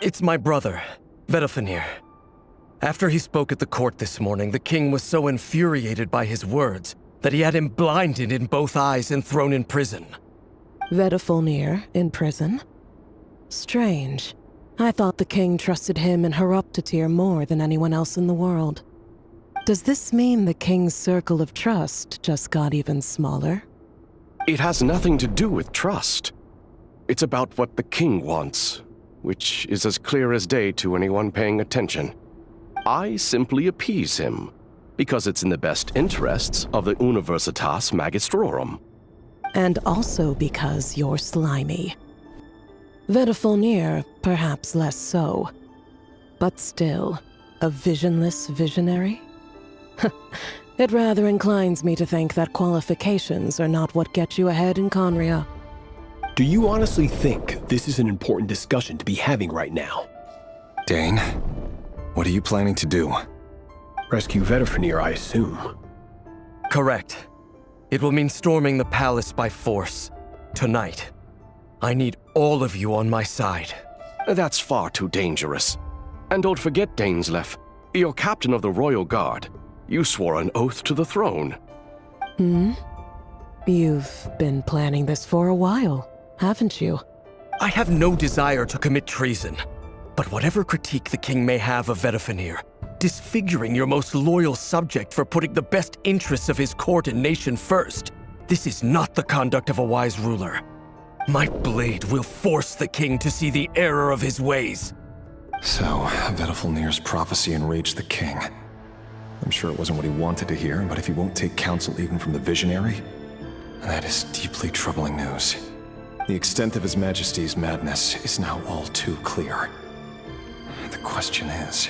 It's my brother, Vedifenir. After he spoke at the court this morning, the king was so infuriated by his words that he had him blinded in both eyes and thrown in prison. Vedifenir in prison? Strange. I thought the king trusted him and Horoptatyr more than anyone else in the world. Does this mean the king's circle of trust just got even smaller? It has nothing to do with trust. It's about what the king wants, which is as clear as day to anyone paying attention. I simply appease him, because it's in the best interests of the Universitas Magistrorum. And also because you're slimy. Vedifenir, perhaps less so. But still, a visionless visionary? It rather inclines me to think that qualifications are not what get you ahead in Conria. Do you honestly think this is an important discussion to be having right now? Dane, what are you planning to do? Rescue Vedifenir, I assume. Correct. It will mean storming the palace by force. Tonight. I need all of you on my side. That's far too dangerous. And don't forget, Dainsleif, you're captain of the Royal Guard. You swore an oath to the throne. You've been planning this for a while, haven't you? I have no desire to commit treason. But whatever critique the king may have of Vedifenir, disfiguring your most loyal subject for putting the best interests of his court and nation first, this is not the conduct of a wise ruler. My blade will force the king to see the error of his ways. So, Vedifenir's prophecy enraged the king. I'm sure it wasn't what he wanted to hear, but if he won't take counsel even from the visionary, that is deeply troubling news. The extent of His Majesty's madness is now all too clear. The question is,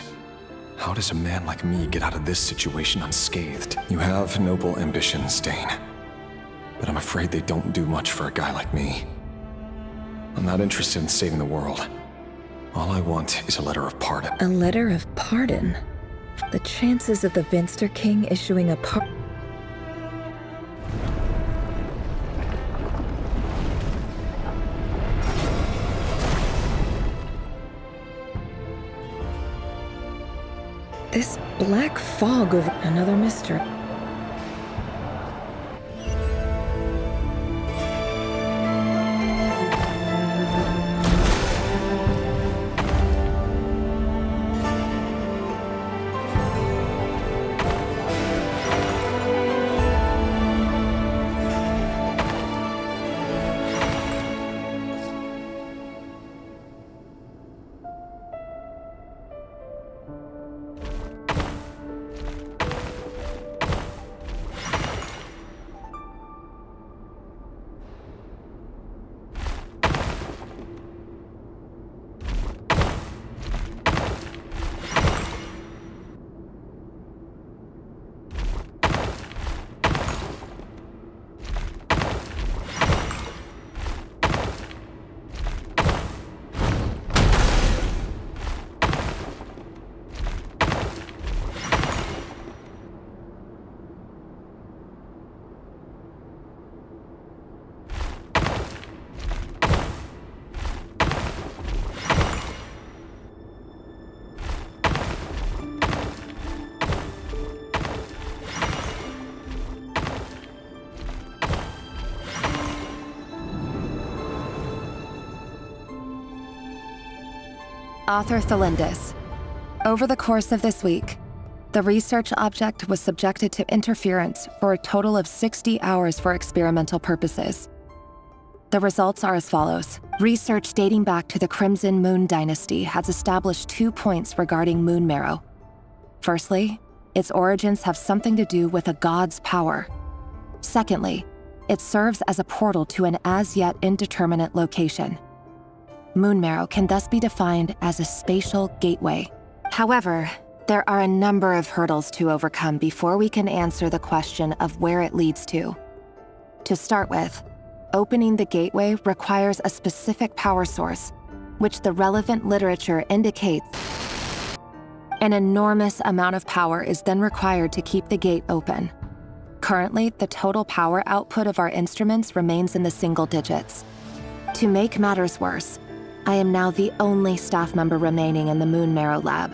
how does a man like me get out of this situation unscathed? You have noble ambitions, Dane, but I'm afraid they don't do much for a guy like me. I'm not interested in saving the world. All I want is a letter of pardon. A letter of pardon? The chances of the Vinster King issuing a This black fog over another mystery. Author Thelindis. Over the course of this week, the research object was subjected to interference for a total of 60 hours for experimental purposes. The results are as follows. Research dating back to the Crimson Moon Dynasty has established 2 points regarding moon marrow. Firstly, its origins have something to do with a god's power. Secondly, it serves as a portal to an as-yet indeterminate location. Moon marrow can thus be defined as a spatial gateway. However, there are a number of hurdles to overcome before we can answer the question of where it leads to. To start with, opening the gateway requires a specific power source, which the relevant literature indicates. An enormous amount of power is then required to keep the gate open. Currently, the total power output of our instruments remains in the single digits. To make matters worse, I am now the only staff member remaining in the Moon Marrow Lab.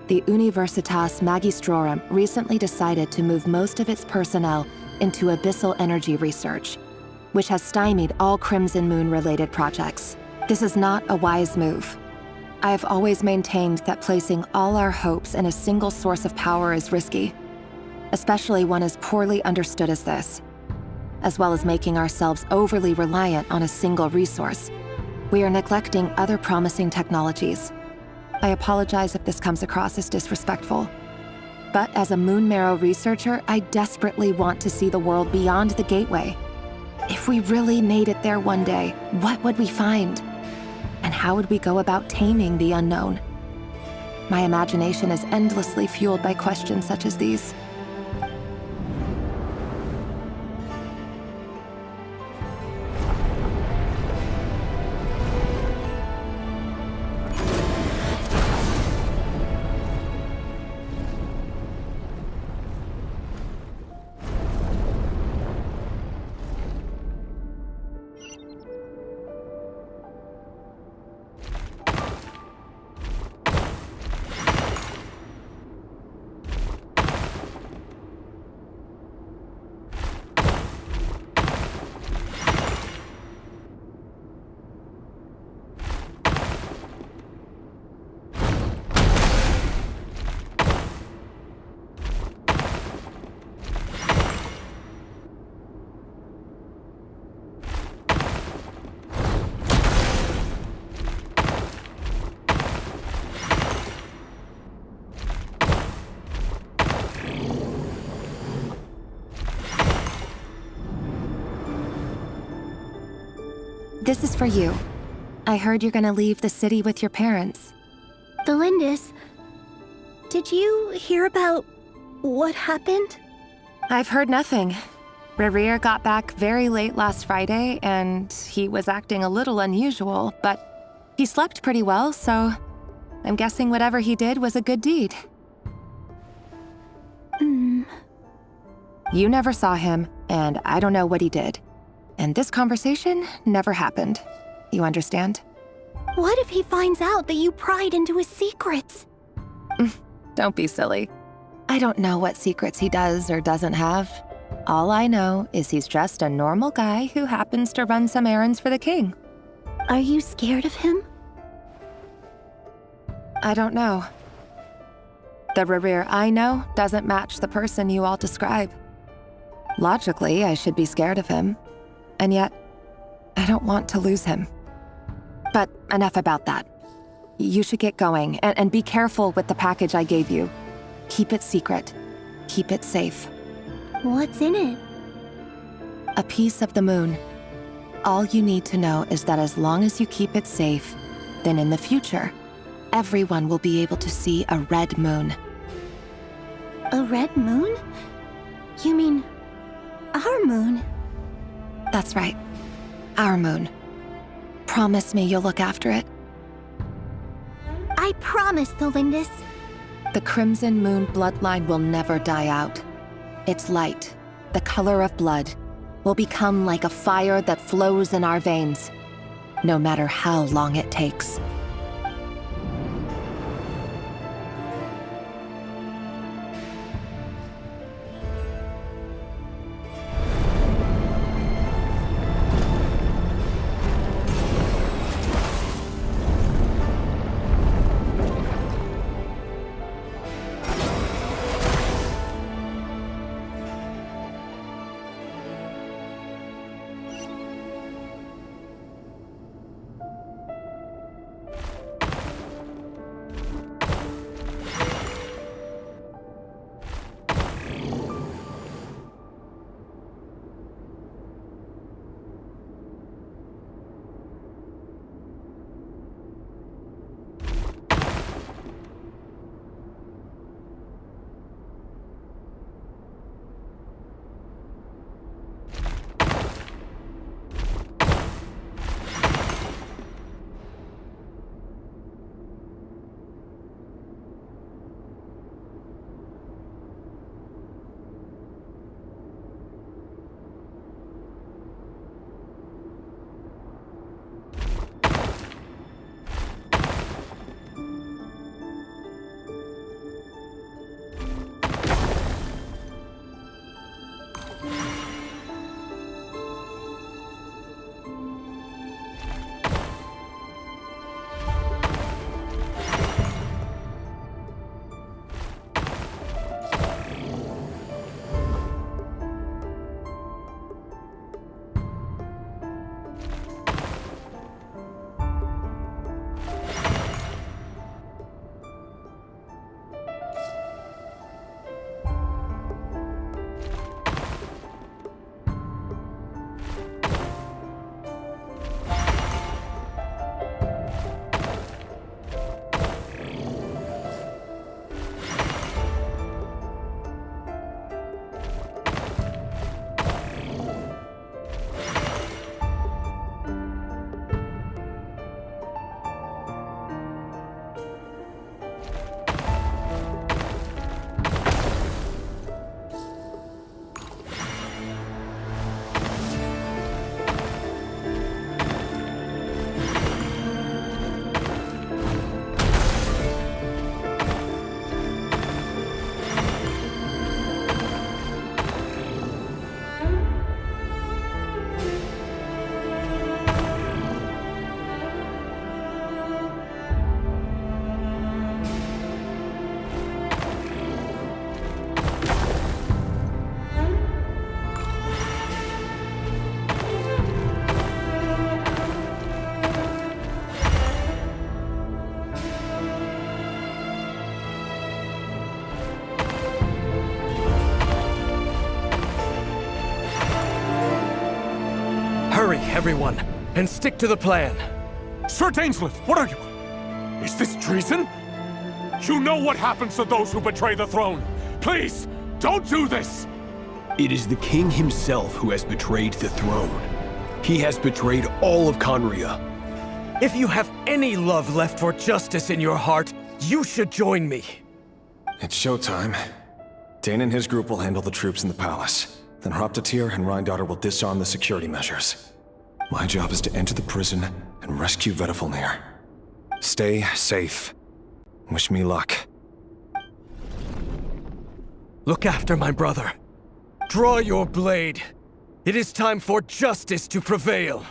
The Universitas Magistrorum recently decided to move most of its personnel into abyssal energy research, which has stymied all Crimson Moon-related projects. This is not a wise move. I have always maintained that placing all our hopes in a single source of power is risky, especially one as poorly understood as this. As well as making ourselves overly reliant on a single resource, we are neglecting other promising technologies. I apologize if this comes across as disrespectful. But as a Moon Marrow researcher, I desperately want to see the world beyond the gateway. If we really made it there one day, what would we find? And how would we go about taming the unknown? My imagination is endlessly fueled by questions such as these. This is for you. I heard you're gonna leave the city with your parents. Delindis, did you hear about what happened? I've heard nothing. Rerir got back very late last Friday, and he was acting a little unusual, but he slept pretty well, so I'm guessing whatever he did was a good deed. You never saw him, and I don't know what he did. And this conversation never happened. You understand? What if he finds out that you pried into his secrets? Don't be silly. I don't know what secrets he does or doesn't have. All I know is he's just a normal guy who happens to run some errands for the king. Are you scared of him? I don't know. The Rerir I know doesn't match the person you all describe. Logically, I should be scared of him. And yet, I don't want to lose him. But enough about that. You should get going, and be careful with the package I gave you. Keep it secret. Keep it safe. What's in it? A piece of the moon. All you need to know is that as long as you keep it safe, then in the future, everyone will be able to see a red moon. A red moon? You mean our moon? That's right. Our moon. Promise me you'll look after it. I promise, Delindis. The Crimson Moon bloodline will never die out. Its light, the color of blood, will become like a fire that flows in our veins, no matter how long it takes. Hurry, everyone, and stick to the plan. Sir Dainsleif, what are you? Is this treason? You know what happens to those who betray the throne. Please, don't do this! It is the king himself who has betrayed the throne. He has betrayed all of Conria. If you have any love left for justice in your heart, you should join me. It's showtime. Dane and his group will handle the troops in the palace. Then Hraptatyr and Rhindaughter will disarm the security measures. My job is to enter the prison and rescue Vedifalnir. Stay safe. Wish me luck. Look after my brother. Draw your blade. It is time for justice to prevail.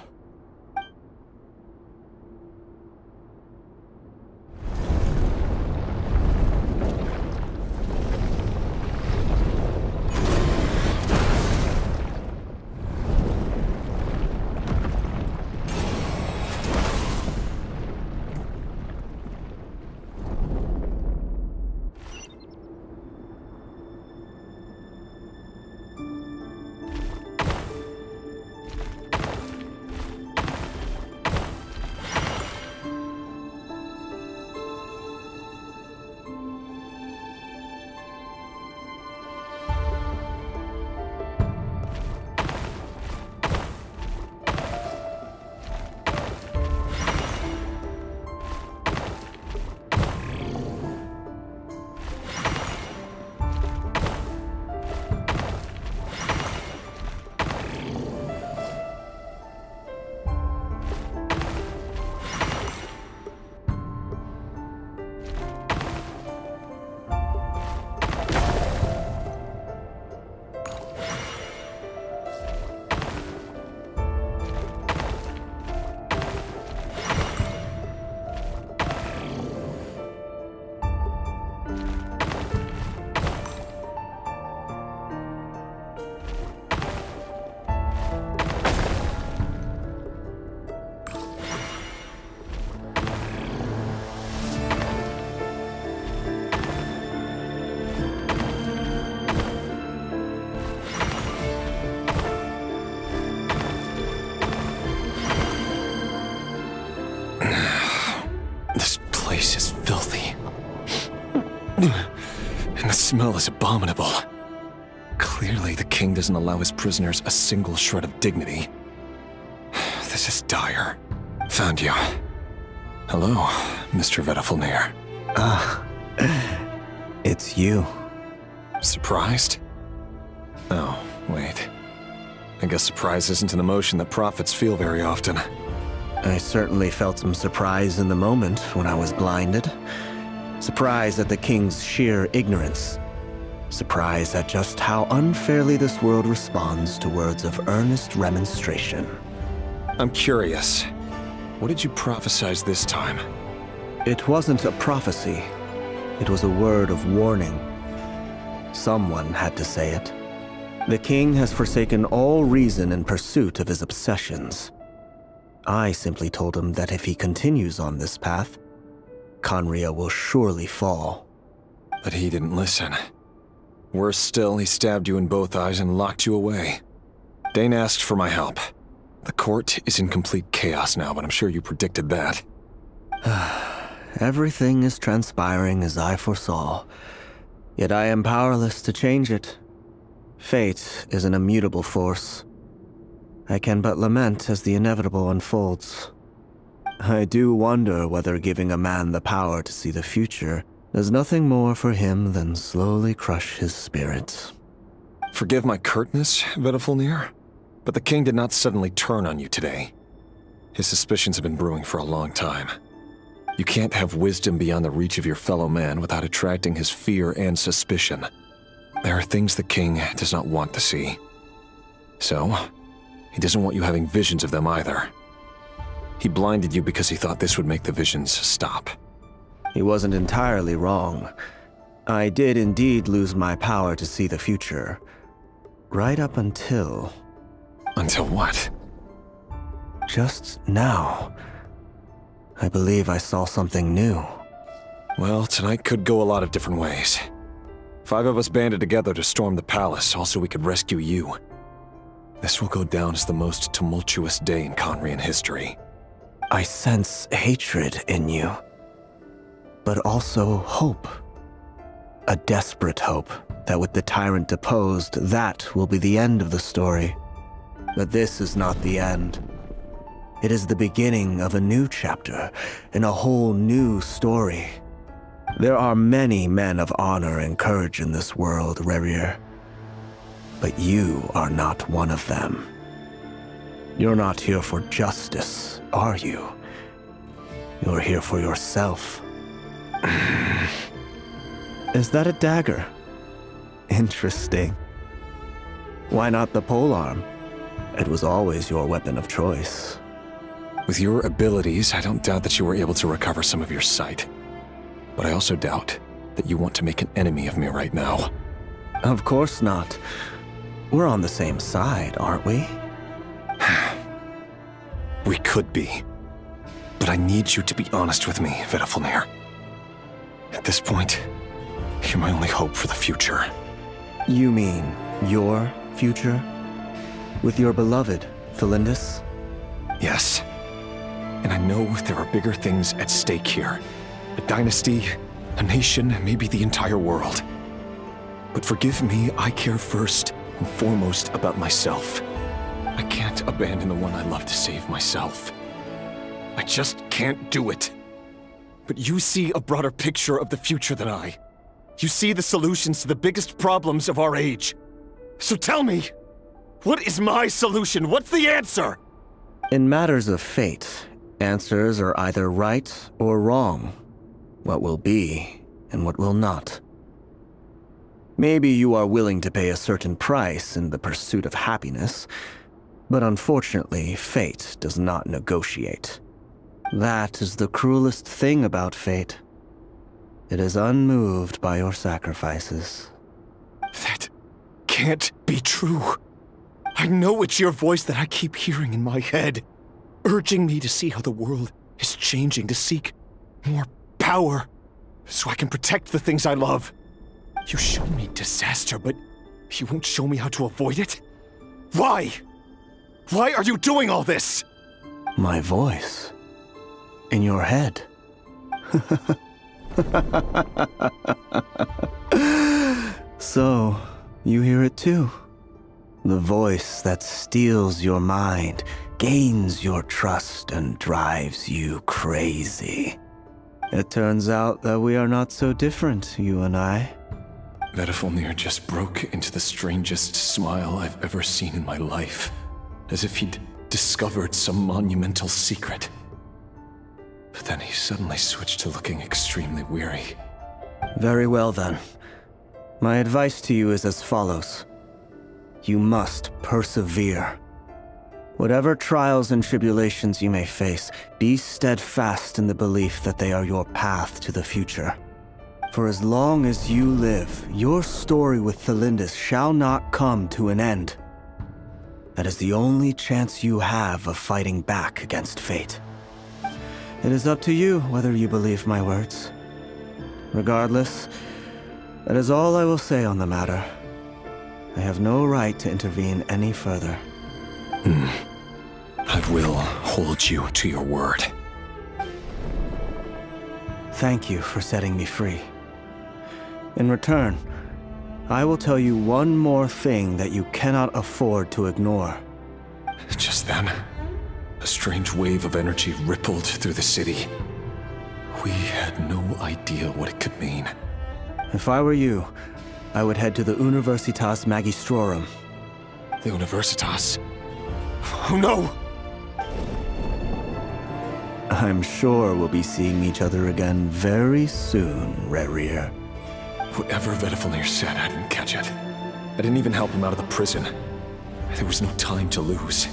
And the smell is abominable. Clearly, the king doesn't allow his prisoners a single shred of dignity. This is dire. Found you. Hello, Mr. Vedifalnir. It's you. Surprised? Oh, wait. I guess surprise isn't an emotion that prophets feel very often. I certainly felt some surprise in the moment when I was blinded. Surprise at the king's sheer ignorance. surprised at just how unfairly this world responds to words of earnest remonstration. I'm curious. What did you prophesize this time? It wasn't a prophecy. It was a word of warning. Someone had to say it. The king has forsaken all reason in pursuit of his obsessions. I simply told him that if he continues on this path, Khaenri'ah will surely fall. But he didn't listen. Worse still, he stabbed you in both eyes and locked you away. Dane asked for my help. The court is in complete chaos now, but I'm sure you predicted that. Everything is transpiring as I foresaw, yet I am powerless to change it. Fate is an immutable force. I can but lament as the inevitable unfolds. I do wonder whether giving a man the power to see the future does nothing more for him than slowly crush his spirit. Forgive my curtness, Vedifulnir, but the king did not suddenly turn on you today. His suspicions have been brewing for a long time. You can't have wisdom beyond the reach of your fellow man without attracting his fear and suspicion. There are things the king does not want to see. So, he doesn't want you having visions of them either. He blinded you because he thought this would make the visions stop. He wasn't entirely wrong. I did indeed lose my power to see the future. Right up until... Until what? Just now. I believe I saw something new. Well, tonight could go a lot of different ways. 5 of us banded together to storm the palace, also we could rescue you. This will go down as the most tumultuous day in Khaenri'ah history. I sense hatred in you, but also hope. A desperate hope that with the tyrant deposed, that will be the end of the story. But this is not the end. It is the beginning of a new chapter in a whole new story. There are many men of honor and courage in this world, Rerir. But you are not one of them. You're not here for justice, are you? You're here for yourself. Is that a dagger? Interesting. Why not the polearm? It was always your weapon of choice. With your abilities, I don't doubt that you were able to recover some of your sight. But I also doubt that you want to make an enemy of me right now. Of course not. We're on the same side, aren't we? We could be. But I need you to be honest with me, Vedifulnir. At this point, you're my only hope for the future. You mean your future? With your beloved, Felindis? Yes. And I know there are bigger things at stake here. A dynasty, a nation, maybe the entire world. But forgive me, I care first and foremost about myself. I can't abandon the one I love to save myself. I just can't do it. But you see a broader picture of the future than I. You see the solutions to the biggest problems of our age. So tell me, what is my solution? What's the answer? In matters of fate, answers are either right or wrong. What will be and what will not. Maybe you are willing to pay a certain price in the pursuit of happiness, but unfortunately, fate does not negotiate. That is the cruelest thing about fate. It is unmoved by your sacrifices. That can't be true. I know it's your voice that I keep hearing in my head, urging me to see how the world is changing, to seek more power, so I can protect the things I love. You show me disaster, but you won't show me how to avoid it? Why? Why are you doing all this? My voice. In your head. So, you hear it too? The voice that steals your mind, gains your trust, and drives you crazy. It turns out that we are not so different, you and I. Vedifulnir just broke into the strangest smile I've ever seen in my life, as if he'd discovered some monumental secret. But then he suddenly switched to looking extremely weary. Very well then. My advice to you is as follows. You must persevere. Whatever trials and tribulations you may face, be steadfast in the belief that they are your path to the future. For as long as you live, your story with Thelindis shall not come to an end. That is the only chance you have of fighting back against fate. It is up to you whether you believe my words. Regardless, that is all I will say on the matter. I have no right to intervene any further. I will hold you to your word. Thank you for setting me free. In return, I will tell you one more thing that you cannot afford to ignore. Just then, a strange wave of energy rippled through the city. We had no idea what it could mean. If I were you, I would head to the Universitas Magistrorum. The Universitas? Oh no! I'm sure we'll be seeing each other again very soon, Rerir. Whatever Vedifalnir said, I didn't catch it. I didn't even help him out of the prison. There was no time to lose.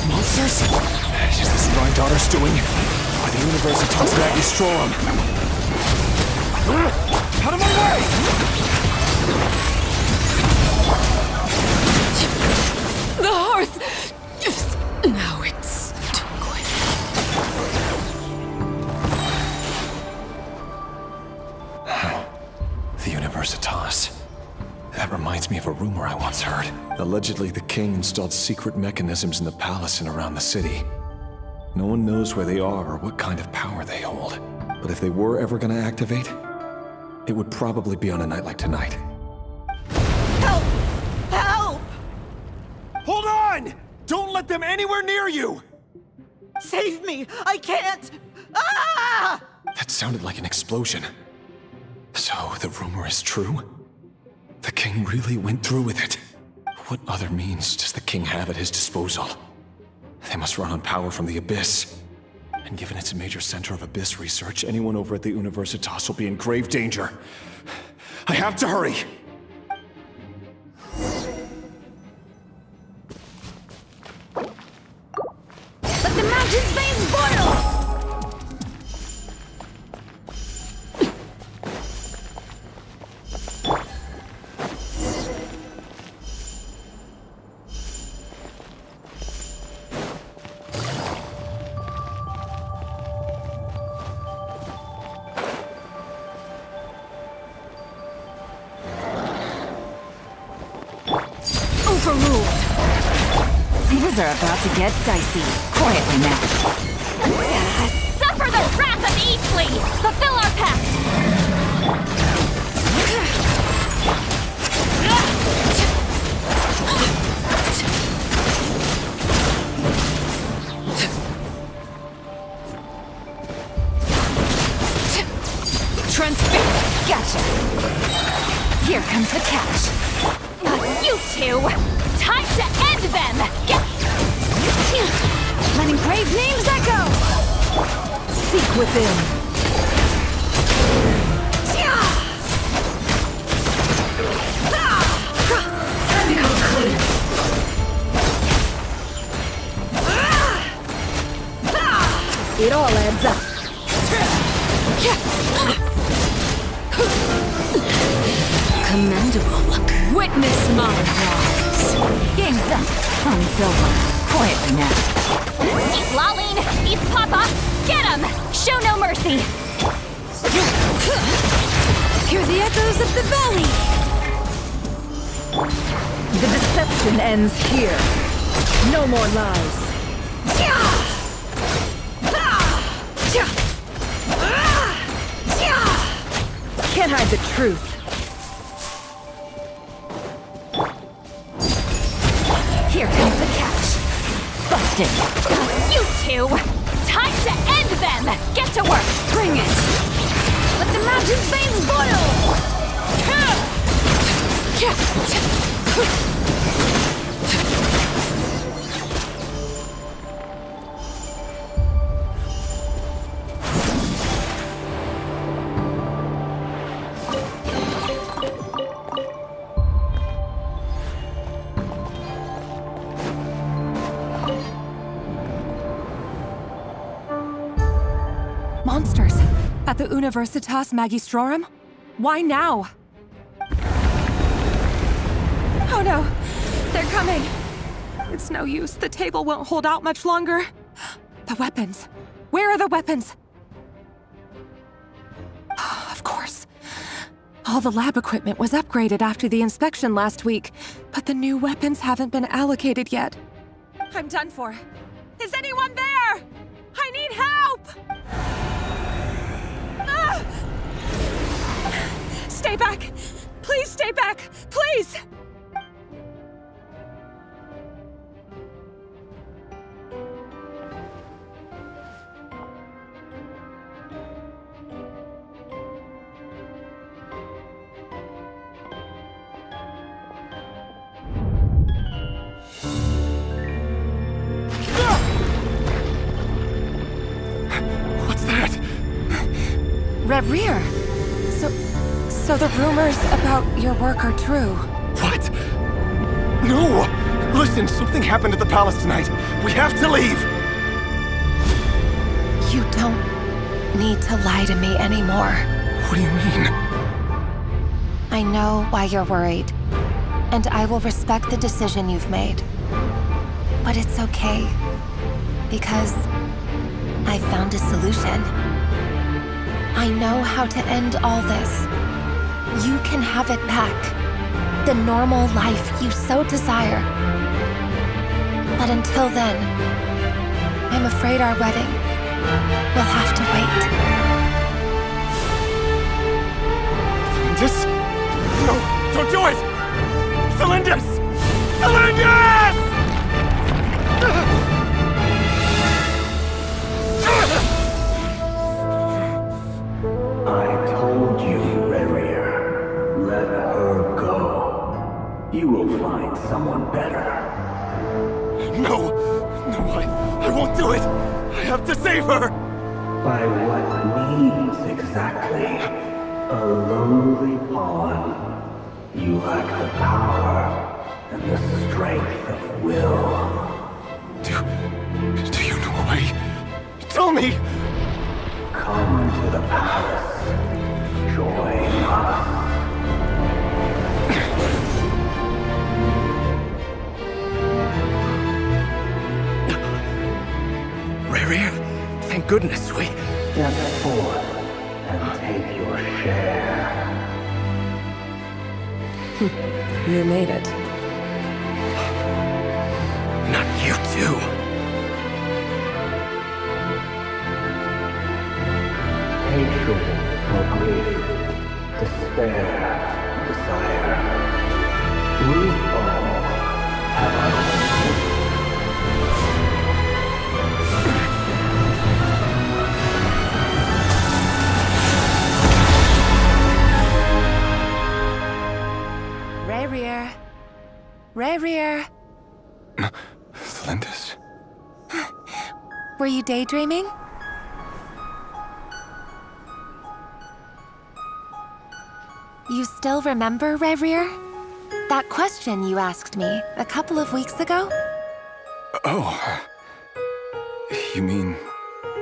Monsters? Is this my daughter's doing? By the Universitas Magistrorum? Out of my way! The hearth! Now it's too quick. The Universitas. That reminds me of a rumor I once heard. Allegedly, the king installed secret mechanisms in the palace and around the city. No one knows where they are or what kind of power they hold. But if they were ever gonna activate, it would probably be on a night like tonight. Help! Help! Hold on! Don't let them anywhere near you! Save me! I can't! Ah! That sounded like an explosion. So, the rumor is true? The king really went through with it. What other means does the king have at his disposal? They must run on power from the Abyss. And given it's a major center of Abyss research, anyone over at the Universitas will be in grave danger. I have to hurry! Let the mountain's veins boil! Overruled! Things are about to get dicey. Quietly now. Suffer the wrath of Eastleigh! Fulfill our pact! Transfix! Gotcha. Here comes the catch. You two! Time to end them! Letting brave names echo. Seek within. It all adds up. Commendable. Witness my rise. Game's up. Fun's over. Quietly now. He's lolling! He's Papa! Get him! Show no mercy! Hear the echoes of the valley. The deception ends here. No more lies. Can't hide the truth. exhausted. You two! Time to end them! Get to work! Bring it! Let the mountain's veins boil! Monsters! At the Universitas Magistrorum? Why now? Oh no! They're coming! It's no use. The table won't hold out much longer. The weapons. Where are the weapons? Of course. All the lab equipment was upgraded after the inspection last week, but the new weapons haven't been allocated yet. I'm done for. Is anyone there? I need help! Ah! Stay back! Please stay back! Please! What's that? Rear. So the rumors about your work are true. What? No! Listen, something happened at the palace tonight. We have to leave! You don't need to lie to me anymore. What do you mean? I know why you're worried, and I will respect the decision you've made. But it's okay, because I found a solution. I know how to end all this. You can have it back. The normal life you so desire. But until then, I'm afraid our wedding will have to wait. Celindus? No, don't do it! Celindus! Celindus! I told you, Rerir. Let her go. You will find someone better. No, I won't do it! I have to save her! By what means exactly? A lowly pawn. You lack the power and the strength of will. Do you know a way? Tell me! Come to the palace. Join us. Rerir, thank goodness we... Step forth and take your share. You made it. Not you too. Hatred or grief, despair, desire. We all have our own. Rerir. Celindus? Were you daydreaming? You still remember, Rerir? That question you asked me a couple of weeks ago? Oh. You mean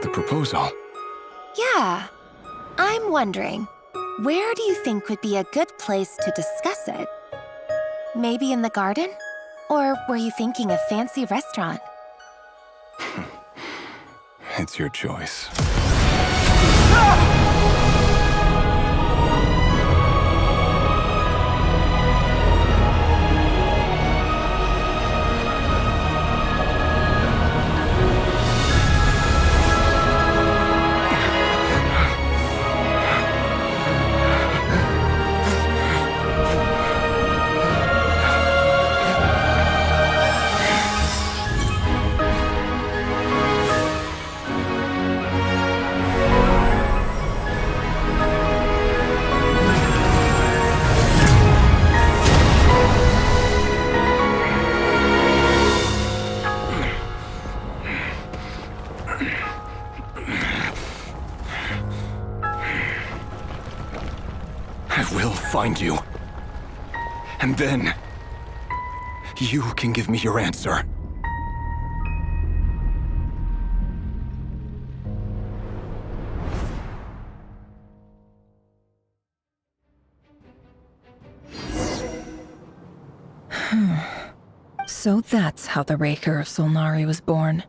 the proposal? Yeah. I'm wondering, where do you think would be a good place to discuss it? Maybe in the garden? Or were you thinking a fancy restaurant? It's your choice. find you. And then, you can give me your answer. So that's how the Raker of Solnari was born.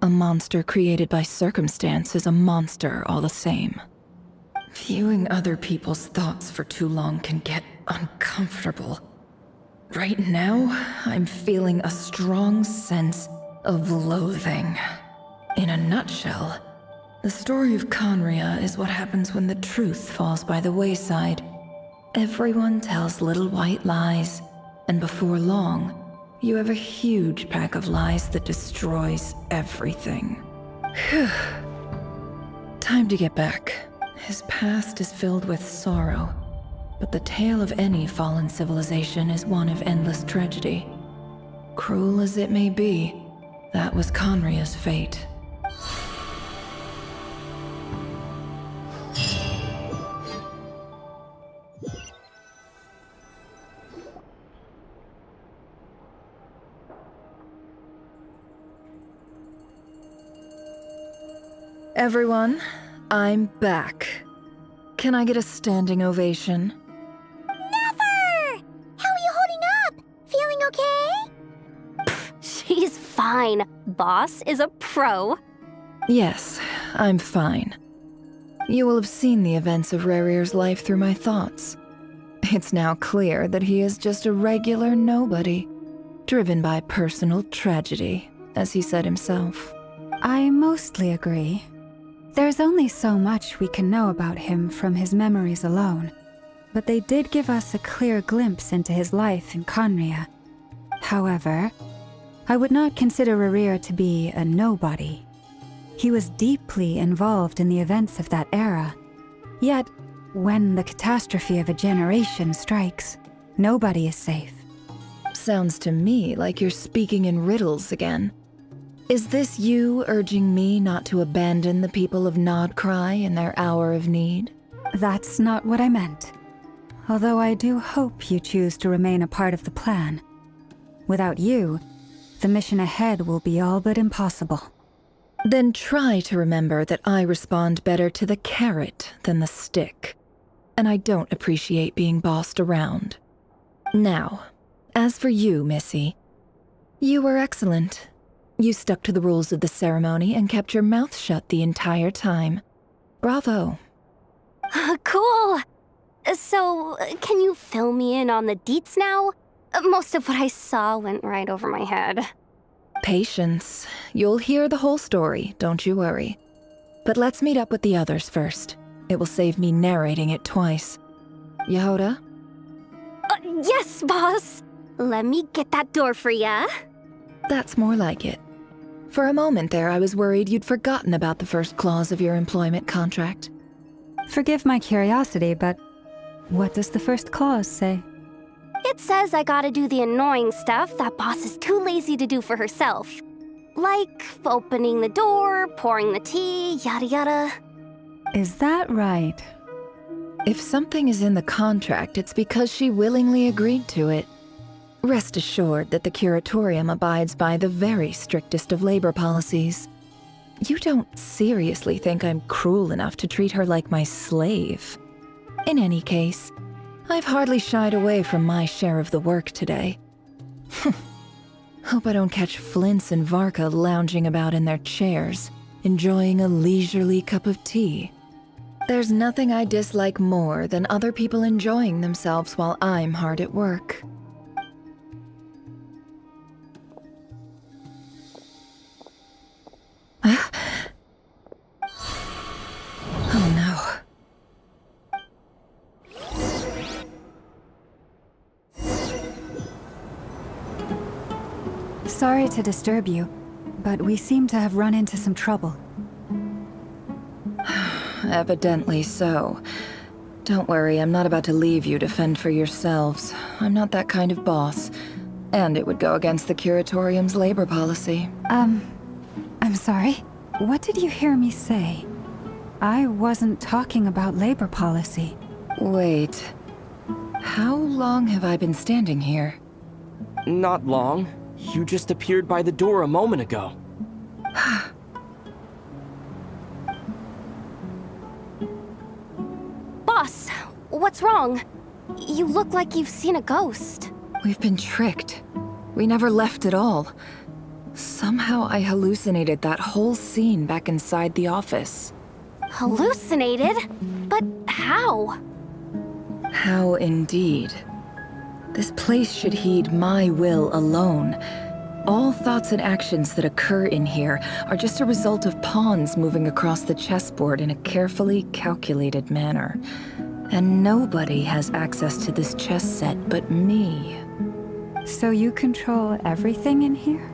A monster created by circumstance is a monster all the same. Viewing other people's thoughts for too long can get uncomfortable. Right now, I'm feeling a strong sense of loathing. In a nutshell, the story of Conria is what happens when the truth falls by the wayside. Everyone tells little white lies, and before long, you have a huge pack of lies that destroys everything. Whew. Time to get back. His past is filled with sorrow, but the tale of any fallen civilization is one of endless tragedy. Cruel as it may be, that was Conria's fate. Everyone, I'm back. Can I get a standing ovation? Never! How are you holding up? Feeling okay? She's fine. Boss is a pro. Yes, I'm fine. You will have seen the events of Rarir's life through my thoughts. It's now clear that he is just a regular nobody, driven by personal tragedy, as he said himself. I mostly agree. There's only so much we can know about him from his memories alone, but they did give us a clear glimpse into his life in Conria. However, I would not consider Rarir to be a nobody. He was deeply involved in the events of that era. Yet, when the catastrophe of a generation strikes, nobody is safe. Sounds to me like you're speaking in riddles again. Is this you urging me not to abandon the people of NODKRAI in their hour of need? That's not what I meant. Although I do hope you choose to remain a part of the plan. Without you, the mission ahead will be all but impossible. Then try to remember that I respond better to the carrot than the stick. And I don't appreciate being bossed around. Now, as for you, Missy, you were excellent. You stuck to the rules of the ceremony and kept your mouth shut the entire time. Bravo. Cool. So, can you fill me in on the deets now? Most of what I saw went right over my head. Patience. You'll hear the whole story, don't you worry. But let's meet up with the others first. It will save me narrating it twice. Yehoda? Yes, boss. Let me get that door for ya. That's more like it. For a moment there, I was worried you'd forgotten about the first clause of your employment contract. Forgive my curiosity, but what does the first clause say? It says I gotta do the annoying stuff that boss is too lazy to do for herself. Like opening the door, pouring the tea, yada yada. Is that right? If something is in the contract, it's because she willingly agreed to it. Rest assured that the Curatorium abides by the very strictest of labor policies. You don't seriously think I'm cruel enough to treat her like my slave. In any case, I've hardly shied away from my share of the work today. Hope I don't catch Flintz and Varka lounging about in their chairs, enjoying a leisurely cup of tea. There's nothing I dislike more than other people enjoying themselves while I'm hard at work. Oh no. Sorry to disturb you, but we seem to have run into some trouble. Evidently so. Don't worry, I'm not about to leave you to fend for yourselves. I'm not that kind of boss. And it would go against the Curatorium's labor policy. I'm sorry. What did you hear me say? I wasn't talking about labor policy. Wait. How long have I been standing here? Not long. You just appeared by the door a moment ago. Boss, what's wrong? You look like you've seen a ghost. We've been tricked. We never left at all. Somehow I hallucinated that whole scene back inside the office. Hallucinated? But how? How indeed. This place should heed my will alone. All thoughts and actions that occur in here are just a result of pawns moving across the chessboard in a carefully calculated manner. And nobody has access to this chess set but me. So you control everything in here?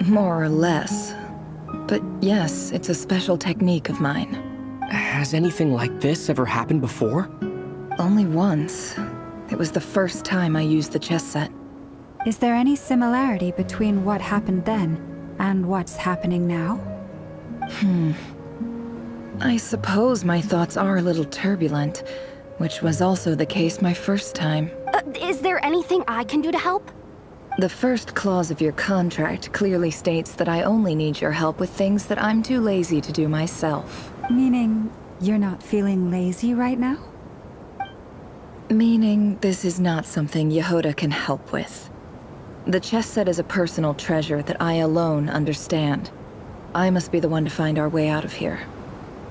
More or less. But yes, it's a special technique of mine. Has anything like this ever happened before? Only once. It was the first time I used the chess set. Is there any similarity between what happened then and what's happening now? I suppose my thoughts are a little turbulent, which was also the case my first time. Is there anything I can do to help? The first clause of your contract clearly states that I only need your help with things that I'm too lazy to do myself. Meaning, you're not feeling lazy right now? Meaning, this is not something Yehoda can help with. The chess set is a personal treasure that I alone understand. I must be the one to find our way out of here.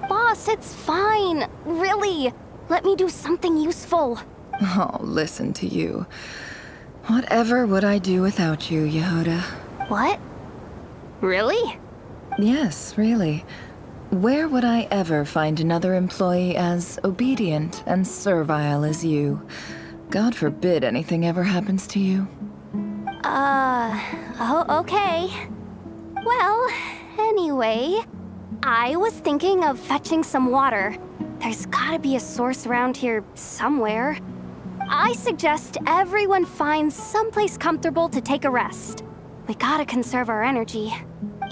Boss, it's fine. Really. Let me do something useful. Oh, listen to you. Whatever would I do without you, Yehoda? What? Really? Yes, really. Where would I ever find another employee as obedient and servile as you? God forbid anything ever happens to you. Oh, okay. Well, anyway, I was thinking of fetching some water. There's gotta be a source around here somewhere. I suggest everyone finds someplace comfortable to take a rest. We gotta conserve our energy.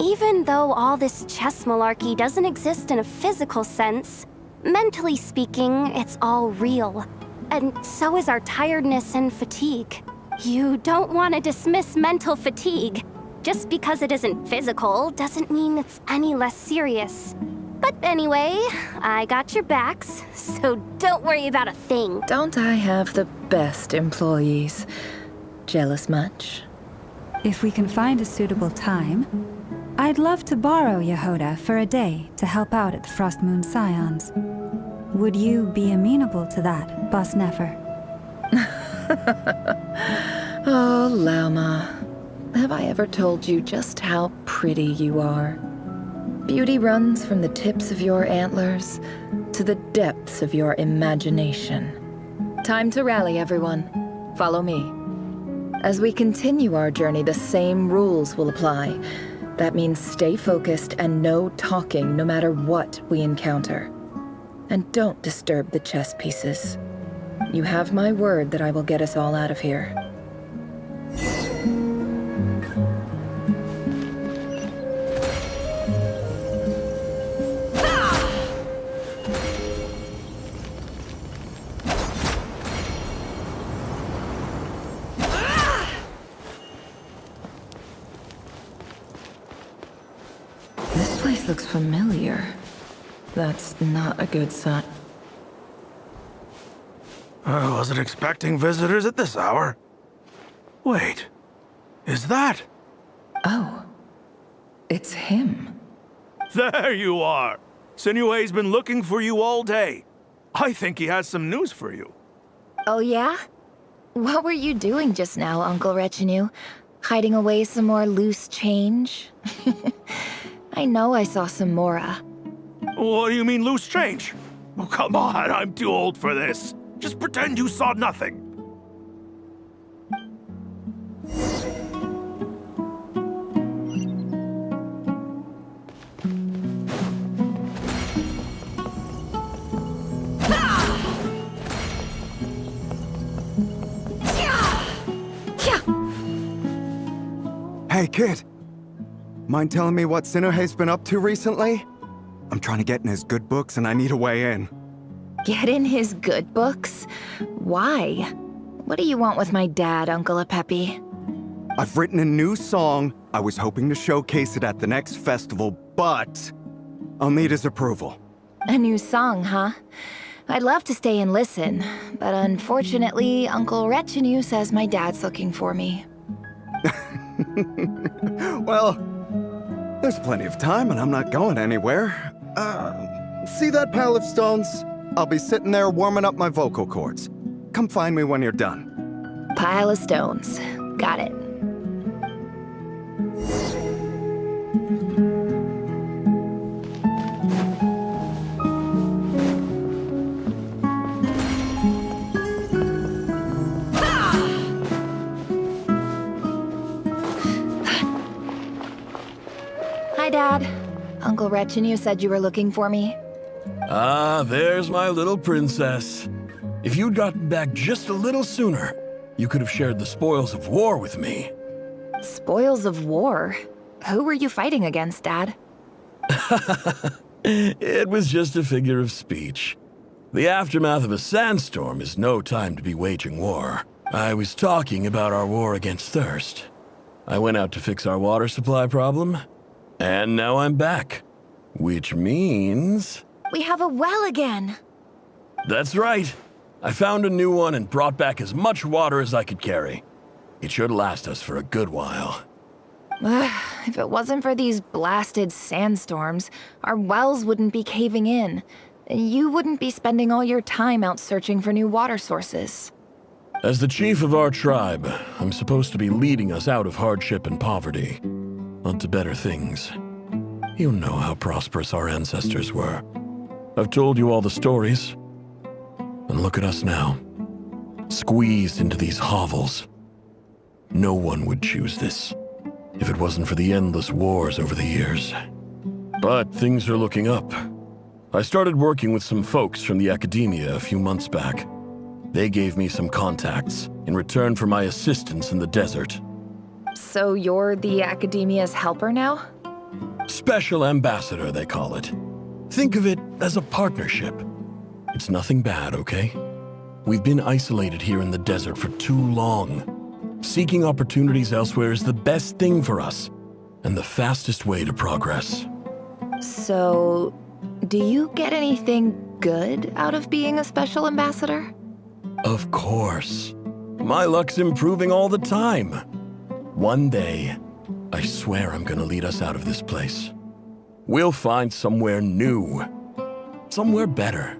Even though all this chess malarkey doesn't exist in a physical sense, mentally speaking, it's all real. And so is our tiredness and fatigue. You don't want to dismiss mental fatigue. Just because it isn't physical doesn't mean it's any less serious. But anyway, I got your backs, so don't worry about a thing. Don't I have the best employees? Jealous much? If we can find a suitable time, I'd love to borrow Yehoda for a day to help out at the Frost Moon Scions. Would you be amenable to that, Boss Nefer? Oh, Lauma. Have I ever told you just how pretty you are? Beauty runs from the tips of your antlers to the depths of your imagination. Time to rally, everyone. Follow me. As we continue our journey, the same rules will apply. That means stay focused and no talking no matter what we encounter. And don't disturb the chess pieces. You have my word that I will get us all out of here. This place looks familiar. That's not a good sign. I wasn't expecting visitors at this hour. Wait, is that? Oh, it's him. There you are! Sinue's been looking for you all day. I think he has some news for you. Oh yeah? What were you doing just now, Uncle Retinue? Hiding away some more loose change? I know I saw some Mora. What do you mean loose change? Oh, come on, I'm too old for this. Just pretend you saw nothing. Hey, kid. Mind telling me what Sinuhe's been up to recently? I'm trying to get in his good books and I need a way in. Get in his good books? Why? What do you want with my dad, Uncle Apepi? I've written a new song. I was hoping to showcase it at the next festival, but I'll need his approval. A new song, huh? I'd love to stay and listen, but unfortunately, Uncle Retinue says my dad's looking for me. Well, there's plenty of time and I'm not going anywhere. See that pile of stones? I'll be sitting there warming up my vocal cords. Come find me when you're done. Pile of stones. Got it. Hi, Dad. Uncle Retinue said you were looking for me. Ah, there's my little princess. If you'd gotten back just a little sooner, you could have shared the spoils of war with me. Spoils of war? Who were you fighting against, Dad? It was just a figure of speech. The aftermath of a sandstorm is no time to be waging war. I was talking about our war against thirst. I went out to fix our water supply problem, and now I'm back. Which means... We have a well again! That's right. I found a new one and brought back as much water as I could carry. It should last us for a good while. If it wasn't for these blasted sandstorms, our wells wouldn't be caving in. You wouldn't be spending all your time out searching for new water sources. As the chief of our tribe, I'm supposed to be leading us out of hardship and poverty, onto better things. You know how prosperous our ancestors were. I've told you all the stories. And look at us now, squeezed into these hovels. No one would choose this, if it wasn't for the endless wars over the years. But things are looking up. I started working with some folks from the academia a few months back. They gave me some contacts in return for my assistance in the desert. So you're the academia's helper now? Special ambassador, they call it. Think of it as a partnership. It's nothing bad, okay? We've been isolated here in the desert for too long. Seeking opportunities elsewhere is the best thing for us, and the fastest way to progress. So, do you get anything good out of being a special ambassador? Of course. My luck's improving all the time. One day, I swear I'm gonna lead us out of this place. We'll find somewhere new. Somewhere better.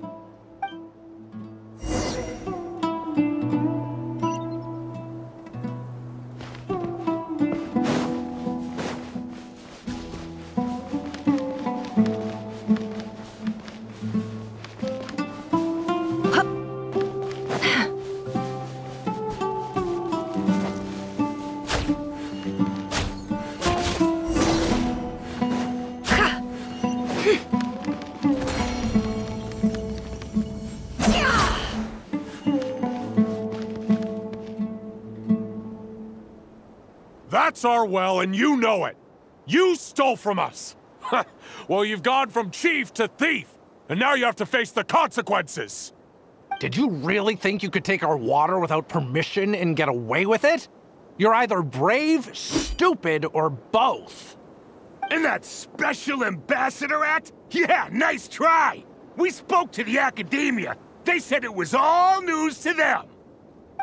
That's our well, and you know it! You stole from us! Well, you've gone from chief to thief, and now you have to face the consequences! Did you really think you could take our water without permission and get away with it? You're either brave, stupid, or both. And that Special Ambassador Act? Yeah, nice try! We spoke to the academia. They said it was all news to them.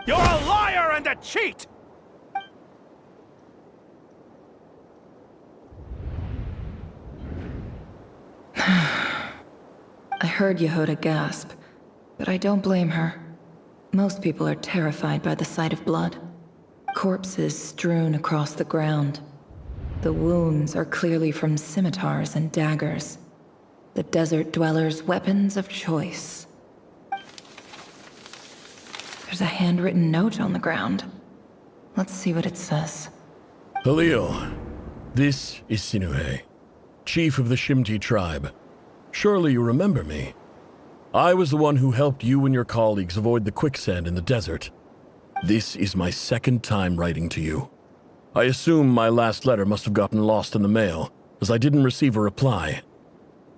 You're a liar and a cheat! I heard Yehuda gasp, but I don't blame her. Most people are terrified by the sight of blood. Corpses strewn across the ground. The wounds are clearly from scimitars and daggers. The desert dwellers' weapons of choice. There's a handwritten note on the ground. Let's see what it says. Halil, this is Sinuhe, chief of the Shimti tribe. Surely you remember me. I was the one who helped you and your colleagues avoid the quicksand in the desert. This is my second time writing to you. I assume my last letter must have gotten lost in the mail, as I didn't receive a reply.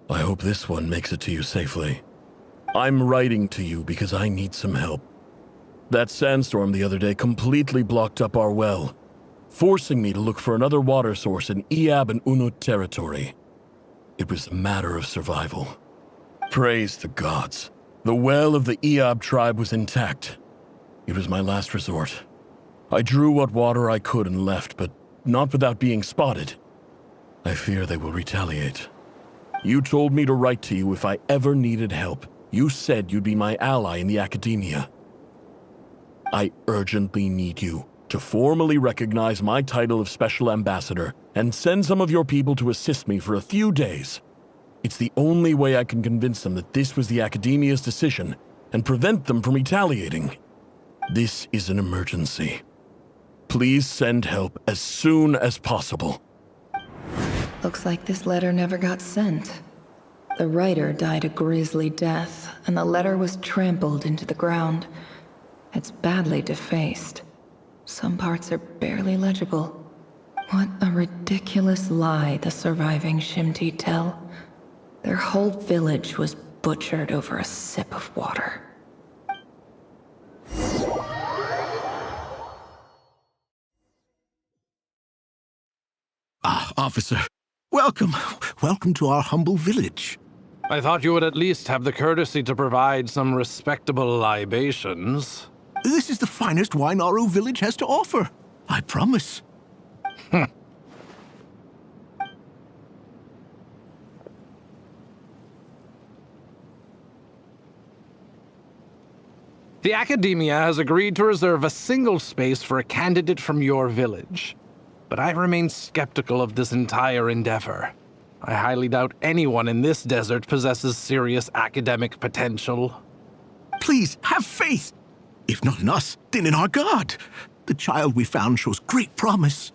I hope this one makes it to you safely. I'm writing to you because I need some help. That sandstorm the other day completely blocked up our well, forcing me to look for another water source in Iab and Unut territory. It was a matter of survival. Praise the gods. The well of the Iab tribe was intact. It was my last resort. I drew what water I could and left, but not without being spotted. I fear they will retaliate. You told me to write to you if I ever needed help. You said you'd be my ally in the academia. I urgently need you to formally recognize my title of Special Ambassador and send some of your people to assist me for a few days. It's the only way I can convince them that this was the academia's decision and prevent them from retaliating. This is an emergency. Please send help as soon as possible. Looks like this letter never got sent. The writer died a grisly death, and the letter was trampled into the ground. It's badly defaced. Some parts are barely legible. What a ridiculous lie the surviving Shimti tell. Their whole village was butchered over a sip of water. Ah, officer. Welcome. Welcome to our humble village. I thought you would at least have the courtesy to provide some respectable libations. This is the finest wine Aru village has to offer. I promise. The Academia has agreed to reserve a single space for a candidate from your village. But I remain skeptical of this entire endeavor. I highly doubt anyone in this desert possesses serious academic potential. Please, have faith. If not in us, then in our God. The child we found shows great promise.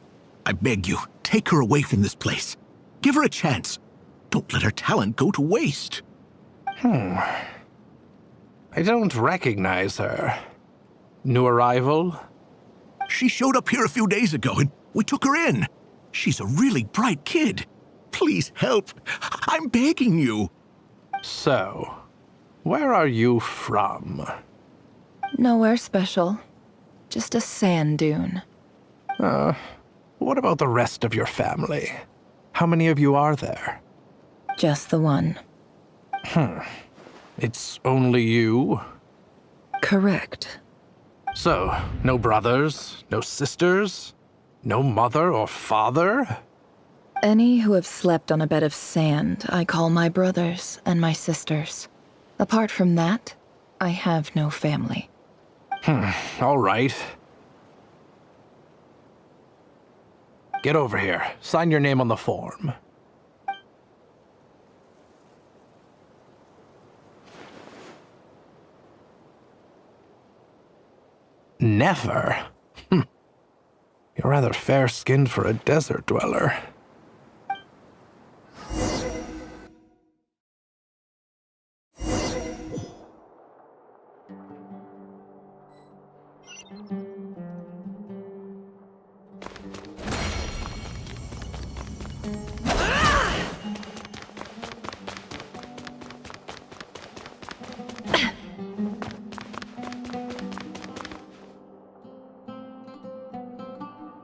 I beg you, take her away from this place. Give her a chance. Don't let her talent go to waste. I don't recognize her. New arrival? She showed up here a few days ago and we took her in. She's a really bright kid. Please help. I'm begging you. So, where are you from? Nowhere special. Just a sand dune. What about the rest of your family? How many of you are there? Just the one. It's only you? Correct. So, no brothers, no sisters, no mother or father? Any who have slept on a bed of sand, I call my brothers and my sisters. Apart from that, I have no family. All right. Get over here. Sign your name on the form. Never? You're rather fair-skinned for a desert dweller.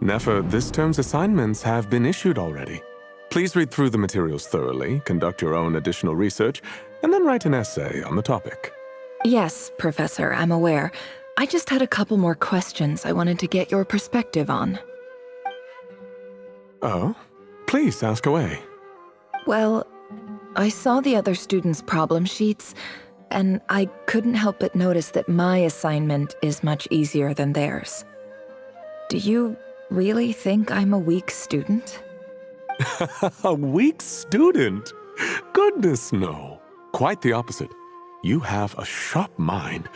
Nefer, this term's assignments have been issued already. Please read through the materials thoroughly, conduct your own additional research, and then write an essay on the topic. Yes, Professor, I'm aware. I just had a couple more questions I wanted to get your perspective on. Oh? Please, ask away. Well, I saw the other students' problem sheets, and I couldn't help but notice that my assignment is much easier than theirs. Do you really think I'm a weak student? A weak student? Goodness, no. Quite the opposite. You have a sharp mind,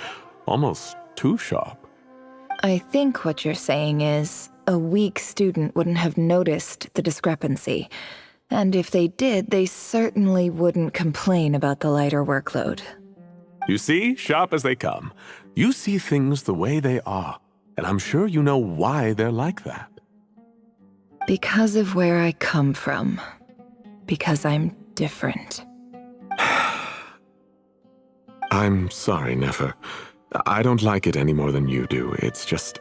almost too sharp. I think what you're saying is, a weak student wouldn't have noticed the discrepancy. And if they did, they certainly wouldn't complain about the lighter workload. You see, sharp as they come. You see things the way they are, and I'm sure you know why they're like that. Because of where I come from. Because I'm different. I'm sorry, Nefer. I don't like it any more than you do. It's just...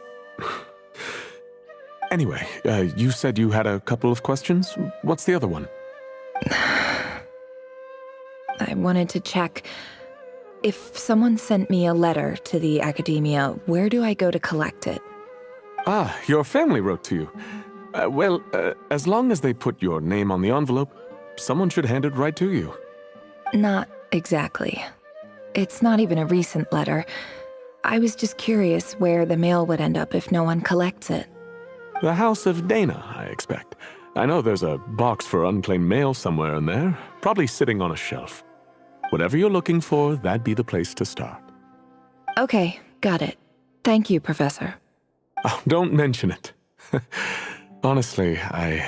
Anyway, you said you had a couple of questions? What's the other one? I wanted to check. If someone sent me a letter to the Academia, where do I go to collect it? Ah, your family wrote to you. Well, as long as they put your name on the envelope, someone should hand it right to you. Not exactly. It's not even a recent letter. I was just curious where the mail would end up if no one collects it. The House of Dana, I expect. I know there's a box for unclaimed mail somewhere in there, probably sitting on a shelf. Whatever you're looking for, that'd be the place to start. Okay, got it. Thank you, Professor. Oh, don't mention it. Honestly, I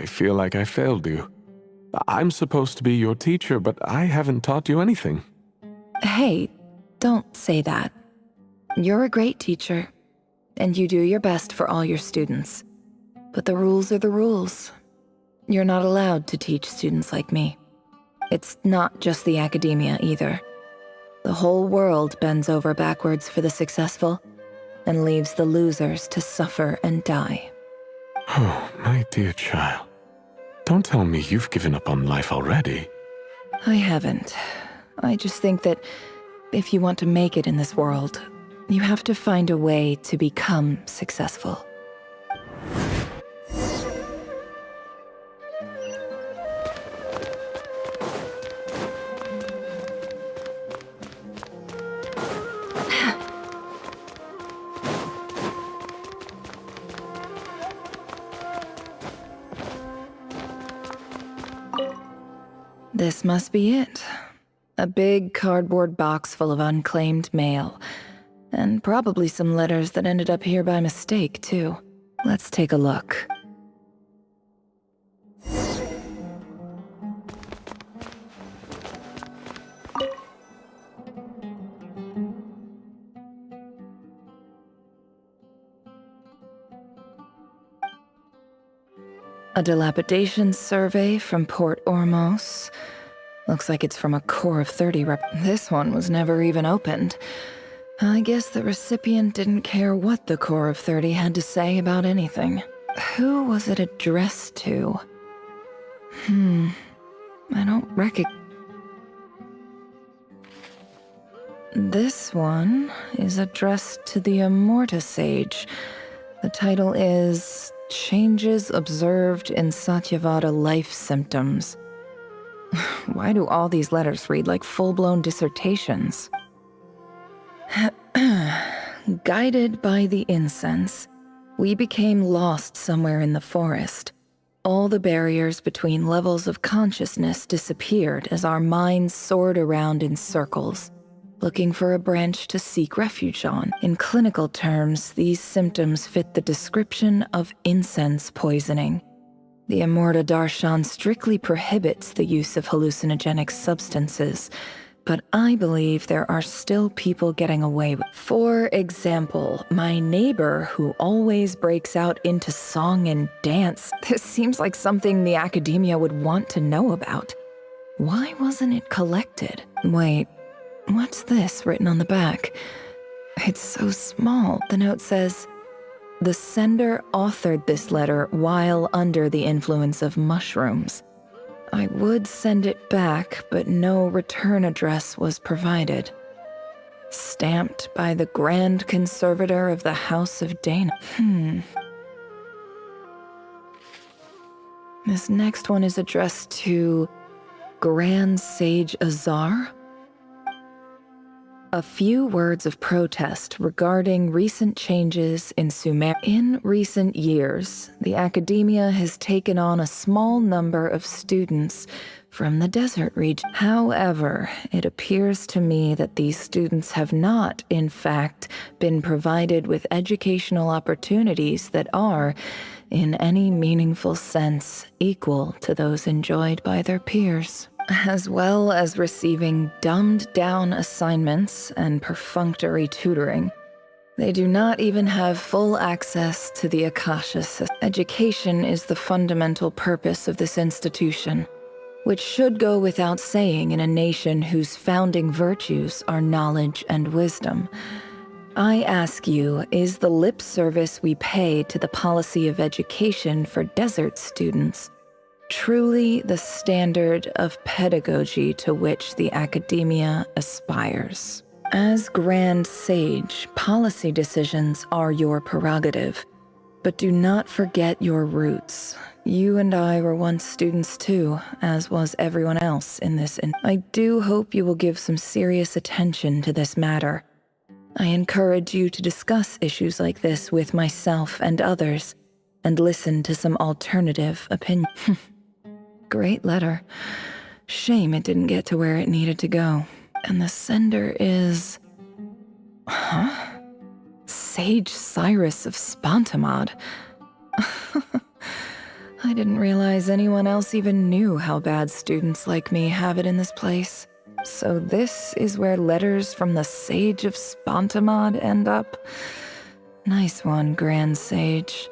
feel like I failed you. I'm supposed to be your teacher, but I haven't taught you anything. Hey, don't say that. You're a great teacher, and you do your best for all your students. But the rules are the rules. You're not allowed to teach students like me. It's not just the Academia either. The whole world bends over backwards for the successful, and leaves the losers to suffer and die. Oh, my dear child. Don't tell me you've given up on life already. I haven't. I just think that if you want to make it in this world, you have to find a way to become successful. This must be it. A big cardboard box full of unclaimed mail. And probably some letters that ended up here by mistake, too. Let's take a look. A dilapidation survey from Port Ormos. Looks like it's from a Core of 30 rep. This one was never even opened. I guess the recipient didn't care what the Core of 30 had to say about anything. Who was it addressed to? I don't recognize... This one is addressed to the Immorta Sage. The title is Changes Observed in Satyavada Life Symptoms. Why do all these letters read like full-blown dissertations? Guided by the incense, we became lost somewhere in the forest. All the barriers between levels of consciousness disappeared as our minds soared around in circles, looking for a branch to seek refuge on. In clinical terms, these symptoms fit the description of incense poisoning. The Immorta Darshan strictly prohibits the use of hallucinogenic substances, but I believe there are still people getting away with. For example, my neighbor who always breaks out into song and dance. This seems like something the Academia would want to know about. Why wasn't it collected? Wait, what's this written on the back? It's so small. The note says, "The sender authored this letter while under the influence of mushrooms. I would send it back, but no return address was provided. Stamped by the Grand Conservator of the House of Dana." This next one is addressed to Grand Sage Azar. A few words of protest regarding recent changes in Sumer. In recent years, the Academia has taken on a small number of students from the desert region. However, it appears to me that these students have not, in fact, been provided with educational opportunities that are, in any meaningful sense, equal to those enjoyed by their peers. As well as receiving dumbed-down assignments and perfunctory tutoring, they do not even have full access to the Akasha system. Education is the fundamental purpose of this institution. which should go without saying in a nation whose founding virtues are knowledge and wisdom. I ask you, is the lip service we pay to the policy of education for desert students truly the standard of pedagogy to which the academia aspires? As Grand Sage, policy decisions are your prerogative, but do not forget your roots. You and I were once students too, as was everyone else in this. I do hope you will give some serious attention to this matter. I encourage you to discuss issues like this with myself and others, and listen to some alternative opinion. Great letter. Shame it didn't get to where it needed to go. And the sender is... Huh? Sage Cyrus of Spontamod. I didn't realize anyone else even knew how bad students like me have it in this place. So this is where letters from the Sage of Spontamod end up? Nice one, Grand Sage.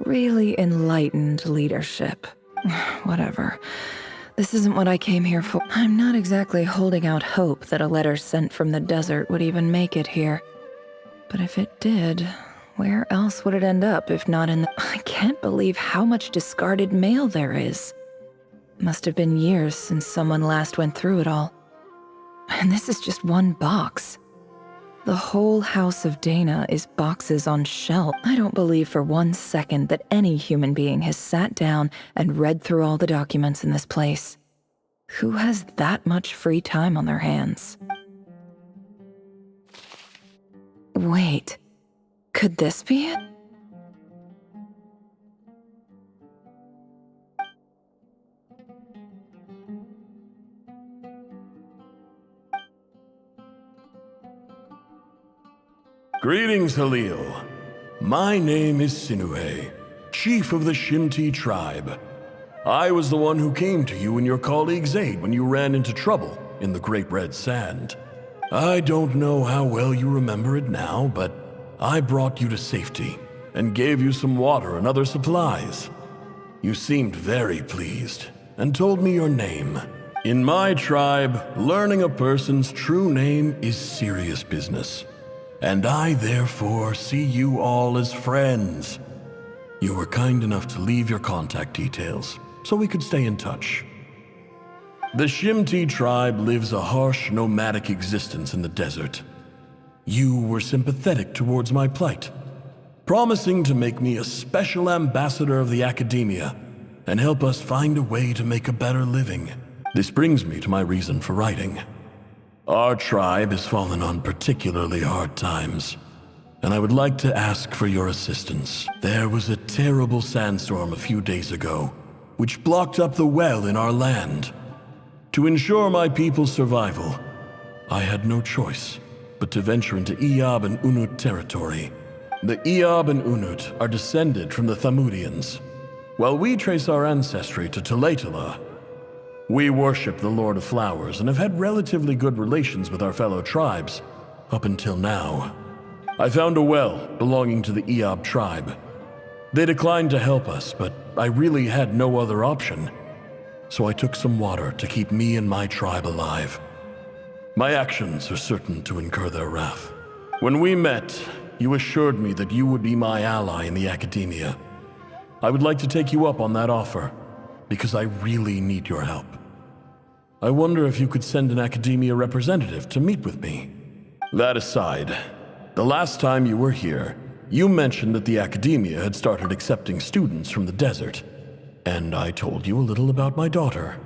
Really enlightened leadership. Whatever. This isn't what I came here for. I'm not exactly holding out hope that a letter sent from the desert would even make it here. But if it did, where else would it end up if not in the... I can't believe how much discarded mail there is. Must have been years since someone last went through it all. And this is just one box. The whole House of Dana is boxes on shelves. I don't believe for 1 second that any human being has sat down and read through all the documents in this place. Who has that much free time on their hands? Wait, could this be it? Greetings, Halil. My name is Sinuhe, chief of the Shimti tribe. I was the one who came to you and your colleague's aid when you ran into trouble in the Great Red Sand. I don't know how well you remember it now, but I brought you to safety and gave you some water and other supplies. You seemed very pleased and told me your name. In my tribe, learning a person's true name is serious business. And I therefore see you all as friends. You were kind enough to leave your contact details, so we could stay in touch. The Shimti tribe lives a harsh, nomadic existence in the desert. You were sympathetic towards my plight, promising to make me a special ambassador of the academia and help us find a way to make a better living. This brings me to my reason for writing. Our tribe has fallen on particularly hard times, and I would like to ask for your assistance. There was a terrible sandstorm a few days ago, which blocked up the well in our land. To ensure my people's survival, I had no choice but to venture into Eob and Unut territory. The Eob and Unut are descended from the Thamudians, while we trace our ancestry to Tulatala. We worship the Lord of Flowers and have had relatively good relations with our fellow tribes, up until now. I found a well belonging to the Eob tribe. They declined to help us, but I really had no other option. So I took some water to keep me and my tribe alive. My actions are certain to incur their wrath. When we met, you assured me that you would be my ally in the academia. I would like to take you up on that offer, because I really need your help. I wonder if you could send an academia representative to meet with me. That aside, the last time you were here, you mentioned that the academia had started accepting students from the desert, and I told you a little about my daughter,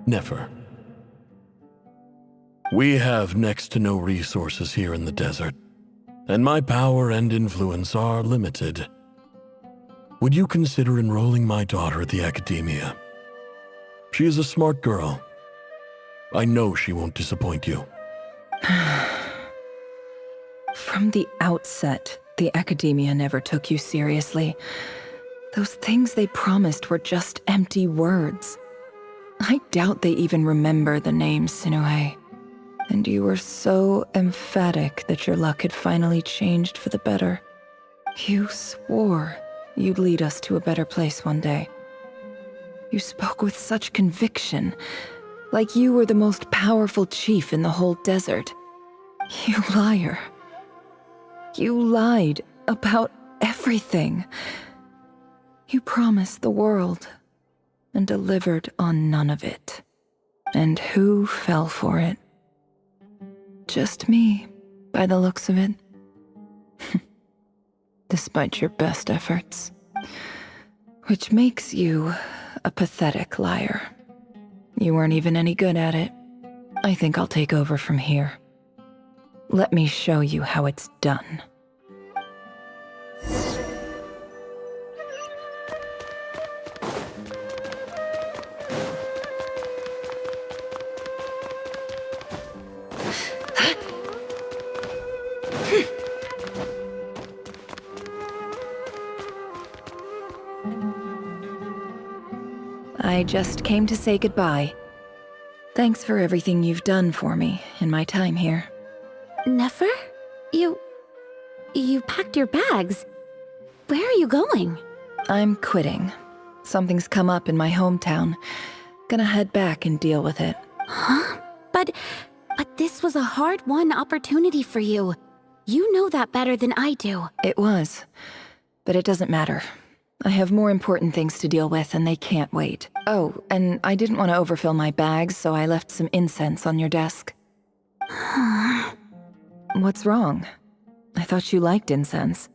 Nefer. We have next to no resources here in the desert, and my power and influence are limited. Would you consider enrolling my daughter at the academia? She is a smart girl. I know she won't disappoint you. From the outset, the academia never took you seriously. Those things they promised were just empty words. I doubt they even remember the name Sinuhe. And you were so emphatic that your luck had finally changed for the better. You swore you'd lead us to a better place one day. You spoke with such conviction, like you were the most powerful chief in the whole desert. You liar. You lied about everything. You promised the world and delivered on none of it. And who fell for it? Just me, by the looks of it. Despite your best efforts. Which makes you a pathetic liar. You weren't even any good at it. I think I'll take over from here. Let me show you how it's done. I just came to say goodbye. Thanks for everything you've done for me in my time here. Nefer? You packed your bags. Where are you going? I'm quitting. Something's come up in my hometown. Gonna head back and deal with it. Huh? But this was a hard-won opportunity for you. You know that better than I do. It was. But it doesn't matter. I have more important things to deal with, and they can't wait. Oh, and I didn't want to overfill my bags, so I left some incense on your desk. What's wrong? I thought you liked incense.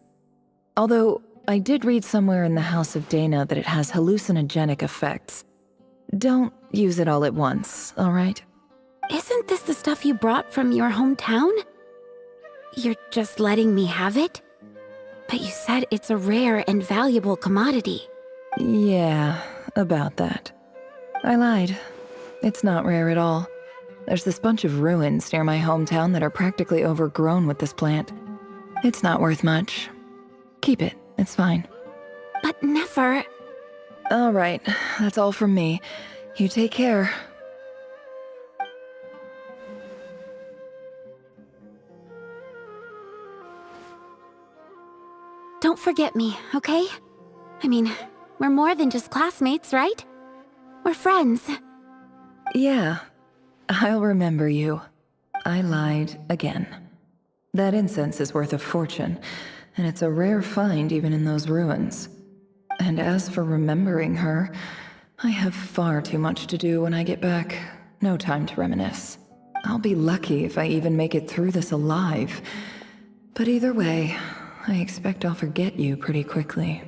Although, I did read somewhere in the House of Dana that it has hallucinogenic effects. Don't use it all at once, all right? Isn't this the stuff you brought from your hometown? You're just letting me have it? But you said it's a rare and valuable commodity. Yeah, about that. I lied. It's not rare at all. There's this bunch of ruins near my hometown that are practically overgrown with this plant. It's not worth much. Keep it, it's fine. But Nefer... All right, that's all from me. You take care. Don't forget me, okay? I mean, we're more than just classmates, right? We're friends. Yeah, I'll remember you. I lied again. That incense is worth a fortune, and it's a rare find even in those ruins. And as for remembering her, I have far too much to do when I get back. No time to reminisce. I'll be lucky if I even make it through this alive. But either way, I expect I'll forget you pretty quickly.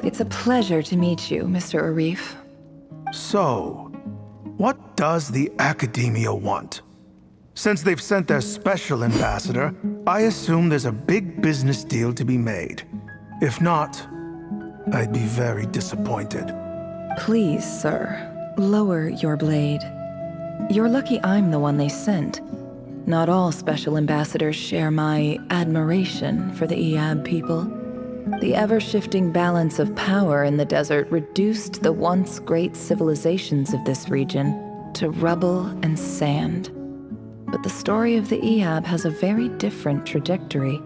It's a pleasure to meet you, Mr. Arif. So, what does the Academia want? Since they've sent their special ambassador, I assume there's a big business deal to be made. If not, I'd be very disappointed. Please, sir, lower your blade. You're lucky I'm the one they sent. Not all special ambassadors share my admiration for the Iab people. The ever-shifting balance of power in the desert reduced the once great civilizations of this region to rubble and sand. But the story of the Iab has a very different trajectory.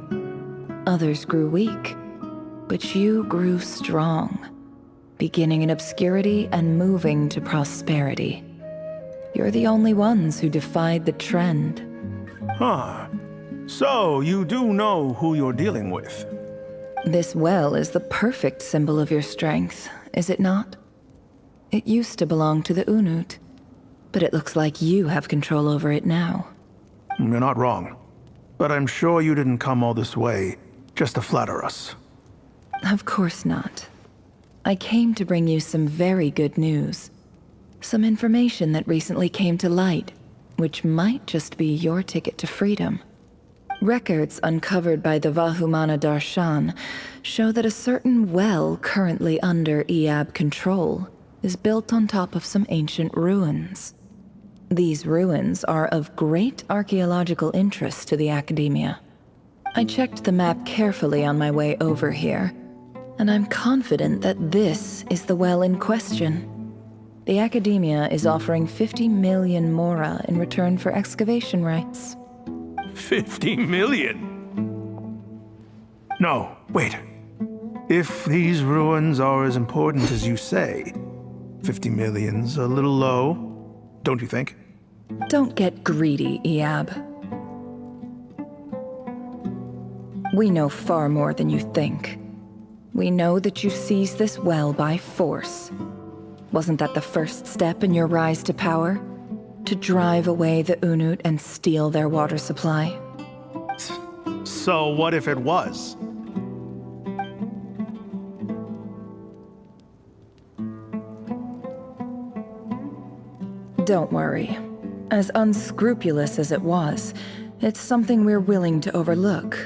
Others grew weak, but you grew strong, beginning in obscurity and moving to prosperity. You're the only ones who defied the trend. Huh. So, you do know who you're dealing with? This well is the perfect symbol of your strength, is it not? It used to belong to the Unut, but it looks like you have control over it now. You're not wrong. But I'm sure you didn't come all this way just to flatter us. Of course not. I came to bring you some very good news. Some information that recently came to light, which might just be your ticket to freedom. Records uncovered by the Vahumana Darshan show that a certain well currently under Iab control is built on top of some ancient ruins. These ruins are of great archaeological interest to the Academia. I checked the map carefully on my way over here, and I'm confident that this is the well in question. The Academia is offering 50 million mora in return for excavation rights. 50 million? No, wait. If these ruins are as important as you say, 50 million's a little low, don't you think? Don't get greedy, Iab. We know far more than you think. We know that you seized this well by force. Wasn't that the first step in your rise to power? To drive away the Unut and steal their water supply? So what if it was? Don't worry. As unscrupulous as it was, it's something we're willing to overlook.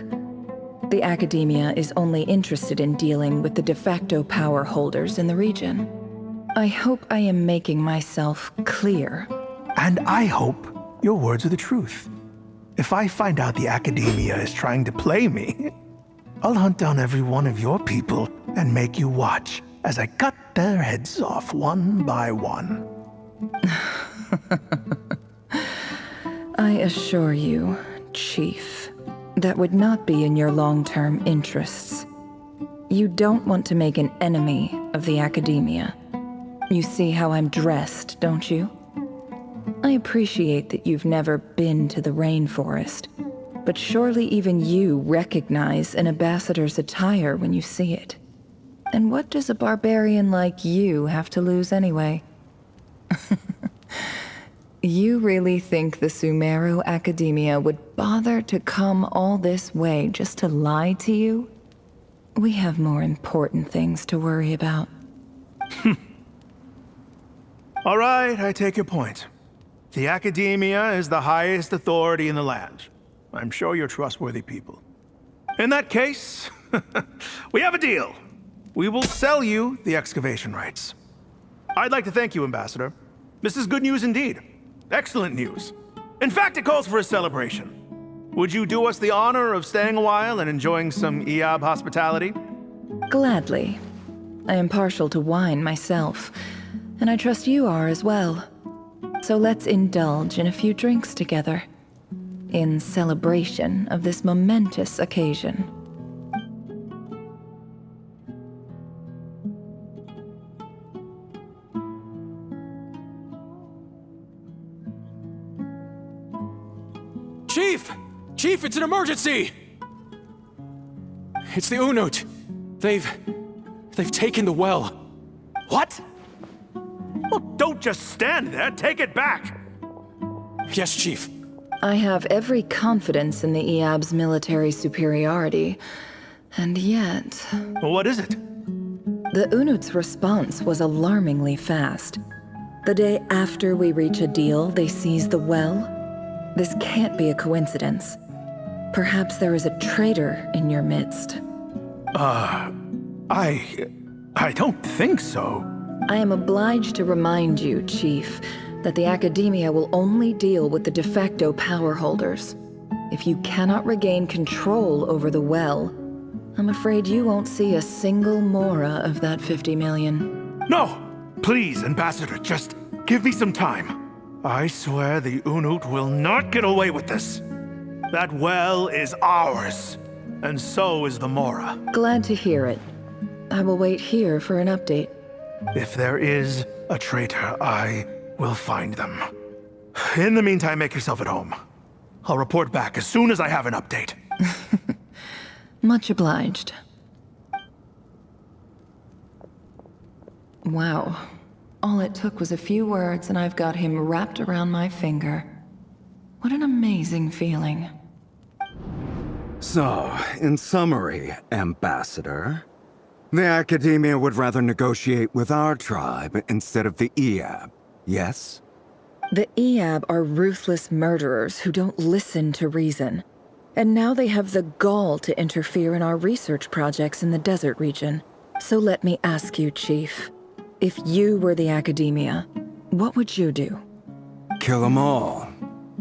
The Academia is only interested in dealing with the de facto power holders in the region. I hope I am making myself clear. And I hope your words are the truth. If I find out the Academia is trying to play me, I'll hunt down every one of your people and make you watch as I cut their heads off one by one. I assure you, Chief, that would not be in your long-term interests. You don't want to make an enemy of the Academia. You see how I'm dressed, don't you? I appreciate that you've never been to the rainforest, but surely even you recognize an ambassador's attire when you see it. And what does a barbarian like you have to lose anyway? You really think the Sumeru Academia would bother to come all this way just to lie to you? We have more important things to worry about. All right, I take your point. The Academia is the highest authority in the land. I'm sure you're trustworthy people. In that case, we have a deal. We will sell you the excavation rights. I'd like to thank you, Ambassador. This is good news indeed. Excellent news. In fact, it calls for a celebration. Would you do us the honor of staying a while and enjoying some Iab hospitality? Gladly. I am partial to wine myself, and I trust you are as well. So let's indulge in a few drinks together, in celebration of this momentous occasion. Chief! Chief, it's an emergency! It's the Unut. They've taken the well. What? Well, don't just stand there. Take it back. Yes, Chief. I have every confidence in the Iab's military superiority, and yet... What is it? The Unut's response was alarmingly fast. The day after we reach a deal, they seize the well. This can't be a coincidence. Perhaps there is a traitor in your midst. I don't think so. I am obliged to remind you, Chief, that the Academia will only deal with the de facto power holders. If you cannot regain control over the well, I'm afraid you won't see a single mora of that 50 million. No! Please, Ambassador, just give me some time. I swear the Unut will not get away with this. That well is ours, and so is the mora. Glad to hear it. I will wait here for an update. If there is a traitor, I will find them. In the meantime, make yourself at home. I'll report back as soon as I have an update. Much obliged. Wow. All it took was a few words and I've got him wrapped around my finger. What an amazing feeling. So, in summary, Ambassador, The Academia would rather negotiate with our tribe instead of the Eab, yes? The Eab are ruthless murderers who don't listen to reason. And now they have the gall to interfere in our research projects in the desert region. So let me ask you, Chief. If you were the Academia, what would you do? Kill them all,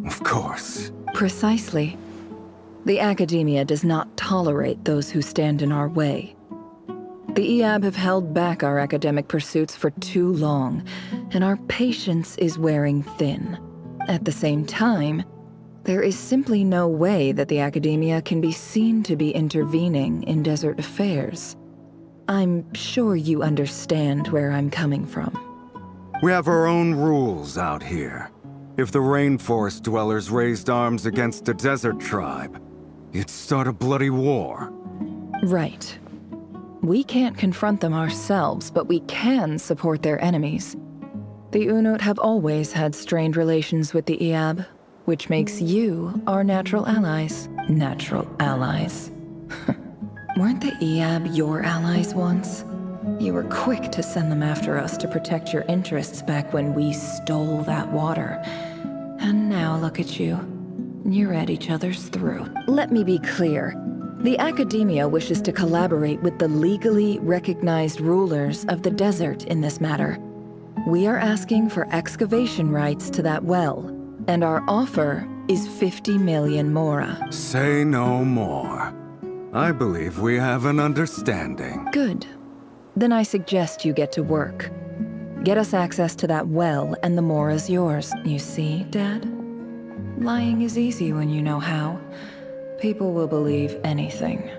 of course. Precisely. The Academia does not tolerate those who stand in our way. The Eab have held back our academic pursuits for too long, and our patience is wearing thin. At the same time, there is simply no way that the Academia can be seen to be intervening in desert affairs. I'm sure you understand where I'm coming from. We have our own rules out here. If the rainforest dwellers raised arms against a desert tribe, you'd start a bloody war. Right. We can't confront them ourselves, but we can support their enemies. The Unut have always had strained relations with the Eab, which makes you our natural allies. Natural allies. Weren't the Eab your allies once? You were quick to send them after us to protect your interests back when we stole that water. And now look at you. You're at each other's throat. Let me be clear. The Academia wishes to collaborate with the legally recognized rulers of the desert in this matter. We are asking for excavation rights to that well, and our offer is 50 million mora. Say no more. I believe we have an understanding. Good. Then I suggest you get to work. Get us access to that well, and the mora's yours. You see, Dad? Lying is easy when you know how. People will believe anything.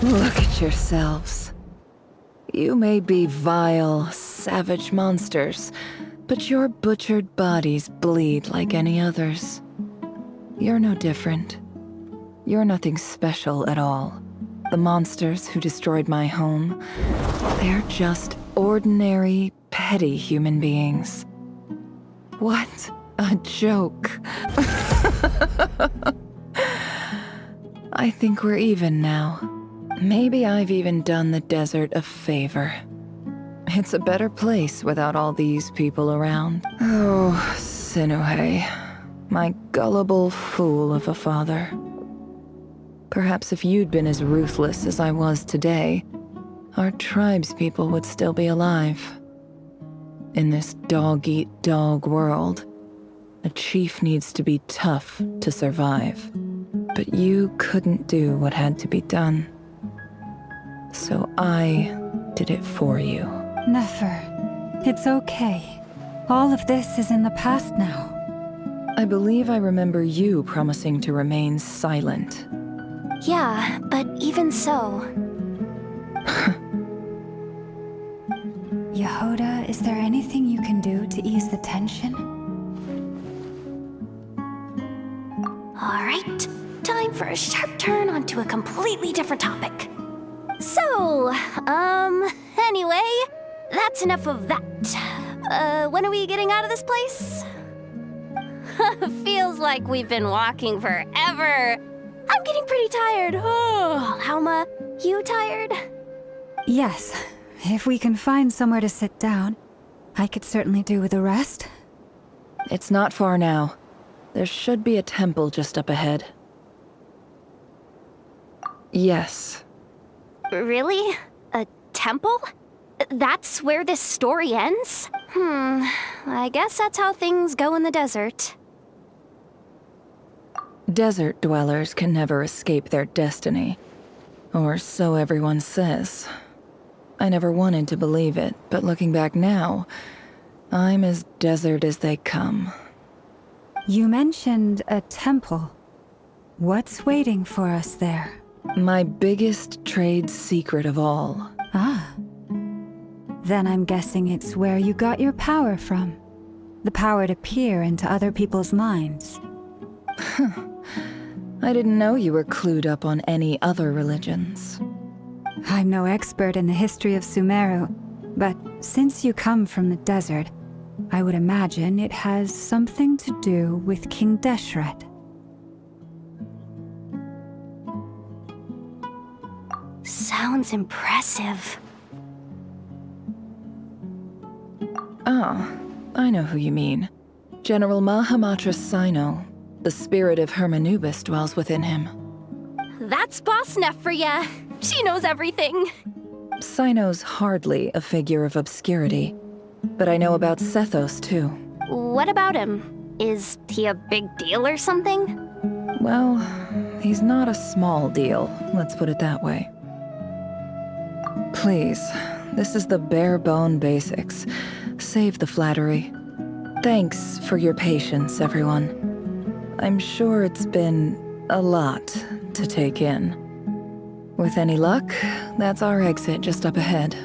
Look at yourselves. You may be vile, savage monsters, but your butchered bodies bleed like any others. You're no different. You're nothing special at all. The monsters who destroyed my home, they're just ordinary, petty human beings. What a joke. I think we're even now. Maybe I've even done the desert a favor. It's a better place without all these people around. Oh, Sinuhe, my gullible fool of a father. Perhaps if you'd been as ruthless as I was today, our tribespeople would still be alive. In this dog-eat-dog world, a chief needs to be tough to survive. But you couldn't do what had to be done. So I did it for you. Nefer, it's okay. All of this is in the past now. I believe I remember you promising to remain silent. Yeah, but even so... Yehoda, is there anything you can do to ease the tension? All right, time for a sharp turn onto a completely different topic. So, anyway, that's enough of that. When are we getting out of this place? Feels like we've been walking forever. I'm getting pretty tired. Oh, Alma, you tired? Yes. If we can find somewhere to sit down, I could certainly do with a rest. It's not far now. There should be a temple just up ahead. Yes. Really? A temple? That's where this story ends? I guess that's how things go in the desert. Desert dwellers can never escape their destiny. Or so everyone says. I never wanted to believe it, but looking back now, I'm as desert as they come. You mentioned a temple. What's waiting for us there? My biggest trade secret of all. Ah. Then I'm guessing it's where you got your power from. The power to peer into other people's minds. I didn't know you were clued up on any other religions. I'm no expert in the history of Sumeru, but since you come from the desert, I would imagine it has something to do with King Deshret. Sounds impressive. Oh, I know who you mean. General Mahamatra Sino. The spirit of Hermanubis dwells within him. That's Boss Neff for ya. She knows everything. Sino's hardly a figure of obscurity, but I know about Sethos too. What about him? Is he a big deal or something? Well, he's not a small deal, let's put it that way. Please, this is the bare-bone basics. Save the flattery. Thanks for your patience, everyone. I'm sure it's been a lot to take in. With any luck, that's our exit just up ahead.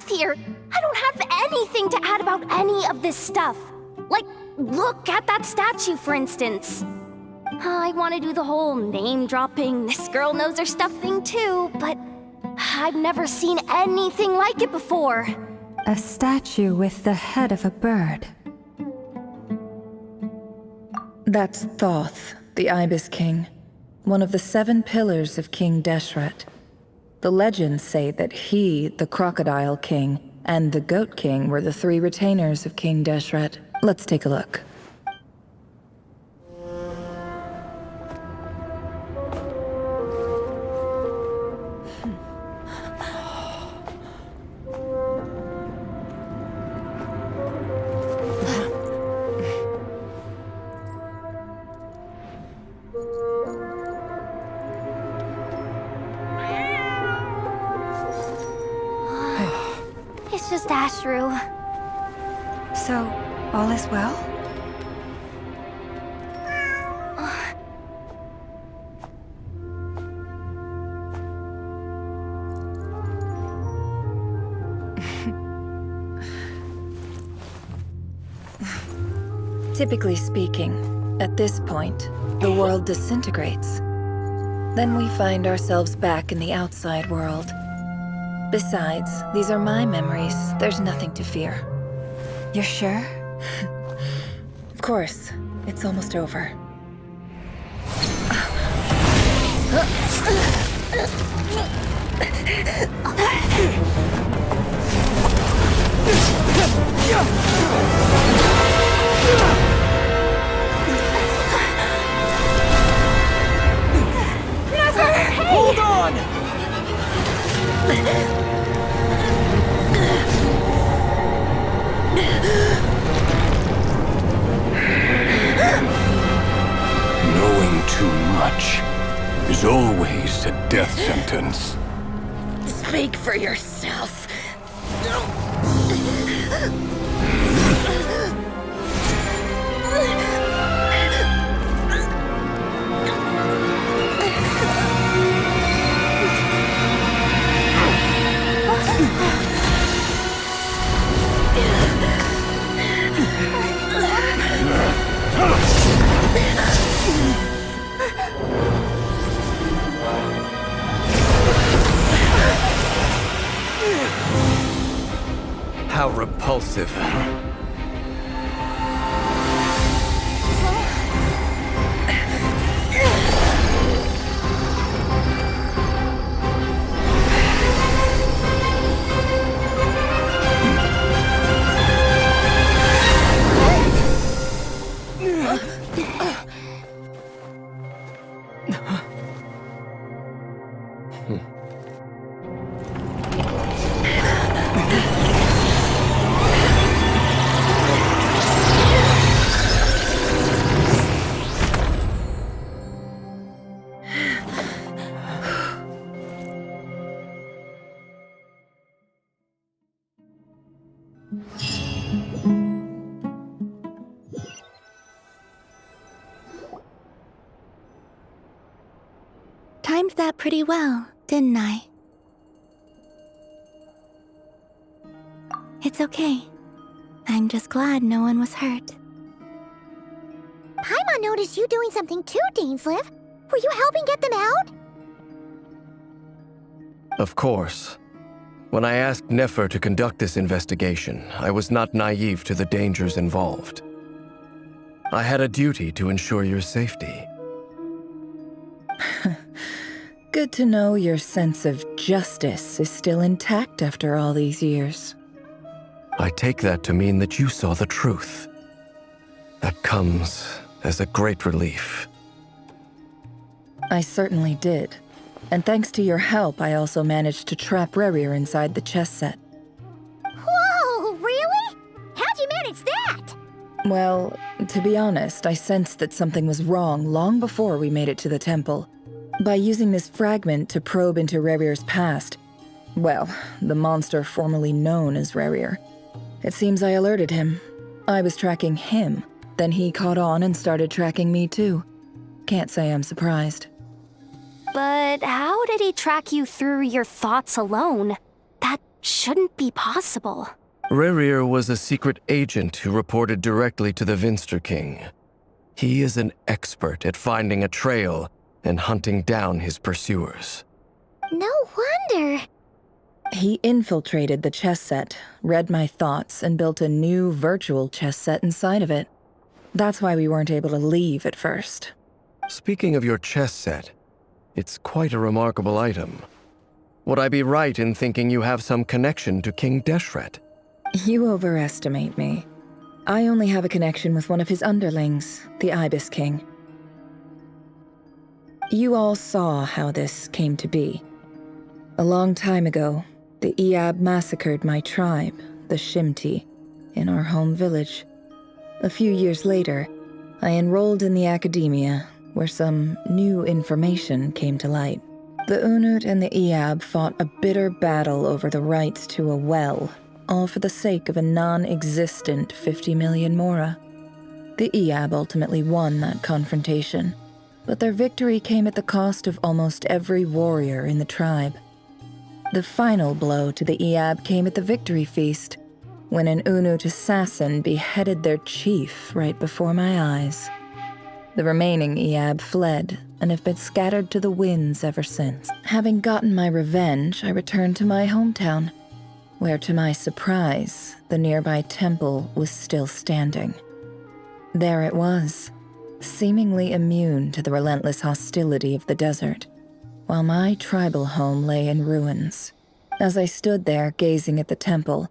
Here, I don't have anything to add about any of this stuff. Like, look at that statue, for instance. I want to do the whole name-dropping, this girl knows her stuff thing too, but I've never seen anything like it before. A statue with the head of a bird. That's Thoth, the Ibis King, one of the 7 pillars of King Deshret. The legends say that he, the Crocodile King, and the Goat King were the 3 retainers of King Deshret. Let's take a look. It's just Ashru. So, all is well? Typically speaking, at this point, the world disintegrates. Then we find ourselves back in the outside world. Besides, these are my memories. There's nothing to fear. You're sure? Of course. It's almost over. Hold on! Knowing too much is always a death sentence. Speak for yourself. How repulsive. Timed that pretty well, didn't I? It's okay. I'm just glad no one was hurt. Paimon noticed you doing something too, Dainsleif. Were you helping get them out? Of course. When I asked Nefer to conduct this investigation, I was not naive to the dangers involved. I had a duty to ensure your safety. Good to know your sense of justice is still intact after all these years. I take that to mean that you saw the truth. That comes as a great relief. I certainly did. And thanks to your help, I also managed to trap Rerir inside the chess set. Whoa, really? How'd you manage that? Well, to be honest, I sensed that something was wrong long before we made it to the temple. By using this fragment to probe into Rerir's past, well, the monster formerly known as Rerir, it seems I alerted him. I was tracking him, then he caught on and started tracking me too. Can't say I'm surprised. But how did he track you through your thoughts alone? That shouldn't be possible. Rerir was a secret agent who reported directly to the Vinster King. He is an expert at finding a trail and hunting down his pursuers. No wonder. He infiltrated the chess set, read my thoughts, and built a new virtual chess set inside of it. That's why we weren't able to leave at first. Speaking of your chess set, it's quite a remarkable item. Would I be right in thinking you have some connection to King Deshret? You overestimate me. I only have a connection with one of his underlings, the Ibis King. You all saw how this came to be. A long time ago, the Eab massacred my tribe, the Shimti, in our home village. A few years later, I enrolled in the academia, where some new information came to light. The Unut and the Eab fought a bitter battle over the rights to a well, all for the sake of a non-existent 50 million Mora. The Eab ultimately won that confrontation, but their victory came at the cost of almost every warrior in the tribe. The final blow to the Eab came at the victory feast, when an Unut assassin beheaded their chief right before my eyes. The remaining Iab fled and have been scattered to the winds ever since. Having gotten my revenge, I returned to my hometown, where to my surprise, the nearby temple was still standing. There it was, seemingly immune to the relentless hostility of the desert, while my tribal home lay in ruins. As I stood there gazing at the temple,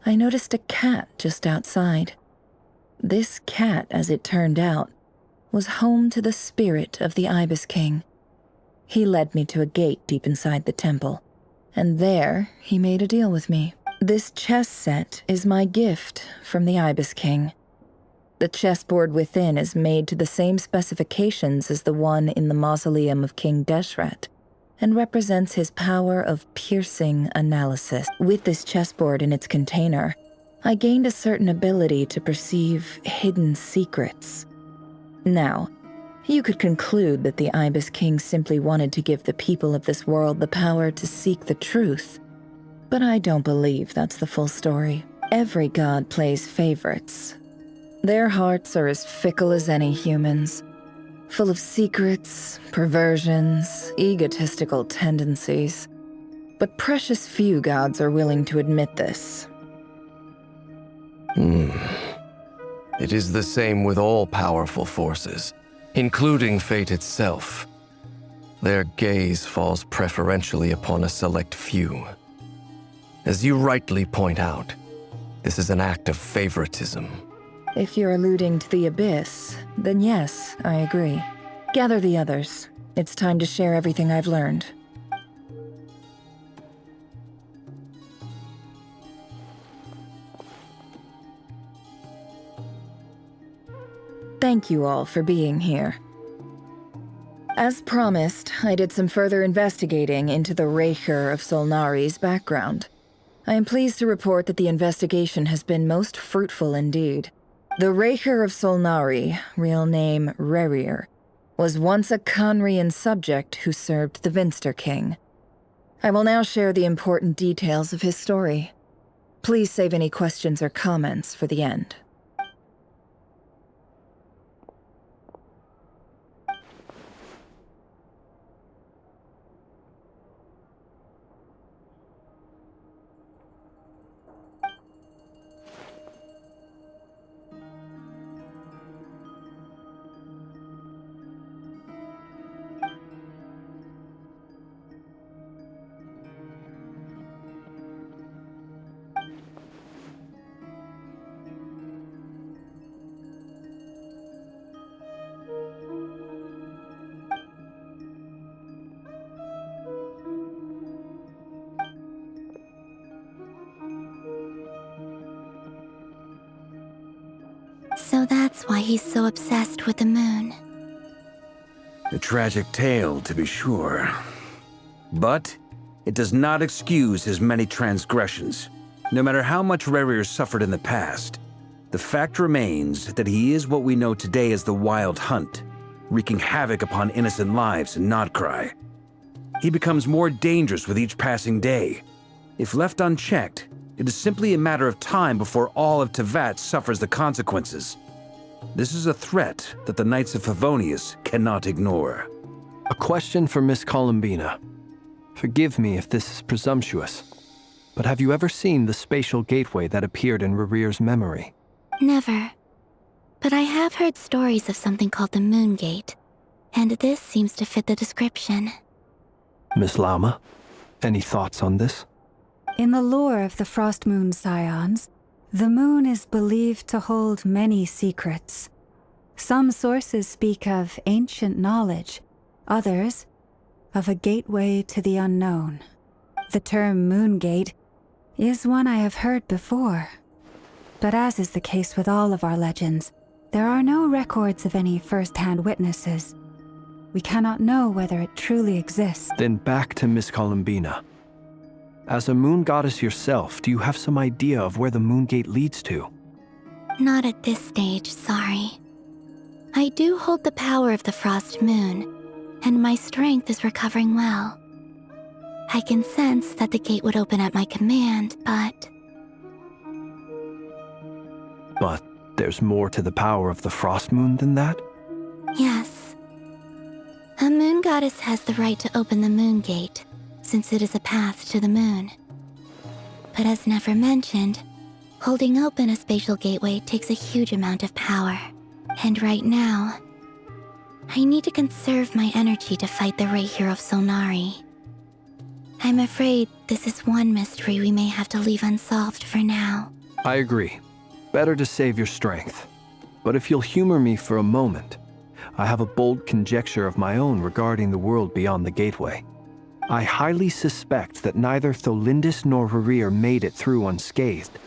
I noticed a cat just outside. This cat, as it turned out, was home to the spirit of the Ibis King. He led me to a gate deep inside the temple, and there he made a deal with me. This chess set is my gift from the Ibis King. The chessboard within is made to the same specifications as the one in the mausoleum of King Deshret, and represents his power of piercing analysis. With this chessboard in its container, I gained a certain ability to perceive hidden secrets. Now, you could conclude that the Ibis King simply wanted to give the people of this world the power to seek the truth, but I don't believe that's the full story. Every god plays favorites. Their hearts are as fickle as any human's, full of secrets, perversions, egotistical tendencies. But precious few gods are willing to admit this. It is the same with all powerful forces, including fate itself. Their gaze falls preferentially upon a select few. As you rightly point out, this is an act of favoritism. If you're alluding to the Abyss, then yes, I agree. Gather the others. It's time to share everything I've learned. Thank you all for being here. As promised, I did some further investigating into the Raker of Solnari's background. I am pleased to report that the investigation has been most fruitful indeed. The Raker of Solnari, real name Rerir, was once a Conrian subject who served the Vinster King. I will now share the important details of his story. Please save any questions or comments for the end. So that's why he's so obsessed with the moon. A tragic tale, to be sure. But it does not excuse his many transgressions. No matter how much Rerir suffered in the past, the fact remains that he is what we know today as the Wild Hunt, wreaking havoc upon innocent lives in NODKRAI. He becomes more dangerous with each passing day. If left unchecked, it is simply a matter of time before all of Tevat suffers the consequences. This is a threat that the Knights of Favonius cannot ignore. A question for Miss Columbina. Forgive me if this is presumptuous, but have you ever seen the spatial gateway that appeared in Rerir's memory? Never. But I have heard stories of something called the Moon Gate, and this seems to fit the description. Miss Lama, any thoughts on this? In the lore of the Frost Moon Scions, the moon is believed to hold many secrets. Some sources speak of ancient knowledge, others of a gateway to the unknown. The term Moon Gate is one I have heard before. But as is the case with all of our legends, there are no records of any first-hand witnesses. We cannot know whether it truly exists. Then back to Miss Columbina. As a moon goddess yourself, do you have some idea of where the Moon Gate leads to? Not at this stage, sorry. I do hold the power of the Frost Moon, and my strength is recovering well. I can sense that the gate would open at my command, but But there's more to the power of the Frost Moon than that? Yes. A moon goddess has the right to open the moon gate, since it is a path to the moon. But as Nefer mentioned, holding open a spatial gateway takes a huge amount of power. And right now, I need to conserve my energy to fight the Rahier of Solnari. I'm afraid this is one mystery we may have to leave unsolved for now. I agree. Better to save your strength. But if you'll humor me for a moment, I have a bold conjecture of my own regarding the world beyond the gateway. I highly suspect that neither Tholindis nor Rarir made it through unscathed.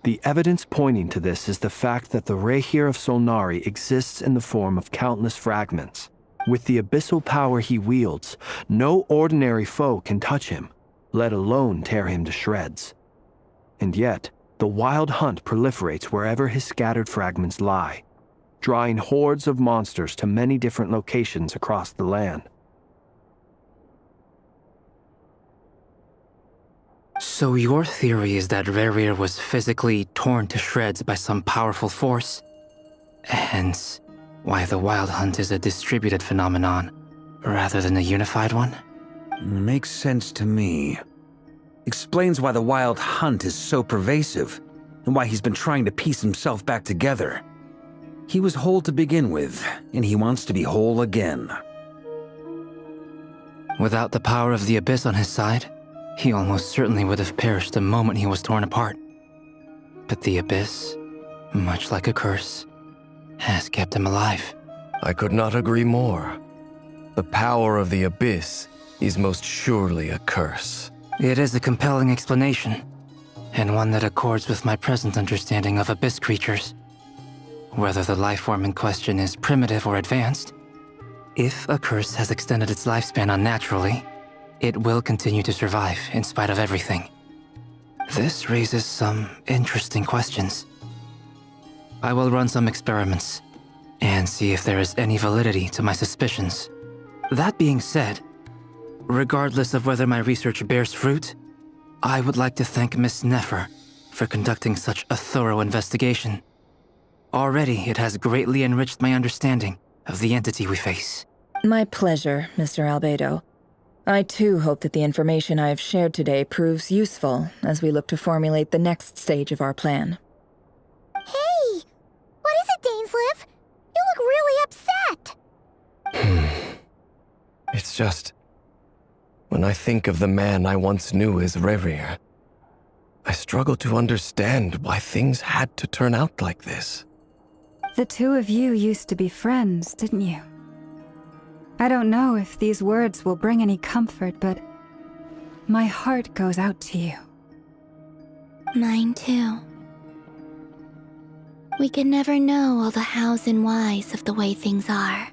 The evidence pointing to this is the fact that the Rahier of Solnari exists in the form of countless fragments. With the abyssal power he wields, no ordinary foe can touch him, let alone tear him to shreds. And yet, the wild hunt proliferates wherever his scattered fragments lie, drawing hordes of monsters to many different locations across the land. So your theory is that Rarir was physically torn to shreds by some powerful force? Hence, why the Wild Hunt is a distributed phenomenon, rather than a unified one? Makes sense to me. Explains why the Wild Hunt is so pervasive, and why he's been trying to piece himself back together. He was whole to begin with, and he wants to be whole again. Without the power of the Abyss on his side, he almost certainly would have perished the moment he was torn apart. But the Abyss, much like a curse, has kept him alive. I could not agree more. The power of the Abyss is most surely a curse. It is a compelling explanation, and one that accords with my present understanding of Abyss creatures. Whether the life form in question is primitive or advanced, if a curse has extended its lifespan unnaturally, it will continue to survive in spite of everything. This raises some interesting questions. I will run some experiments and see if there is any validity to my suspicions. That being said, regardless of whether my research bears fruit, I would like to thank Miss Nefer for conducting such a thorough investigation. Already, it has greatly enriched my understanding of the entity we face. My pleasure, Mr. Albedo. I too hope that the information I have shared today proves useful as we look to formulate the next stage of our plan. Hey! What is it, Dainsleif? You look really upset! It's just... when I think of the man I once knew as Rarir, I struggle to understand why things had to turn out like this. The two of you used to be friends, didn't you? I don't know if these words will bring any comfort, but my heart goes out to you. Mine too. We can never know all the hows and whys of the way things are.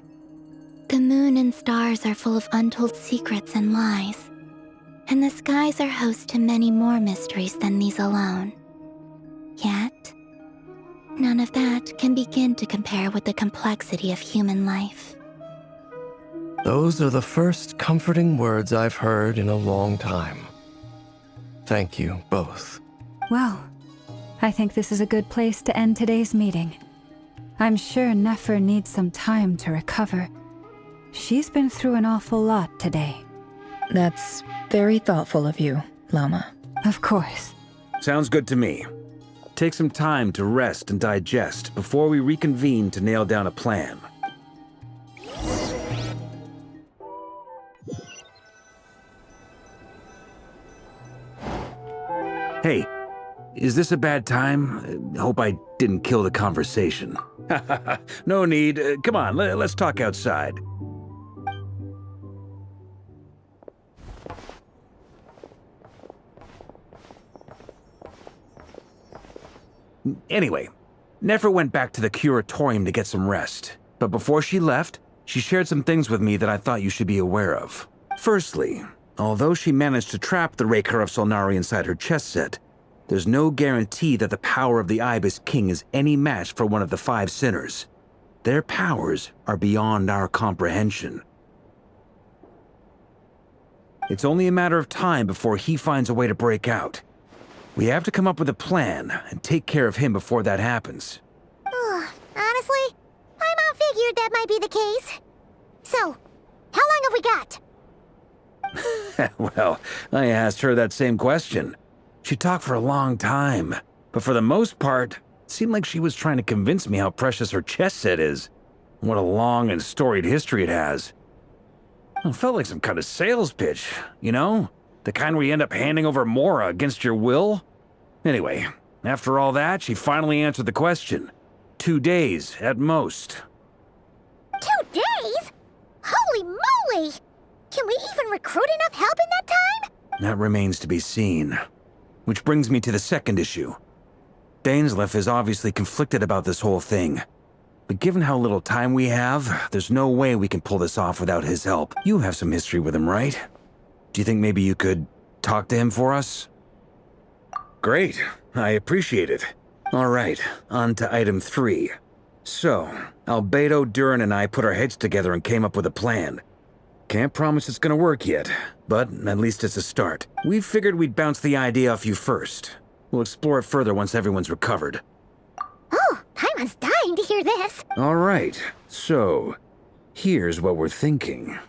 The moon and stars are full of untold secrets and lies, and the skies are host to many more mysteries than these alone. Yet, none of that can begin to compare with the complexity of human life. Those are the first comforting words I've heard in a long time. Thank you, both. Well, I think this is a good place to end today's meeting. I'm sure Nefer needs some time to recover. She's been through an awful lot today. That's very thoughtful of you, Lama. Of course. Sounds good to me. Take some time to rest and digest before we reconvene to nail down a plan. Hey, is this a bad time? Hope I didn't kill the conversation. No need. Come on, let's talk outside. Anyway, Nefer went back to the curatorium to get some rest. But before she left, she shared some things with me that I thought you should be aware of. Firstly, although she managed to trap the Raker of Solnari inside her chess set, there's no guarantee that the power of the Ibis King is any match for one of the 5 sinners. Their powers are beyond our comprehension. It's only a matter of time before he finds a way to break out. We have to come up with a plan and take care of him before that happens. Honestly, my mom figured that might be the case. So, how long have we got? Well, I asked her that same question. She talked for a long time, but for the most part, it seemed like she was trying to convince me how precious her chess set is. What a long and storied history it has. It felt like some kind of sales pitch, you know? The kind where you end up handing over Mora against your will? Anyway, after all that, she finally answered the question. 2 days, at most. 2 days? Holy moly! Can we even recruit enough help in that time? That remains to be seen. Which brings me to the second issue. Dainsleif is obviously conflicted about this whole thing. But given how little time we have, there's no way we can pull this off without his help. You have some history with him, right? Do you think maybe you could talk to him for us? Great. I appreciate it. All right, on to item 3. So, Albedo, Durin, and I put our heads together and came up with a plan. Can't promise it's gonna work yet, but at least it's a start. We figured we'd bounce the idea off you first. We'll explore it further once everyone's recovered. Oh, Paimon's dying to hear this. All right, so here's what we're thinking.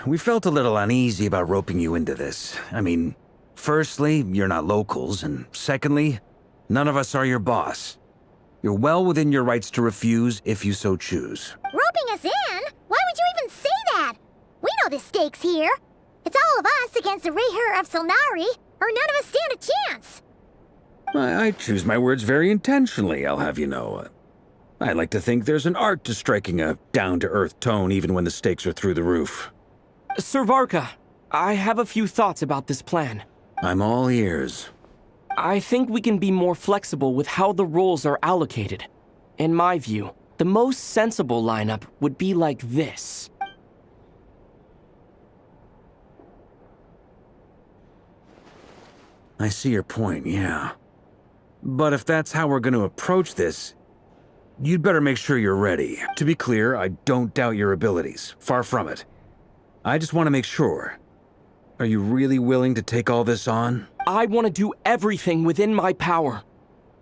We felt a little uneasy about roping you into this. I mean, firstly, you're not locals, and secondly, none of us are your boss. You're well within your rights to refuse if you so choose. Roping us in? Why would you even say that? We know the stakes here. It's all of us against the Rayher of Solnari, or none of us stand a chance. I choose my words very intentionally, I'll have you know. I like to think there's an art to striking a down-to-earth tone even when the stakes are through the roof. Sir Varka, I have a few thoughts about this plan. I'm all ears. I think we can be more flexible with how the roles are allocated. In my view, the most sensible lineup would be like this. I see your point, yeah. But if that's how we're going to approach this, you'd better make sure you're ready. To be clear, I don't doubt your abilities. Far from it. I just want to make sure. Are you really willing to take all this on? I want to do everything within my power.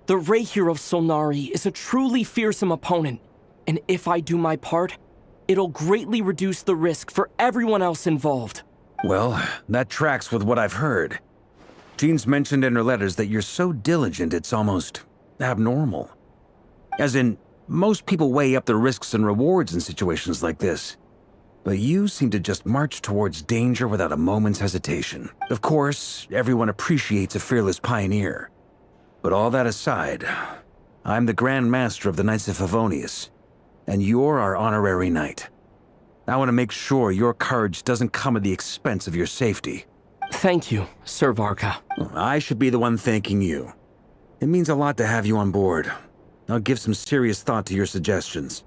The Rayher of Solnari is a truly fearsome opponent, and if I do my part, it'll greatly reduce the risk for everyone else involved. Well, that tracks with what I've heard. Jean's mentioned in her letters that you're so diligent it's almost abnormal. As in, most people weigh up the risks and rewards in situations like this. But you seem to just march towards danger without a moment's hesitation. Of course, everyone appreciates a fearless pioneer. But all that aside, I'm the Grand Master of the Knights of Favonius, and you're our honorary knight. I want to make sure your courage doesn't come at the expense of your safety. Thank you, Sir Varka. I should be the one thanking you. It means a lot to have you on board. I'll give some serious thought to your suggestions.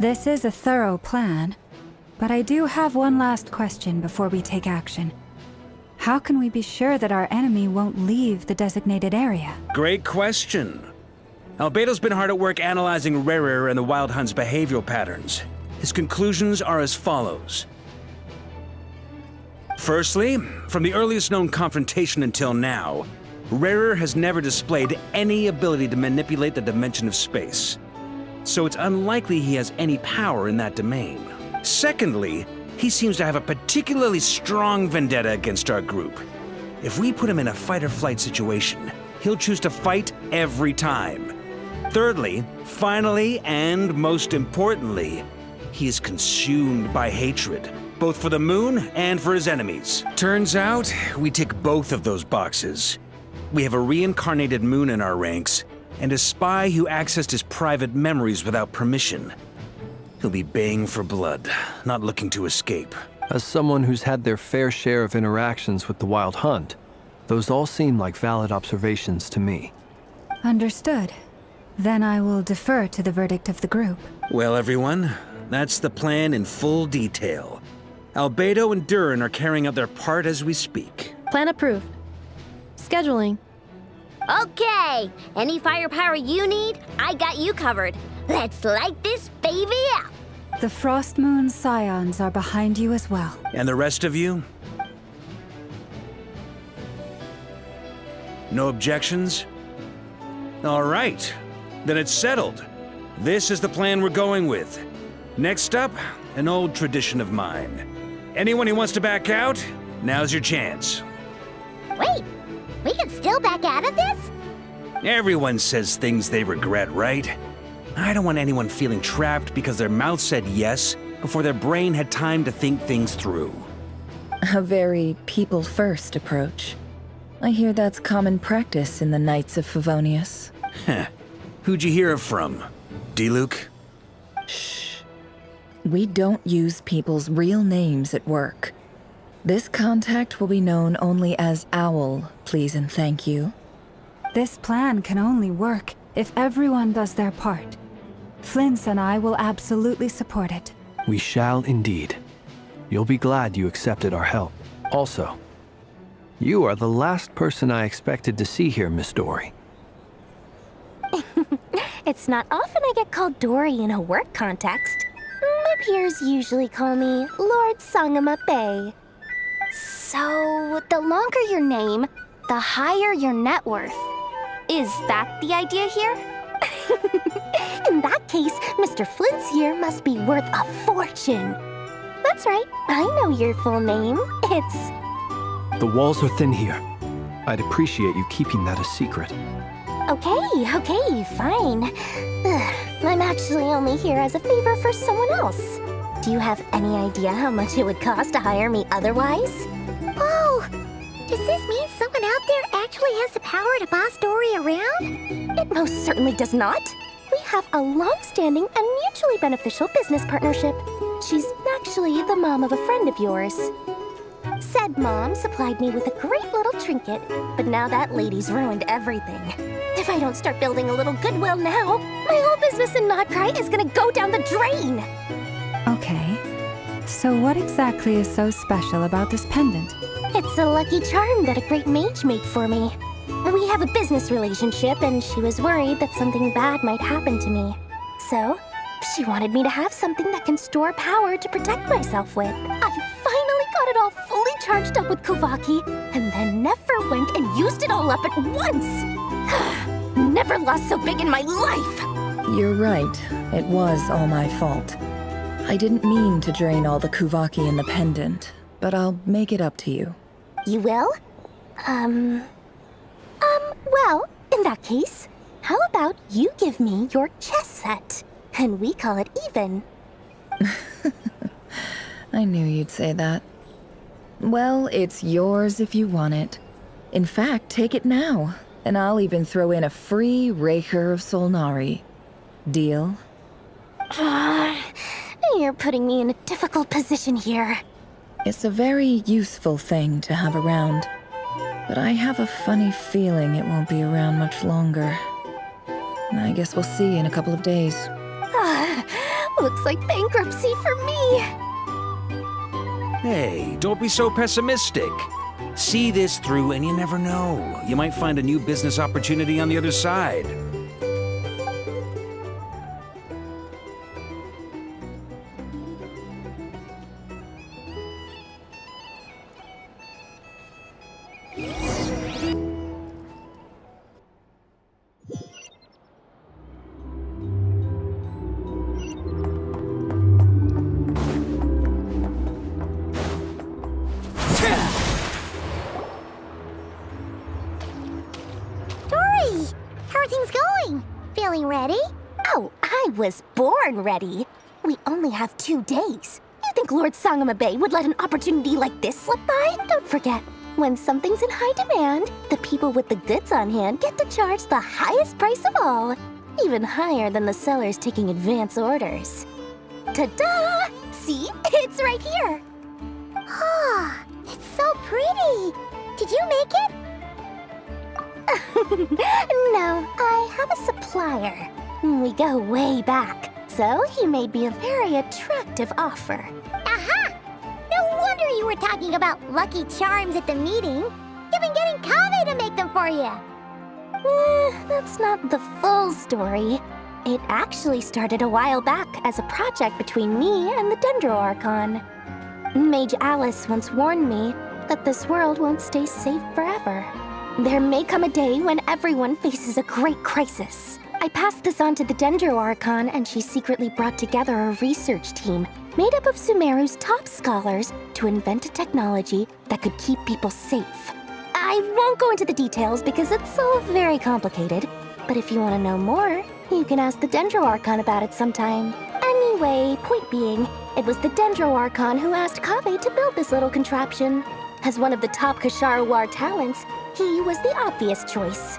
This is a thorough plan, but I do have one last question before we take action. How can we be sure that our enemy won't leave the designated area? Great question. Albedo's been hard at work analyzing Rerir and the Wild Hunt's behavioral patterns. His conclusions are as follows. Firstly, from the earliest known confrontation until now, Rerir has never displayed any ability to manipulate the dimension of space. So it's unlikely he has any power in that domain. Secondly, he seems to have a particularly strong vendetta against our group. If we put him in a fight-or-flight situation, he'll choose to fight every time. Thirdly, finally, and most importantly, he is consumed by hatred, both for the moon and for his enemies. Turns out, we tick both of those boxes. We have a reincarnated moon in our ranks, and a spy who accessed his private memories without permission. He'll be baying for blood, not looking to escape. As someone who's had their fair share of interactions with the Wild Hunt, those all seem like valid observations to me. Understood. Then I will defer to the verdict of the group. Well, everyone, that's the plan in full detail. Albedo and Durin are carrying out their part as we speak. Plan approved. Scheduling. Okay, any firepower you need, I got you covered. Let's light this baby up. The Frost Moon Scions are behind you as well. And the rest of you? No objections? All right, then it's settled. This is the plan we're going with. Next up, an old tradition of mine. Anyone who wants to back out, now's your chance. Wait, we can still back out of this? Everyone says things they regret, right? I don't want anyone feeling trapped because their mouth said yes before their brain had time to think things through. A very people-first approach. I hear that's common practice in the Knights of Favonius. Heh. Who'd you hear it from? D-Luke? Shh. We don't use people's real names at work. This contact will be known only as Owl, please and thank you. This plan can only work if everyone does their part. Flint's and I will absolutely support it. We shall indeed. You'll be glad you accepted our help. Also, you are the last person I expected to see here, Miss Dory. It's not often I get called Dory in a work context. My peers usually call me Lord Sangamabe. So, the longer your name, the higher your net worth. Is that the idea here? In that case, Mr. Flint's here must be worth a fortune. That's right, I know your full name. It's... The walls are thin here. I'd appreciate you keeping that a secret. Okay, fine. I'm actually only here as a favor for someone else. Do you have any idea how much it would cost to hire me otherwise? Oh, does this mean someone out there actually has the power to boss Dory around? It most certainly does not. We have a long-standing and mutually beneficial business partnership. She's actually the mom of a friend of yours. Said mom supplied me with a great little trinket, but now that lady's ruined everything. If I don't start building a little goodwill now, my whole business in NODKRAI is gonna go down the drain! Okay. So what exactly is so special about this pendant? It's a lucky charm that a great mage made for me. We have a business relationship, and she was worried that something bad might happen to me. So, she wanted me to have something that can store power to protect myself with. I finally got it all fully charged up with Kuvaki, and then never went and used it all up at once! Never lost so big in my life! You're right. It was all my fault. I didn't mean to drain all the Kuvaki in the pendant, but I'll make it up to you. You will? Well, in that case, how about you give me your chess set, and we call it even? I knew you'd say that. Well, it's yours if you want it. In fact, take it now, and I'll even throw in a free Raker of Solnari. Deal? You're putting me in a difficult position here. It's a very useful thing to have around, but I have a funny feeling it won't be around much longer. I guess we'll see in a couple of days. Looks like bankruptcy for me. Hey, don't be so pessimistic. See this through, and you never know. You might find a new business opportunity on the other side. Dory! How are things going? Feeling ready? Oh, I was born ready. We only have 2 days. You think Lord Sangamabe would let an opportunity like this slip by? Don't forget, when something's in high demand, the people with the goods on hand get to charge the highest price of all. Even higher than the sellers taking advance orders. Ta-da! See? It's right here. Oh, It's so pretty. Did you make it? No, I have a supplier. We go way back, so he made me a very attractive offer. Aha! No wonder you were talking about Lucky Charms at the meeting. You've been getting Kaveh to make them for you. That's not the full story. It actually started a while back as a project between me and the Dendro-Archon. Mage Alice once warned me that this world won't stay safe forever. There may come a day when everyone faces a great crisis. I passed this on to the Dendro-Archon, and she secretly brought together a research team made up of Sumeru's top scholars to invent a technology that could keep people safe. I won't go into the details because it's all very complicated, but if you want to know more, you can ask the Dendro-Archon about it sometime. Anyway, point being, it was the Dendro-Archon who asked Kaveh to build this little contraption. As one of the top Ksharu War talents, he was the obvious choice.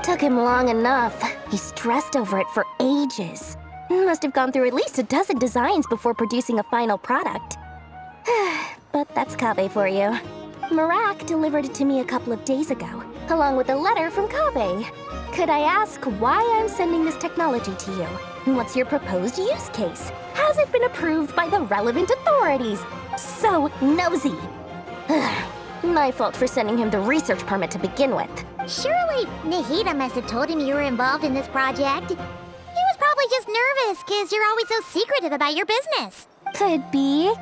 Took him long enough. He stressed over it for ages. Must have gone through at least a dozen designs before producing a final product. But that's Kaveh for you. Marak delivered it to me a couple of days ago, along with a letter from Kaveh. Could I ask why I'm sending this technology to you? What's your proposed use case? Has it been approved by the relevant authorities? So nosy. My fault for sending him the research permit to begin with. Surely Nahida must have told him you were involved in this project. He was probably just nervous because you're always so secretive about your business. Could be.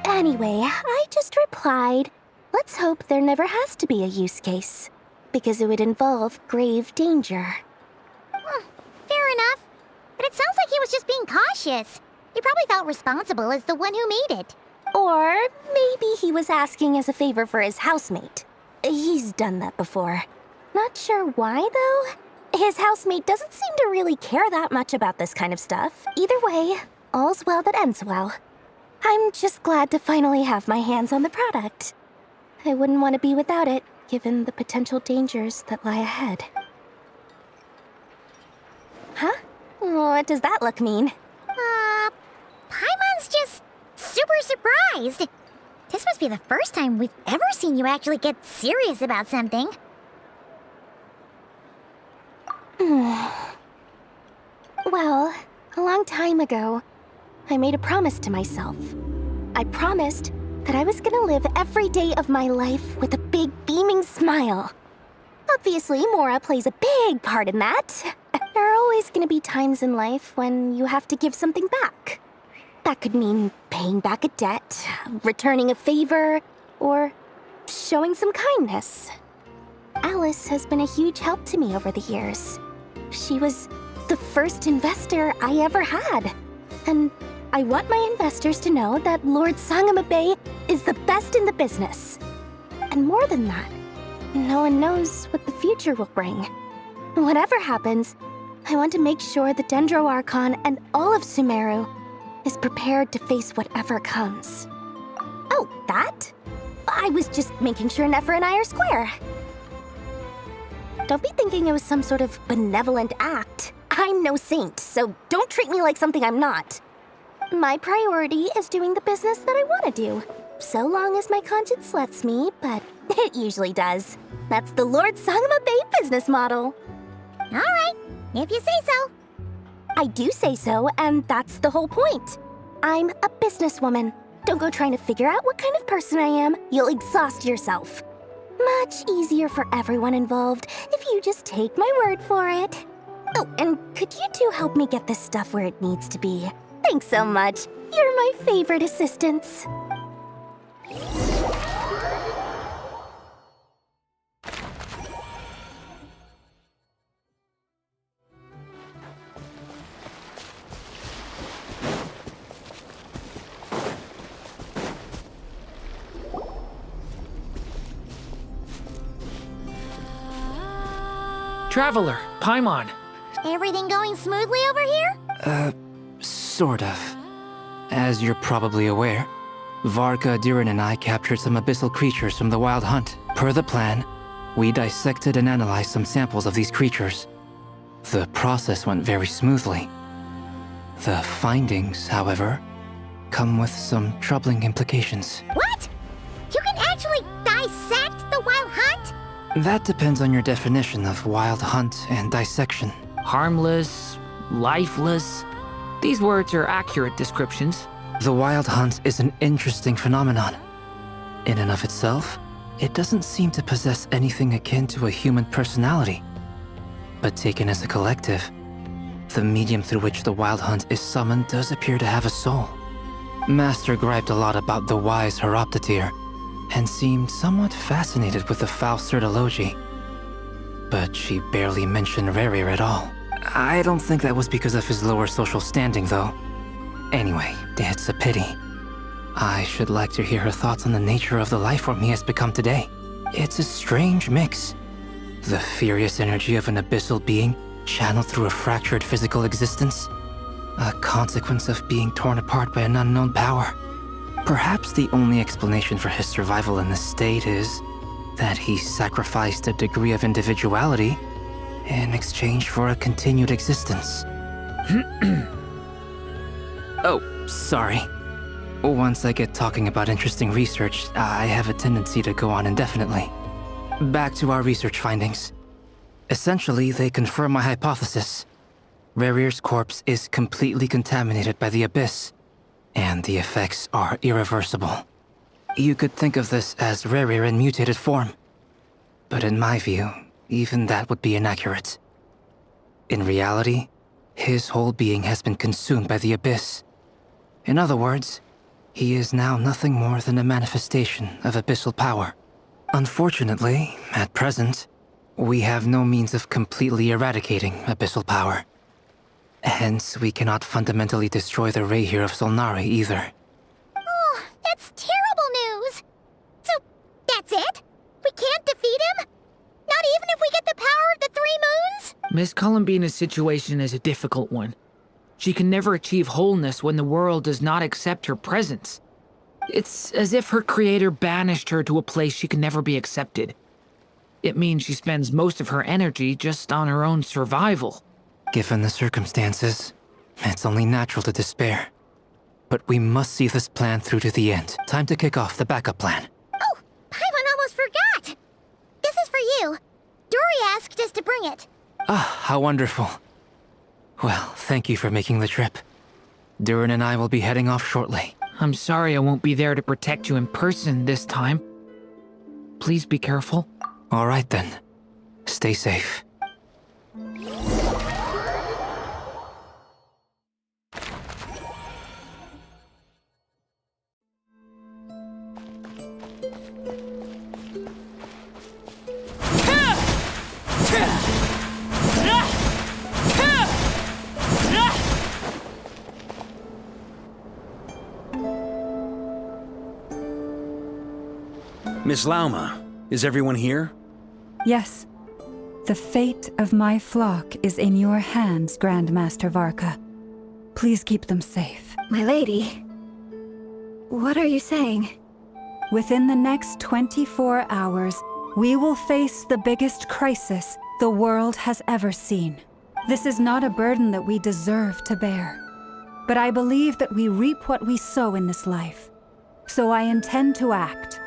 Anyway, I just replied, let's hope there never has to be a use case, because it would involve grave danger. Fair enough. But it sounds like he was just being cautious. He probably felt responsible as the one who made it. Or maybe he was asking as a favor for his housemate. He's done that before. Not sure why, though. His housemate doesn't seem to really care that much about this kind of stuff. Either way, all's well that ends well. I'm just glad to finally have my hands on the product. I wouldn't want to be without it, given the potential dangers that lie ahead. Huh? What does that look mean? Paimon's just super surprised. This must be the first time we've ever seen you actually get serious about something. Well, a long time ago, I made a promise to myself. I promised that I was gonna live every day of my life with a big beaming smile. Obviously, Mora plays a big part in that. There are always gonna be times in life when you have to give something back. That could mean paying back a debt, returning a favor, or showing some kindness. Alice has been a huge help to me over the years. She was the first investor I ever had. And I want my investors to know that Lord Sangamabe is the best in the business. And more than that, no one knows what the future will bring. Whatever happens, I want to make sure the Dendro-Archon and all of Sumeru is prepared to face whatever comes. Oh, that? I was just making sure Nefer and I are square. Don't be thinking it was some sort of benevolent act. I'm no saint, so don't treat me like something I'm not. My priority is doing the business that I want to do, so long as my conscience lets me, but it usually does. That's the Lord Sangamabe business model. All right, if you say so. I do say so, and that's the whole point. I'm a businesswoman. Don't go trying to figure out what kind of person I am. You'll exhaust yourself. Much easier for everyone involved if you just take my word for it. Oh, and could you two help me get this stuff where it needs to be? Thanks so much. You're my favorite assistants. Traveler, Paimon. Everything going smoothly over here? Sort of. As you're probably aware, Varka, Durin, and I captured some abyssal creatures from the Wild Hunt. Per the plan, we dissected and analyzed some samples of these creatures. The process went very smoothly. The findings, however, come with some troubling implications. What? You can actually dissect the Wild Hunt? That depends on your definition of Wild Hunt and dissection. Harmless, lifeless. These words are accurate descriptions. The Wild Hunt is an interesting phenomenon. In and of itself, it doesn't seem to possess anything akin to a human personality. But taken as a collective, the medium through which the Wild Hunt is summoned does appear to have a soul. Master griped a lot about the wise Horoptetyr, and seemed somewhat fascinated with the foul Certology. But she barely mentioned Rerir at all. I don't think that was because of his lower social standing, though. Anyway, it's a pity. I should like to hear her thoughts on the nature of the lifeform he has become today. It's a strange mix. The furious energy of an abyssal being channeled through a fractured physical existence. A consequence of being torn apart by an unknown power. Perhaps the only explanation for his survival in this state is that he sacrificed a degree of individuality in exchange for a continued existence. Oh, sorry. Once I get talking about interesting research, I have a tendency to go on indefinitely. Back to our research findings. Essentially, they confirm my hypothesis. Rerir's corpse is completely contaminated by the Abyss, and the effects are irreversible. You could think of this as Rerir in mutated form. But in my view, even that would be inaccurate. In reality, his whole being has been consumed by the Abyss. In other words, he is now nothing more than a manifestation of abyssal power. Unfortunately, at present, we have no means of completely eradicating abyssal power. Hence, we cannot fundamentally destroy the Rayhir of Solnari either. Oh, that's terrible news! So, that's it? We can't defeat him? Not even if we get the power of the Three Moons? Miss Columbina's situation is a difficult one. She can never achieve wholeness when the world does not accept her presence. It's as if her creator banished her to a place she can never be accepted. It means she spends most of her energy just on her own survival. Given the circumstances, it's only natural to despair. But we must see this plan through to the end. Time to kick off the backup plan. Oh, Paimon almost forgot! This is for you. Dory asked us to bring it. Ah, how wonderful. Well, thank you for making the trip. Durin and I will be heading off shortly. I'm sorry I won't be there to protect you in person this time. Please be careful. All right then. Stay safe. Miss Lauma, is everyone here? Yes. The fate of my flock is in your hands, Grand Master Varka. Please keep them safe. My lady, what are you saying? Within the next 24 hours, we will face the biggest crisis the world has ever seen. This is not a burden that we deserve to bear. But I believe that we reap what we sow in this life. So I intend to act.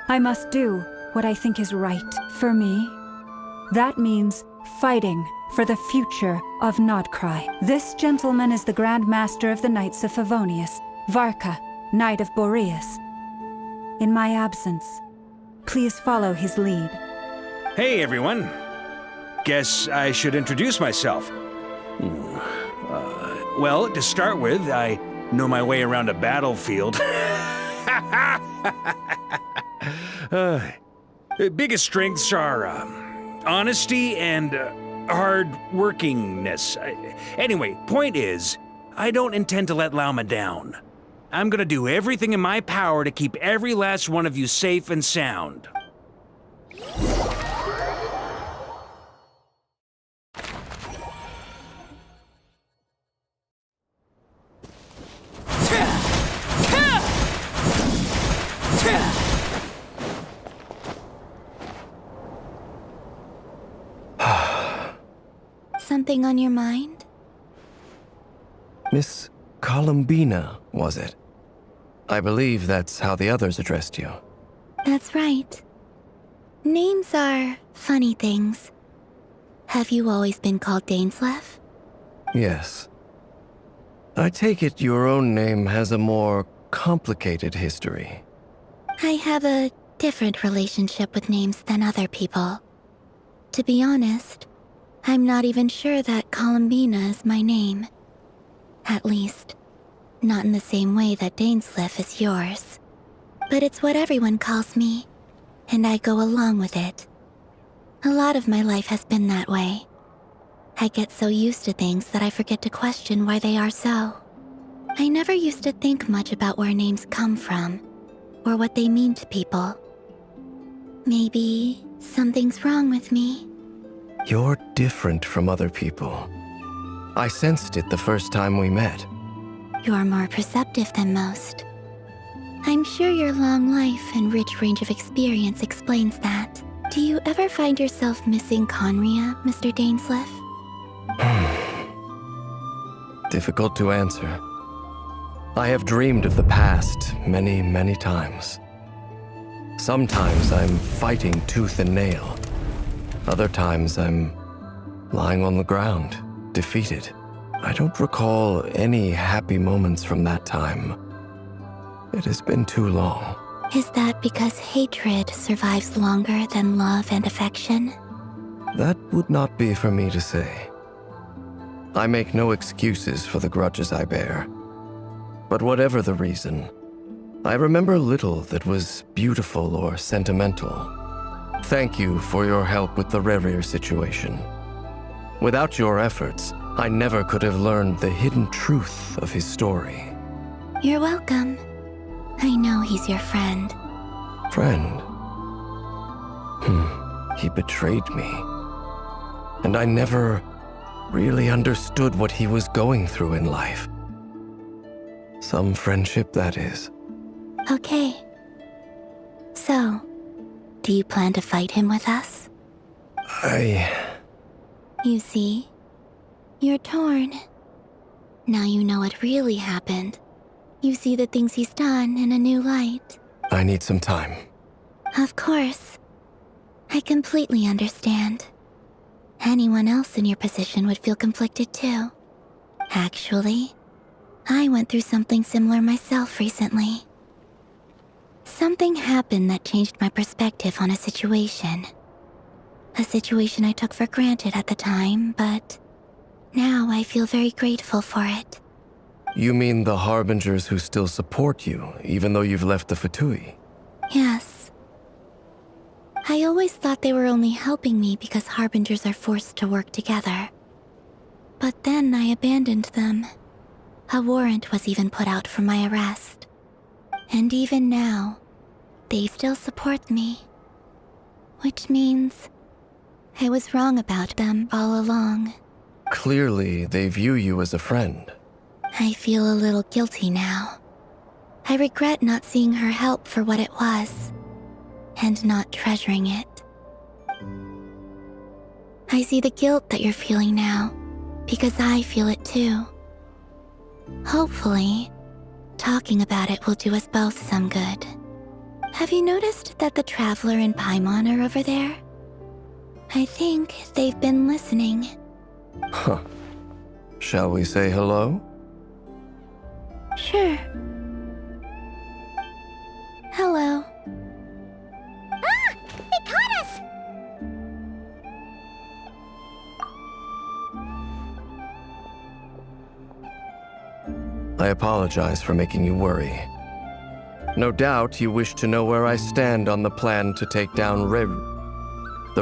I must do what I think is right for me. That means fighting for the future of NODKRAI. This gentleman is the Grand Master of the Knights of Favonius, Varka, Knight of Boreas. In my absence, please follow his lead. Hey, everyone. Guess I should introduce myself. Well, to start with, I know my way around a battlefield. Biggest strengths are honesty and hard-workingness. Anyway, point is, I don't intend to let Lauma down. I'm gonna do everything in my power to keep every last one of you safe and sound. Something on your mind? Miss Columbina, was it? I believe that's how the others addressed you. That's right. Names are funny things. Have you always been called Dainsleif? Yes. I take it your own name has a more complicated history. I have a different relationship with names than other people. To be honest, I'm not even sure that Columbina is my name. At least, not in the same way that Dainsleif is yours. But it's what everyone calls me, and I go along with it. A lot of my life has been that way. I get so used to things that I forget to question why they are so. I never used to think much about where names come from, or what they mean to people. Maybe something's wrong with me. You're different from other people. I sensed it the first time we met. You're more perceptive than most. I'm sure your long life and rich range of experience explains that. Do you ever find yourself missing Conria, Mr. Dainsleif? Difficult to answer. I have dreamed of the past many, many times. Sometimes I'm fighting tooth and nail. Other times I'm lying on the ground, defeated. I don't recall any happy moments from that time. It has been too long. Is that because hatred survives longer than love and affection? That would not be for me to say. I make no excuses for the grudges I bear. But whatever the reason, I remember little that was beautiful or sentimental. Thank you for your help with the Rerir situation. Without your efforts, I never could have learned the hidden truth of his story. You're welcome. I know he's your friend. Friend? He betrayed me. And I never really understood what he was going through in life. Some friendship, that is. Okay. So, do you plan to fight him with us? You see, you're torn. Now you know what really happened. You see the things he's done in a new light. I need some time. Of course. I completely understand. Anyone else in your position would feel conflicted too. Actually, I went through something similar myself recently. Something happened that changed my perspective on a situation. A situation I took for granted at the time, but now I feel very grateful for it. You mean the Harbingers who still support you, even though you've left the Fatui? Yes. I always thought they were only helping me because Harbingers are forced to work together. But then I abandoned them. A warrant was even put out for my arrest. And even now, they still support me. Which means I was wrong about them all along. Clearly, they view you as a friend. I feel a little guilty now. I regret not seeing her help for what it was, and not treasuring it. I see the guilt that you're feeling now, because I feel it too. Hopefully, talking about it will do us both some good. Have you noticed that the Traveler and Paimon are over there? I think they've been listening. Huh. Shall we say hello? Sure. Hello. Ah! They caught us! I apologize for making you worry. No doubt you wish to know where I stand on the plan to take down the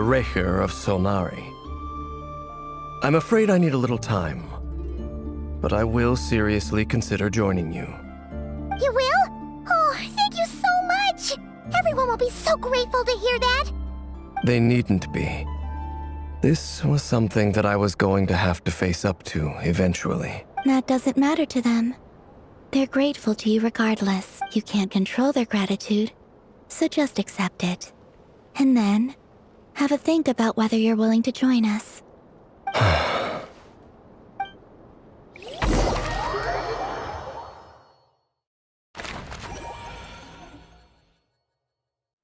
Raher of Solnari. I'm afraid I need a little time, but I will seriously consider joining you. You will? Oh, thank you so much! Everyone will be so grateful to hear that! They needn't be. This was something that I was going to have to face up to eventually. That doesn't matter to them. They're grateful to you regardless. You can't control their gratitude, so just accept it. And then, have a think about whether you're willing to join us.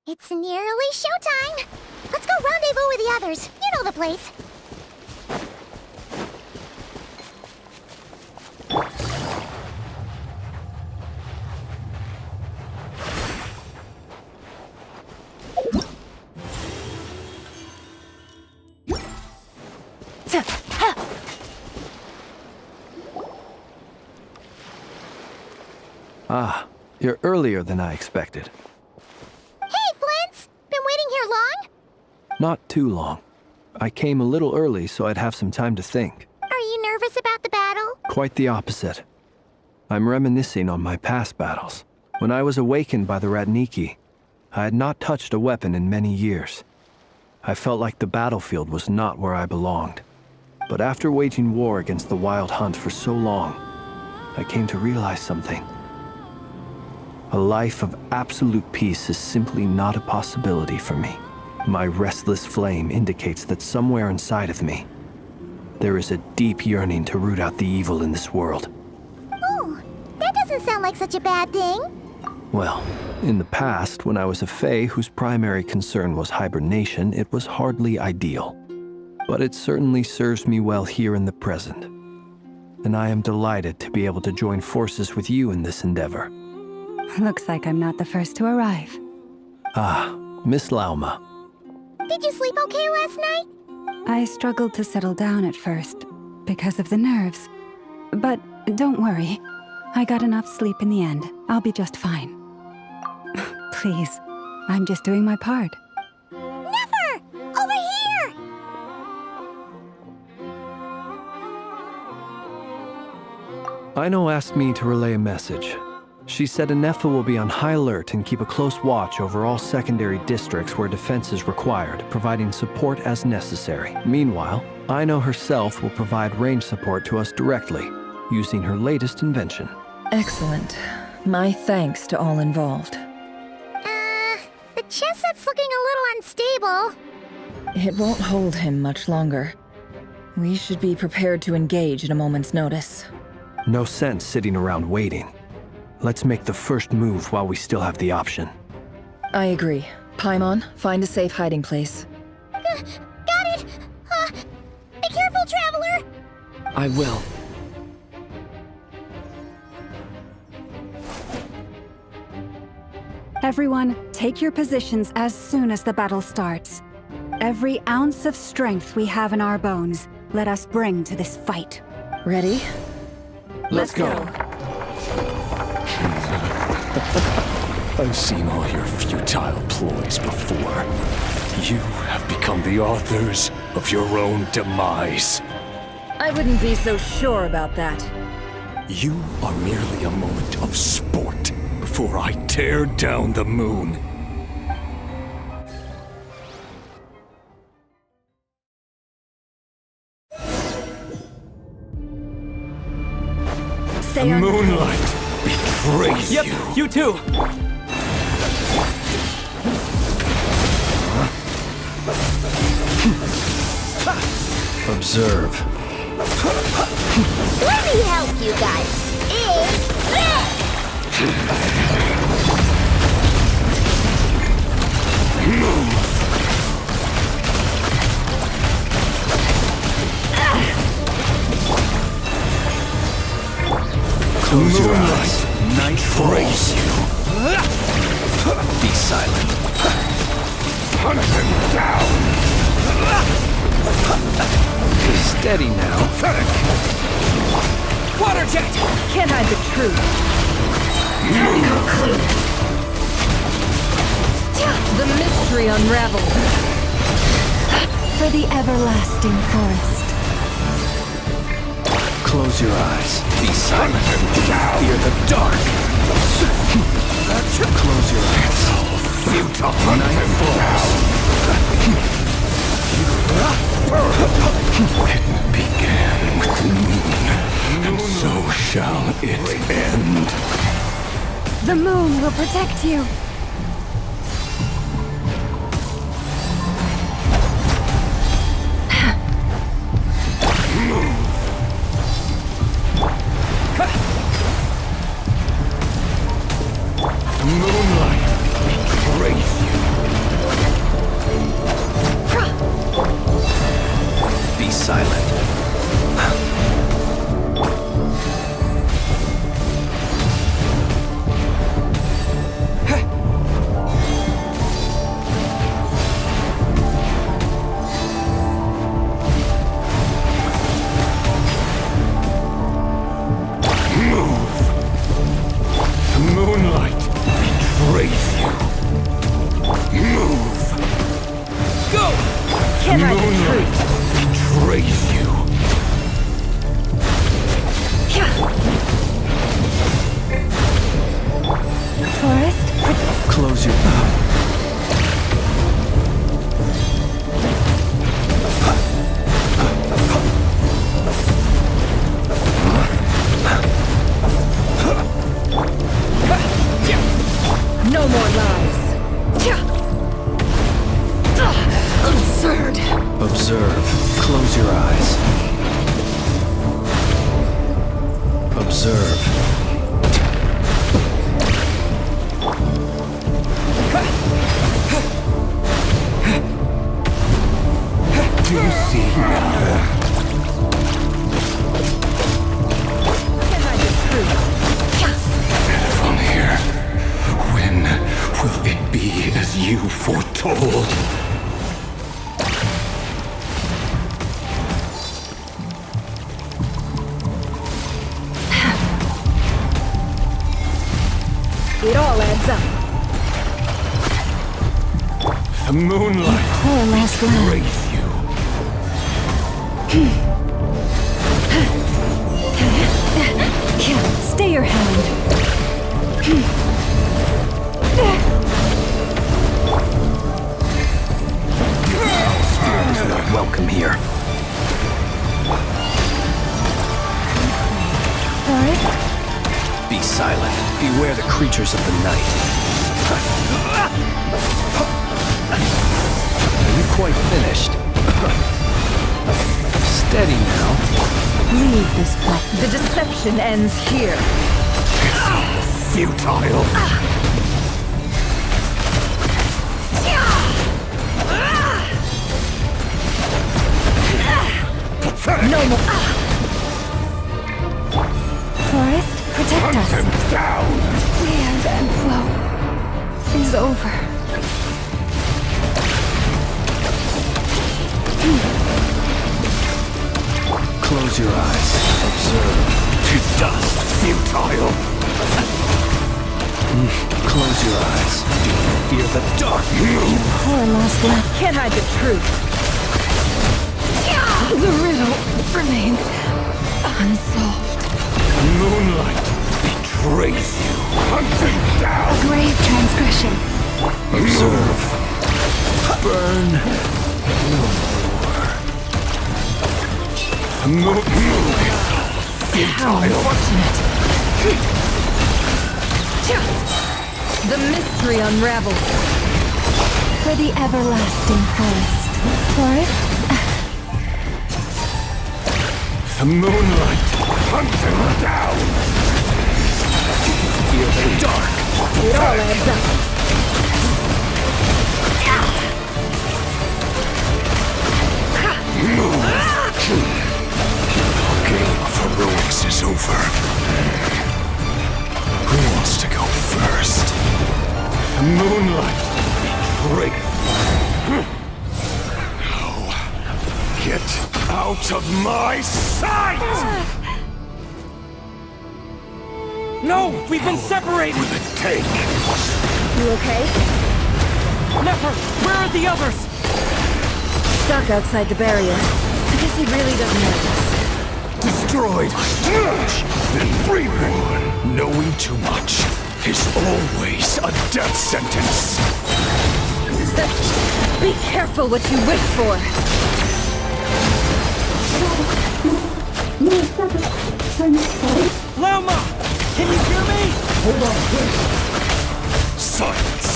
It's nearly showtime! Let's go rendezvous with the others. You know the place. Ah, you're earlier than I expected. Hey, Flint's! Been waiting here long? Not too long. I came a little early so I'd have some time to think. Are you nervous about the battle? Quite the opposite. I'm reminiscing on my past battles. When I was awakened by the Ratniki, I had not touched a weapon in many years. I felt like the battlefield was not where I belonged. But after waging war against the Wild Hunt for so long, I came to realize something. A life of absolute peace is simply not a possibility for me. My restless flame indicates that somewhere inside of me, there is a deep yearning to root out the evil in this world. Oh, that doesn't sound like such a bad thing. Well, in the past, when I was a Fae whose primary concern was hibernation, it was hardly ideal. But it certainly serves me well here in the present. And I am delighted to be able to join forces with you in this endeavor. Looks like I'm not the first to arrive. Ah, Miss Lauma. Did you sleep okay last night? I struggled to settle down at first, because of the nerves. But don't worry. I got enough sleep in the end. I'll be just fine. Please, I'm just doing my part. Never! Over here! Aino asked me to relay a message. She said Anefa will be on high alert and keep a close watch over all secondary districts where defense is required, providing support as necessary. Meanwhile, Aino herself will provide range support to us directly, using her latest invention. Excellent. My thanks to all involved. The chest set's looking a little unstable. It won't hold him much longer. We should be prepared to engage at a moment's notice. No sense sitting around waiting. Let's make the first move while we still have the option. I agree. Paimon, find a safe hiding place. Got it! Be careful, Traveler! I will. Everyone, take your positions as soon as the battle starts. Every ounce of strength we have in our bones, let us bring to this fight. Ready? Let's go. I've seen all your futile ploys before. You have become the authors of your own demise. I wouldn't be so sure about that. You are merely a moment of sport before I tear down the moon. Stay the on moonlight betrays you. Yep, you too. Observe. Let me help you guys. Close your eyes. Night praise you. Be silent. Hunt him down! Steady now. Pathetic! Water jet! Can't hide the truth. Time to conclude. The mystery unravels. For the everlasting forest. Close your eyes. Be silent. Fear the dark. Close your eyes. Futile! Night falls. It began with the moon, and so shall it end. The moon will protect you. Moonlight betrays you. Be silent. Moonlight betrays you. Move. Go! Can't hide the Moonlight truth. betrays you. Forest? Close your mouth. No more lies. Absurd. Observe. Close your eyes. Observe. Do you see now? Can't hide the truth. From here, when will it be as you foretold? It all adds up. The moonlight Poor last land. betrays you. Stay your hand. Spirit is not welcome here. Forest? Be silent. Beware the creatures of the night. Are you quite finished? Steady now. Leave this place. The deception ends here. Futile. No more. Forest, protect us. Hunt him down. The ebb and flow is over. Close your eyes. Observe. To dust, futile. Close your eyes. Fear the dark. Poor lost land. Can't hide the truth. The riddle remains unsolved. Moonlight betrays you. Hunt him down. A grave transgression. Observe. Burn. No more. How unfortunate. The mystery unravels. For the everlasting forest. Forest? The moonlight. Hunt him down. Fear the dark. It all adds up. The game of heroics is over. Who wants to go first? The Moonlight betrayed. Now, get out of my sight! No! We've been separated! Will it take? You okay? Nefer! Where are the others? Stuck outside the barrier. I guess he really doesn't like us. Destroyed! Then reborn! Knowing too much is always a death sentence! Be careful what you wish for! Lauma! Can you hear me? Hold on, please! Silence!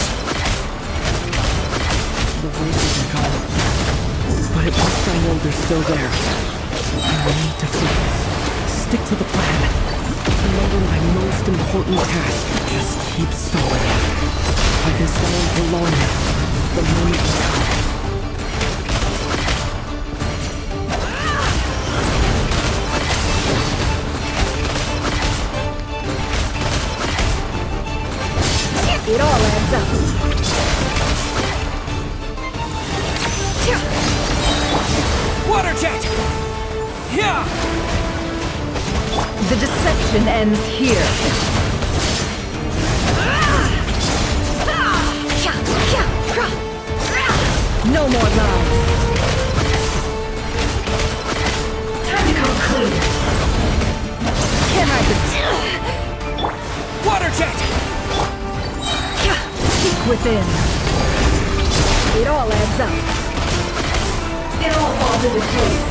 The voices are gone. But at least I know they're still there. I need to focus. Stick to the plan. Remember my most important task. Just keep stalling. If I can stall him for long enough, the moment will come. It all adds up. Water jet! Yeah! The deception ends here. No more lies. Time to come clean. Can't hide the... Water jet! Seek within. It all adds up. It all falls into place.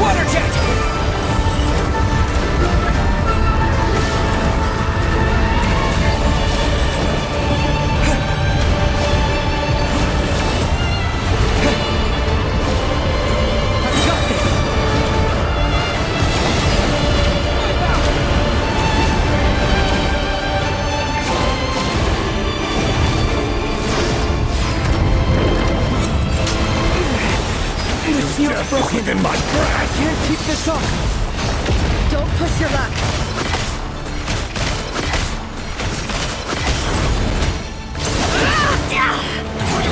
Water jet! Death in my breath! I can't keep this up! Don't push your luck.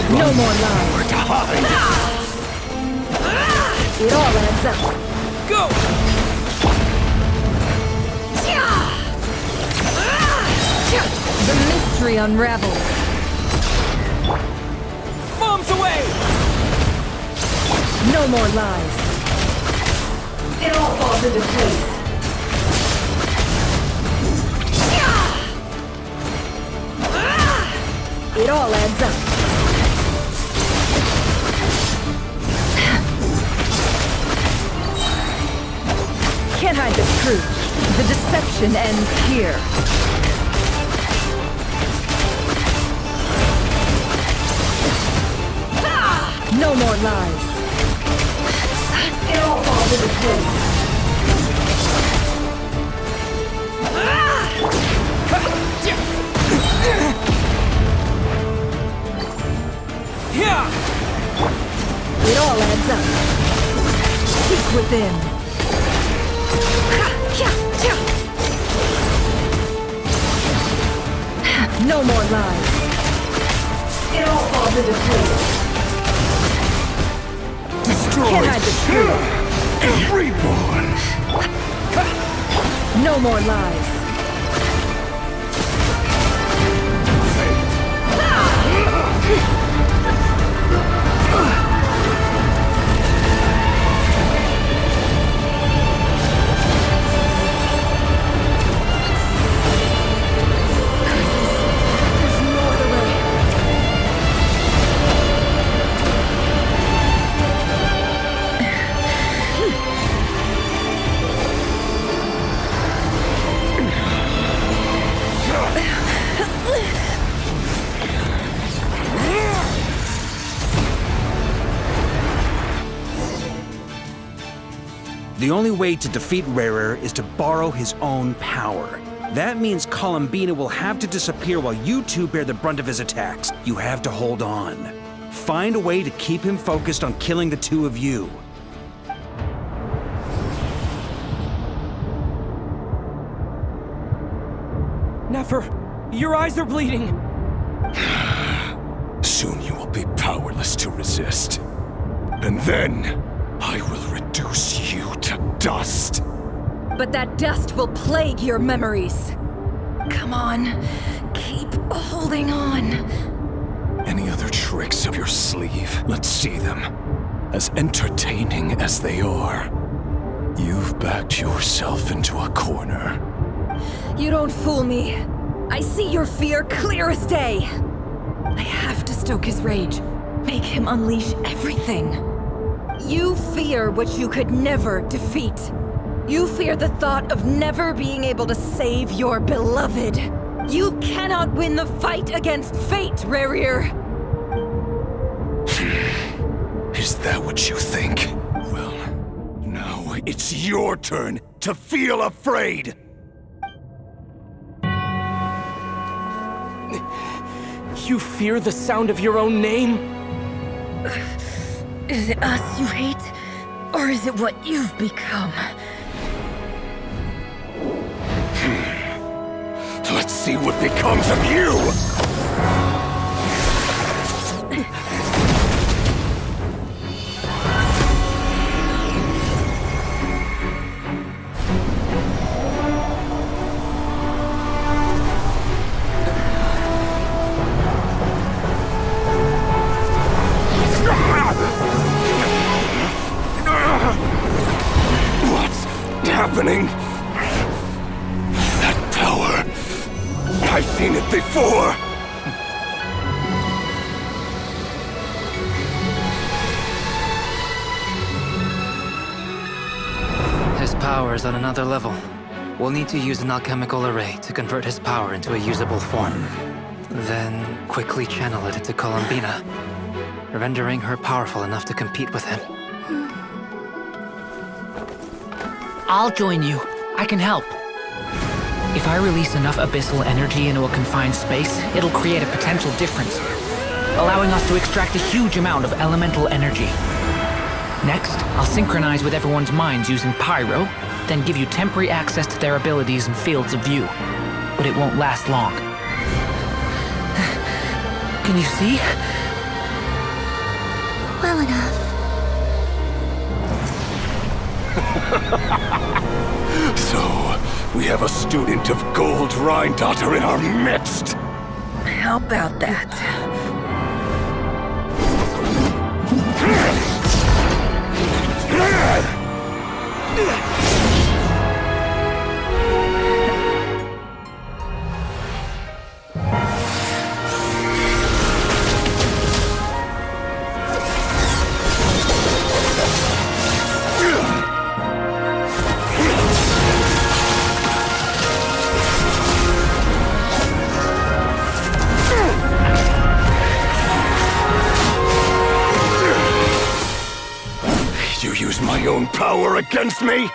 No more lies. It all adds up. Go! The mystery unravels. Bombs away! No more lies. It all falls into place. It all adds up. Can't hide the truth. The deception ends here. No more lies. It all falls into place. Yeah! It all adds up. Seek within. No more lies. It all falls into place. Destroyed! Can't hide the truth. And reborn! No more lies. The only way to defeat Rarer is to borrow his own power. That means Columbina will have to disappear while you two bear the brunt of his attacks. You have to hold on. Find a way to keep him focused on killing the two of you. Nefer, your eyes are bleeding. Soon you will be powerless to resist. And then, I will reduce you to dust. But that dust will plague your memories. Come on, keep holding on. Any other tricks up your sleeve? Let's see them. As entertaining as they are. You've backed yourself into a corner. You don't fool me. I see your fear clear as day. I have to stoke his rage. Make him unleash everything. You fear what you could never defeat. You fear the thought of never being able to save your beloved. You cannot win the fight against fate, Rarier. Is that what you think? Well, now it's your turn to feel afraid! You fear the sound of your own name? Is it us you hate? Or is it what you've become? Let's see what becomes of you! What's happening? That power. I've seen it before! His power is on another level. We'll need to use an alchemical array to convert his power into a usable form. Then quickly channel it into Columbina, rendering her powerful enough to compete with him. I'll join you. I can help. If I release enough abyssal energy into a confined space, it'll create a potential difference, allowing us to extract a huge amount of elemental energy. Next, I'll synchronize with everyone's minds using pyro, then give you temporary access to their abilities and fields of view. But it won't last long. Can you see? Well enough. So, we have a student of Gold Rhine-Daughter in our midst! How about that? You use my own power against me?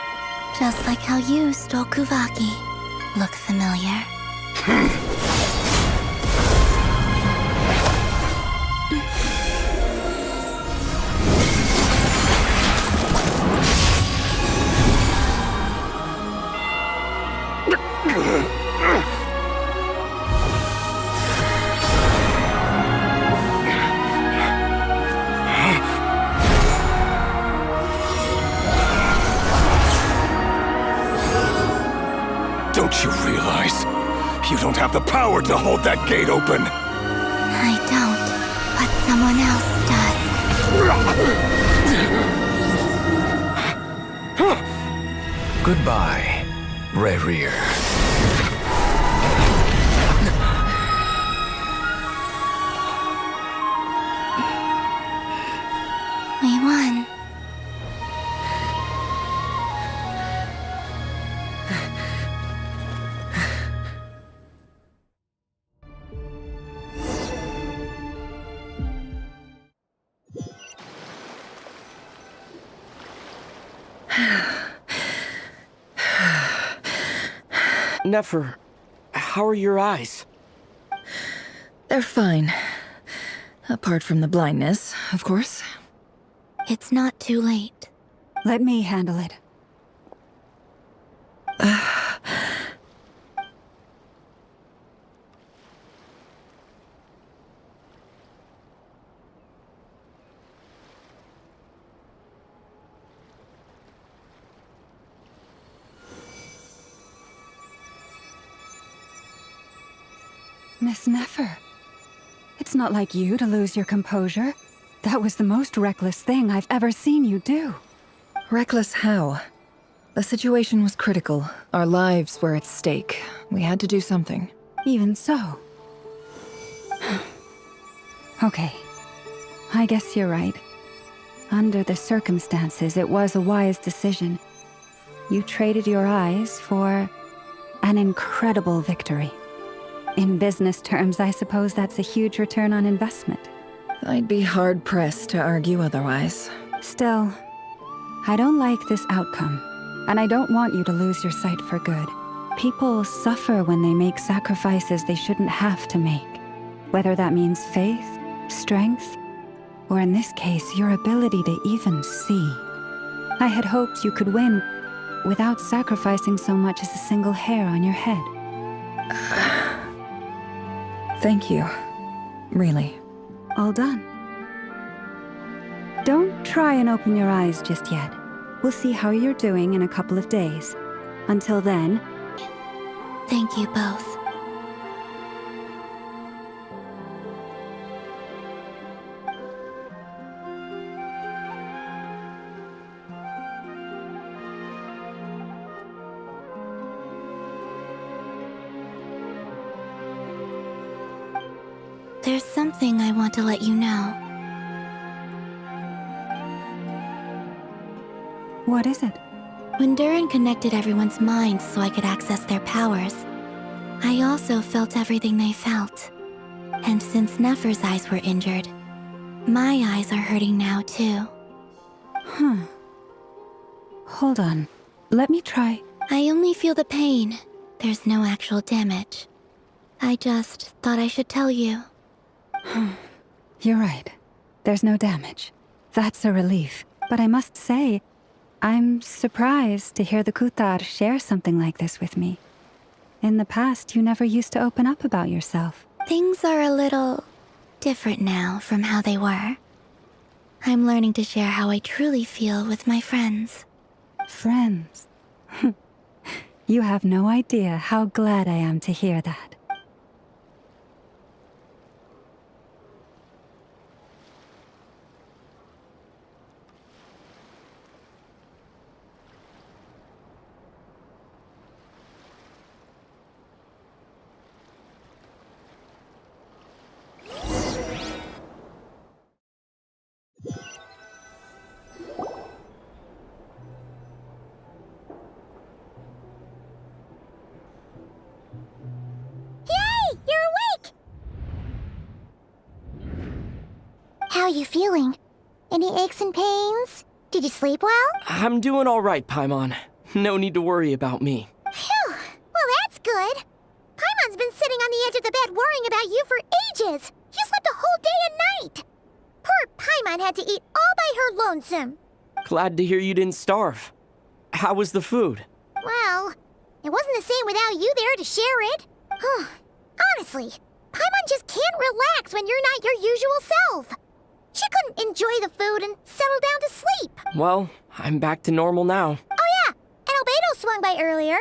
Just like how you stole Kuvaki. Look familiar? Don't you realize? You don't have the power to hold that gate open! I don't, but someone else does. Goodbye, Rarier. We won. Nefer, how are your eyes? They're fine. Apart from the blindness, of course. It's not too late. Let me handle it. Miss Nefer. It's not like you to lose your composure. That was the most reckless thing I've ever seen you do. Reckless how? The situation was critical. Our lives were at stake. We had to do something. Even so. Okay. I guess you're right. Under the circumstances, it was a wise decision. You traded your eyes for an incredible victory. In business terms, I suppose that's a huge return on investment. I'd be hard-pressed to argue otherwise. Still, I don't like this outcome, and I don't want you to lose your sight for good. People suffer when they make sacrifices they shouldn't have to make, whether that means faith, strength, or in this case, your ability to even see. I had hoped you could win without sacrificing so much as a single hair on your head. Thank you. Really. All done. Don't try and open your eyes just yet. We'll see how you're doing in a couple of days. Until then... Thank you both. There's something I want to let you know. What is it? When Durin connected everyone's minds so I could access their powers, I also felt everything they felt. And since Nefer's eyes were injured, my eyes are hurting now too. Huh. Hold on. Let me try. I only feel the pain. There's no actual damage. I just thought I should tell you. You're right. There's no damage. That's a relief. But I must say, I'm surprised to hear the Kutar share something like this with me. In the past, you never used to open up about yourself. Things are a little different now from how they were. I'm learning to share how I truly feel with my friends. Friends? You have no idea how glad I am to hear that. How are you feeling? Any aches and pains? Did you sleep well? I'm doing all right, Paimon. No need to worry about me. Phew! Well, that's good. Paimon's been sitting on the edge of the bed worrying about you for ages. You slept a whole day and night. Poor Paimon had to eat all by her lonesome. Glad to hear you didn't starve. How was the food? Well, it wasn't the same without you there to share it. Honestly, Paimon just can't relax when you're not your usual self. She couldn't enjoy the food and settle down to sleep. Well, I'm back to normal now. Oh yeah, and Albedo swung by earlier.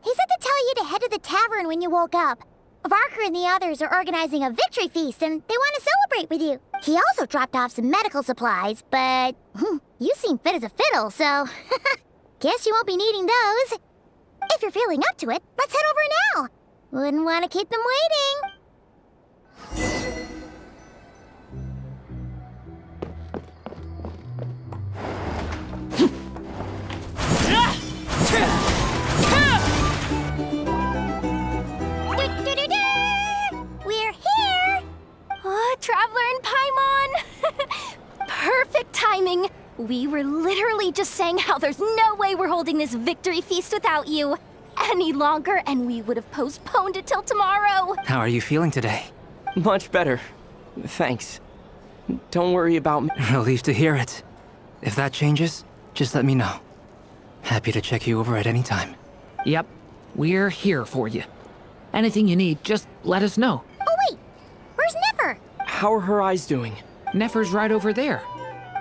He said to tell you to head to the tavern when you woke up. Varker and the others are organizing a victory feast and they want to celebrate with you. He also dropped off some medical supplies, but you seem fit as a fiddle, so guess you won't be needing those. If you're feeling up to it, let's head over now. Wouldn't want to keep them waiting. We're here! Oh, Traveler and Paimon! Perfect timing! We were literally just saying how there's no way we're holding this victory feast without you any longer, and we would have postponed it till tomorrow. How are you feeling today? Much better. Thanks. Don't worry about me. Relieved to hear it. If that changes, just let me know. Happy to check you over at any time. Yep, we're here for you. Anything you need, just let us know. Oh wait, where's Nefer? How are her eyes doing? Nefer's right over there.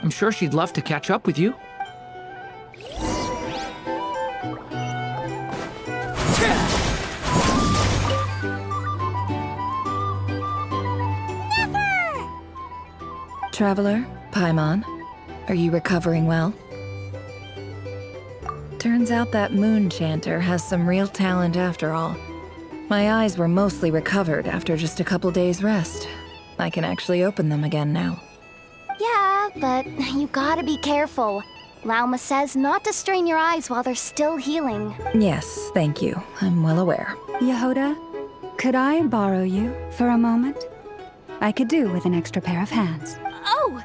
I'm sure she'd love to catch up with you. Traveler, Paimon, are you recovering well? Turns out that moon chanter has some real talent after all. My eyes were mostly recovered after just a couple days' rest. I can actually open them again now. Yeah, but you gotta be careful. Lauma says not to strain your eyes while they're still healing. Yes, thank you. I'm well aware. Yehoda, could I borrow you for a moment? I could do with an extra pair of hands. Oh,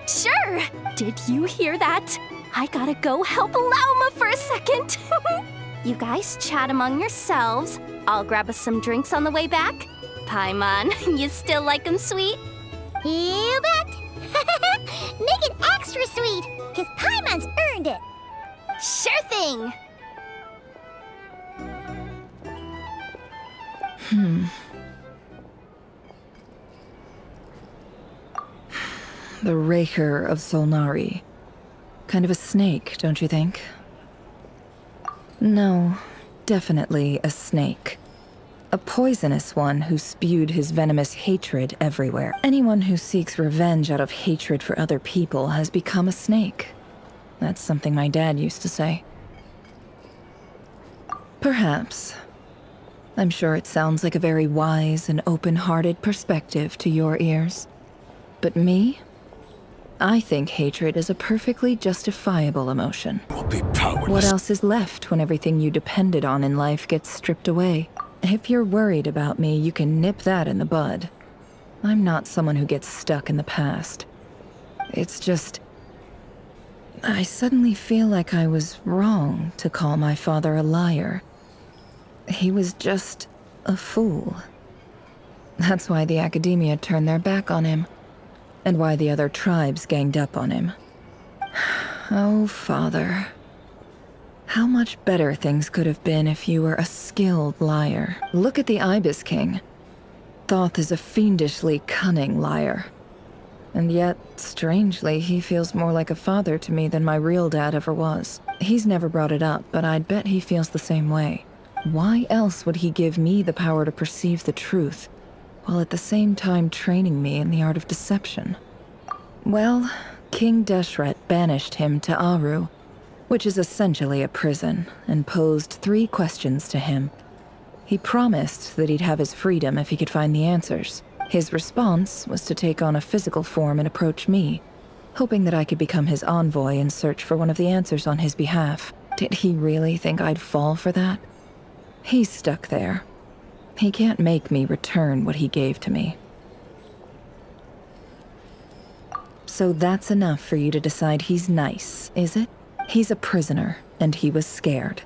sure. Did you hear that? I gotta go help Lauma for a second. You guys chat among yourselves. I'll grab us some drinks on the way back. Paimon, you still like them sweet? You bet! Make it extra sweet, because Paimon's earned it! Sure thing! The Raker of Solnari. Kind of a snake, don't you think? No, definitely a snake. A poisonous one who spewed his venomous hatred everywhere. Anyone who seeks revenge out of hatred for other people has become a snake. That's something my dad used to say. Perhaps. I'm sure it sounds like a very wise and open-hearted perspective to your ears. But me? I think hatred is a perfectly justifiable emotion. Will be powerless. What else is left when everything you depended on in life gets stripped away? If you're worried about me, you can nip that in the bud. I'm not someone who gets stuck in the past. It's just... I suddenly feel like I was wrong to call my father a liar. He was just a fool. That's why the academia turned their back on him, and why the other tribes ganged up on him. Oh, Father. How much better things could have been if you were a skilled liar. Look at the Ibis King. Thoth is a fiendishly cunning liar. And yet, strangely, he feels more like a father to me than my real dad ever was. He's never brought it up, but I'd bet he feels the same way. Why else would he give me the power to perceive the truth, while at the same time training me in the art of deception? Well, King Deshret banished him to Aru, which is essentially a prison, and posed 3 questions to him. He promised that he'd have his freedom if he could find the answers. His response was to take on a physical form and approach me, hoping that I could become his envoy and search for one of the answers on his behalf. Did he really think I'd fall for that? He's stuck there. He can't make me return what he gave to me. So that's enough for you to decide he's nice, is it? He's a prisoner, and he was scared.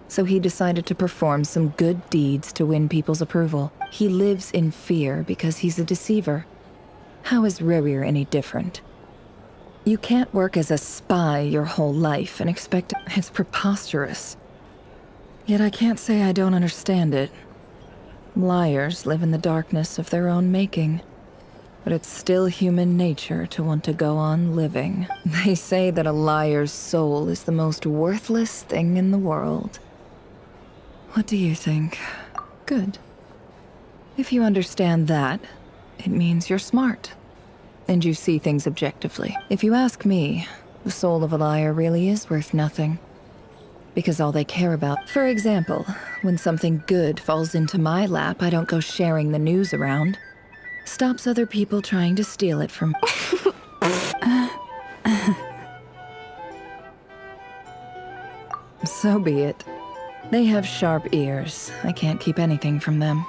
So he decided to perform some good deeds to win people's approval. He lives in fear because he's a deceiver. How is Rerir any different? You can't work as a spy your whole life and expect... It's preposterous. Yet I can't say I don't understand it. Liars live in the darkness of their own making. But it's still human nature to want to go on living. They say that a liar's soul is the most worthless thing in the world. What do you think? Good. If you understand that, it means you're smart. And you see things objectively. If you ask me, the soul of a liar really is worth nothing. Because all they care about... For example, when something good falls into my lap, I don't go sharing the news around. Stops other people trying to steal it from... So be it. They have sharp ears. I can't keep anything from them.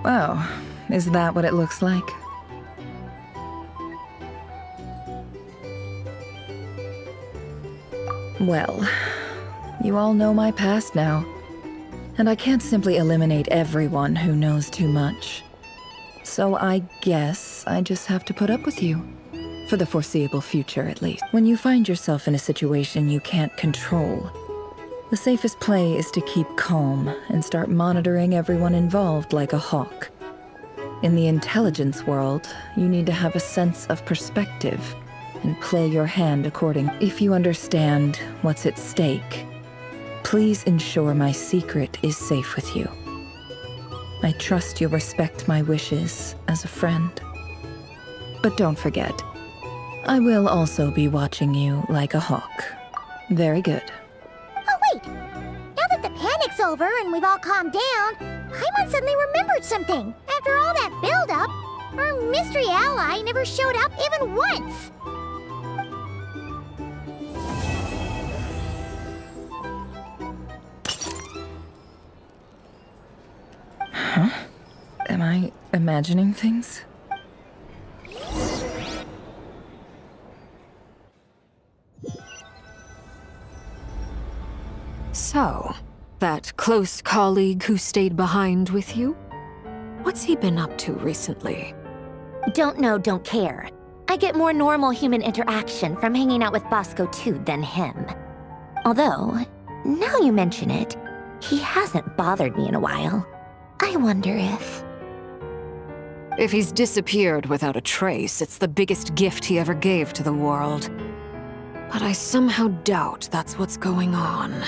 Wow, is that what it looks like? Well, you all know my past now. And I can't simply eliminate everyone who knows too much. So I guess I just have to put up with you. For the foreseeable future, at least. When you find yourself in a situation you can't control, the safest play is to keep calm and start monitoring everyone involved like a hawk. In the intelligence world, you need to have a sense of perspective and play your hand accordingly. If you understand what's at stake, please ensure my secret is safe with you. I trust you'll respect my wishes as a friend. But don't forget, I will also be watching you like a hawk. Very good. Oh, wait! Now that the panic's over and we've all calmed down, Paimon suddenly remembered something. After all that build-up, our mystery ally never showed up even once. Huh? Am I imagining things? So, that close colleague who stayed behind with you? What's he been up to recently? Don't know, don't care. I get more normal human interaction from hanging out with Bosco too than him. Although, now you mention it, he hasn't bothered me in a while. I wonder if... If he's disappeared without a trace, it's the biggest gift he ever gave to the world. But I somehow doubt that's what's going on.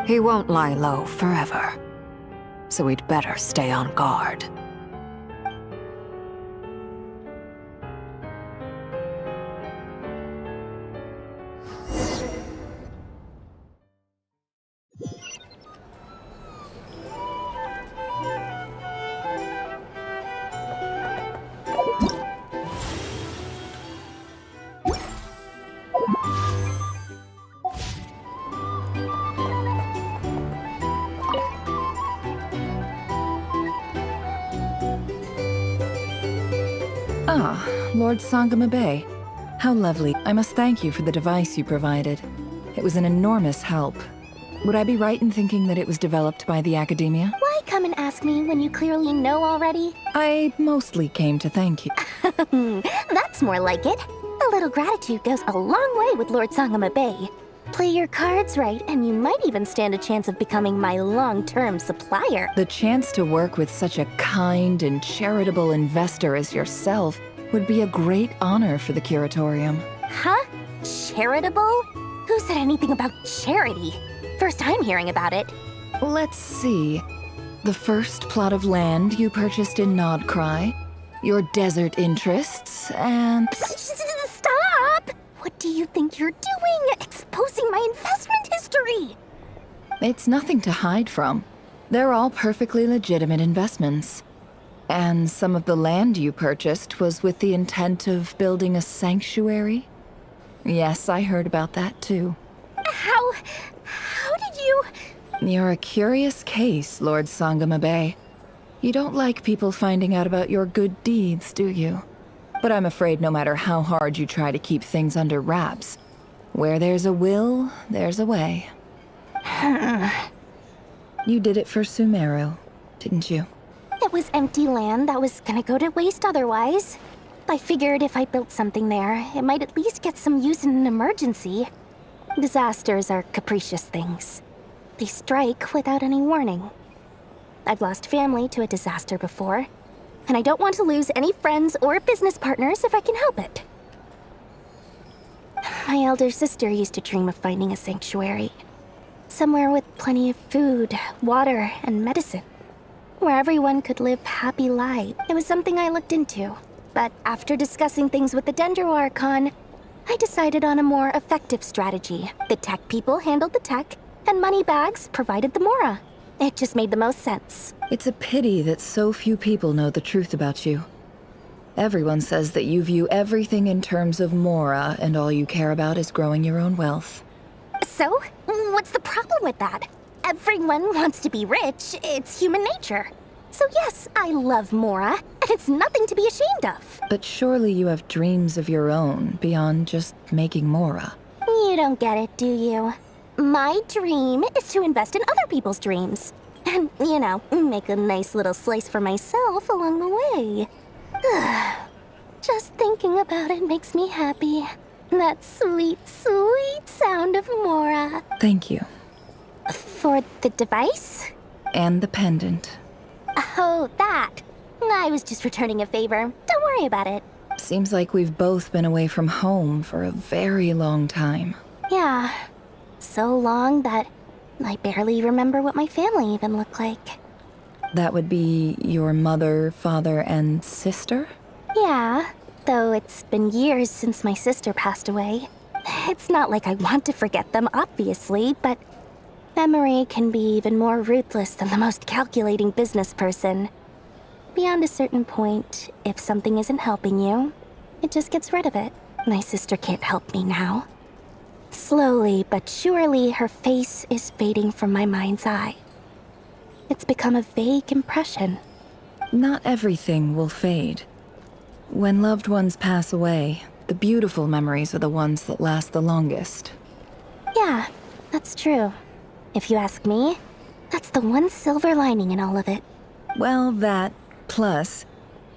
He won't lie low forever. So we'd better stay on guard. Ah, Lord Sangama Bay. How lovely. I must thank you for the device you provided. It was an enormous help. Would I be right in thinking that it was developed by the Academia? Why come and ask me when you clearly know already? I mostly came to thank you. That's more like it. A little gratitude goes a long way with Lord Sangama Bay. Play your cards right, and you might even stand a chance of becoming my long-term supplier. The chance to work with such a kind and charitable investor as yourself would be a great honor for the Curatorium. Huh? Charitable? Who said anything about charity? First time hearing about it. Let's see. The first plot of land you purchased in NODKRAI, your desert interests, and... Stop! What do you think you're doing? Exposing my investment history! It's nothing to hide from. They're all perfectly legitimate investments. And some of the land you purchased was with the intent of building a sanctuary? Yes, I heard about that too. How did you... You're a curious case, Lord Sangama Bay. You don't like people finding out about your good deeds, do you? But I'm afraid no matter how hard you try to keep things under wraps, where there's a will, there's a way. You did it for Sumeru, didn't you? It was empty land that was gonna go to waste otherwise. I figured if I built something there, it might at least get some use in an emergency. Disasters are capricious things. They strike without any warning. I've lost family to a disaster before, and I don't want to lose any friends or business partners if I can help it. My elder sister used to dream of finding a sanctuary. Somewhere with plenty of food, water, and medicine. Where everyone could live happy lives. It was something I looked into. But after discussing things with the ARCHON, I decided on a more effective strategy. The tech people handled the tech, and Moneybags provided the Mora. It just made the most sense. It's a pity that so few people know the truth about you. Everyone says that you view everything in terms of Mora, and all you care about is growing your own wealth. So, what's the problem with that? Everyone wants to be rich. It's human nature. So yes, I love Mora, and it's nothing to be ashamed of. But surely you have dreams of your own beyond just making Mora. You don't get it, do you? My dream is to invest in other people's dreams. And, you know, make a nice little slice for myself along the way. Just thinking about it makes me happy. That sweet, sweet sound of Mora. Thank you. For the device? And the pendant. Oh, that. I was just returning a favor. Don't worry about it. Seems like we've both been away from home for a very long time. Yeah. So long that I barely remember what my family even looked like. That would be your mother, father, and sister? Yeah, though it's been years since my sister passed away. It's not like I want to forget them, obviously, but memory can be even more ruthless than the most calculating business person. Beyond a certain point, if something isn't helping you, it just gets rid of it. My sister can't help me now. Slowly but surely, her face is fading from my mind's eye. It's become a vague impression. Not everything will fade. When loved ones pass away, the beautiful memories are the ones that last the longest. Yeah, that's true. If you ask me, that's the one silver lining in all of it. Well, that, plus,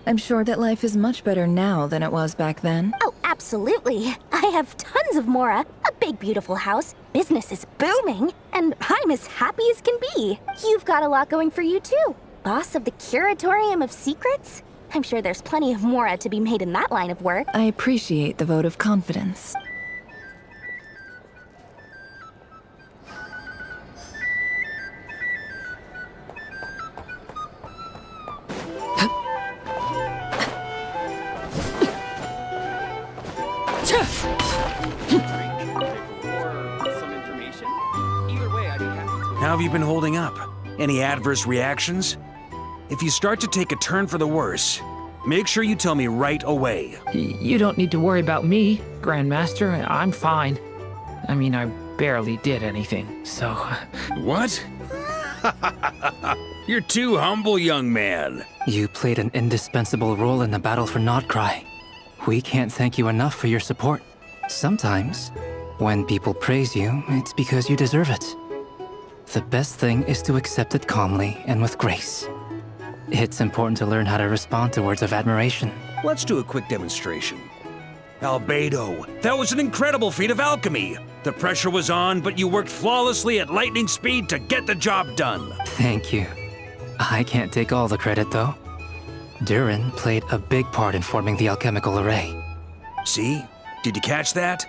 I'm sure that life is much better now than it was back then. Oh, absolutely. I have tons of Mora, a big beautiful house, business is booming, and I'm as happy as can be. You've got a lot going for you too. Boss of the Curatorium of Secrets? I'm sure there's plenty of Mora to be made in that line of work. I appreciate the vote of confidence. How have you been holding up? Any adverse reactions? If you start to take a turn for the worse, make sure you tell me right away. You don't need to worry about me, Grandmaster. I'm fine. I mean, I barely did anything, so... What? You're too humble, young man. You played an indispensable role in the battle for NODKRAI. We can't thank you enough for your support. Sometimes, when people praise you, it's because you deserve it. The best thing is to accept it calmly and with grace. It's important to learn how to respond to words of admiration. Let's do a quick demonstration. Albedo, that was an incredible feat of alchemy. The pressure was on, but you worked flawlessly at lightning speed to get the job done. Thank you. I can't take all the credit, though. Durin played a big part in forming the alchemical array. See? Did you catch that?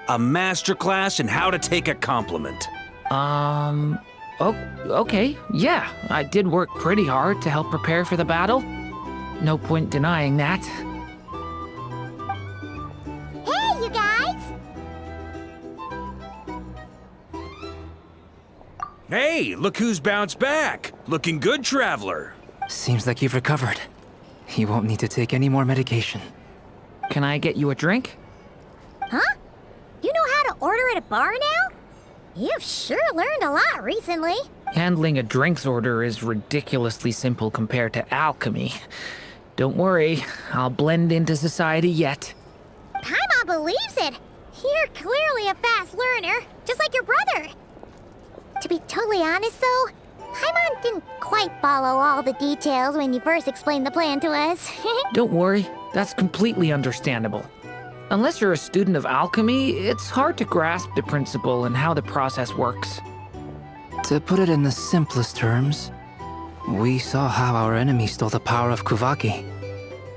A masterclass in how to take a compliment. Oh, okay, yeah. I did work pretty hard to help prepare for the battle. No point denying that. Hey, you guys! Hey, look who's bounced back. Looking good, traveler. Seems like you've recovered. You won't need to take any more medication. Can I get you a drink? Huh? You know how to order at a bar now? You've sure learned a lot recently. Handling a drinks order is ridiculously simple compared to alchemy. Don't worry, I'll blend into society yet. Paimon believes it. You're clearly a fast learner, just like your brother. To be totally honest though, Paimon didn't quite follow all the details when you first explained the plan to us. Don't worry, that's completely understandable. Unless you're a student of alchemy, it's hard to grasp the principle and how the process works. To put it in the simplest terms, we saw how our enemy stole the power of Kuvaki.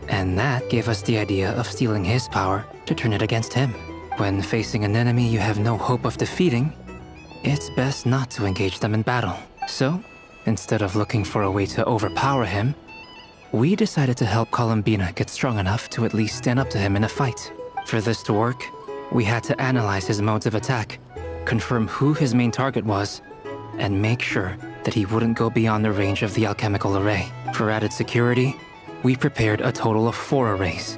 And that gave us the idea of stealing his power to turn it against him. When facing an enemy you have no hope of defeating, it's best not to engage them in battle. So, instead of looking for a way to overpower him, we decided to help Columbina get strong enough to at least stand up to him in a fight. For this to work, we had to analyze his modes of attack, confirm who his main target was, and make sure that he wouldn't go beyond the range of the alchemical array. For added security, we prepared a total of 4 arrays.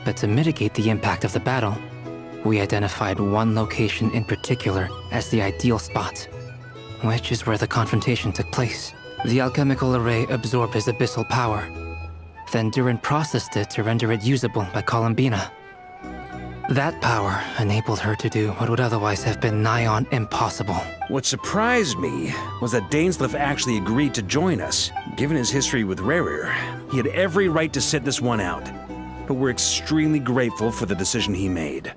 But to mitigate the impact of the battle, we identified one location in particular as the ideal spot, which is where the confrontation took place. The alchemical array absorbed his abyssal power. Then Durin processed it to render it usable by Columbina. That power enabled her to do what would otherwise have been nigh on impossible. What surprised me was that Dainsleif actually agreed to join us. Given his history with Rerir, he had every right to sit this one out. But we're extremely grateful for the decision he made.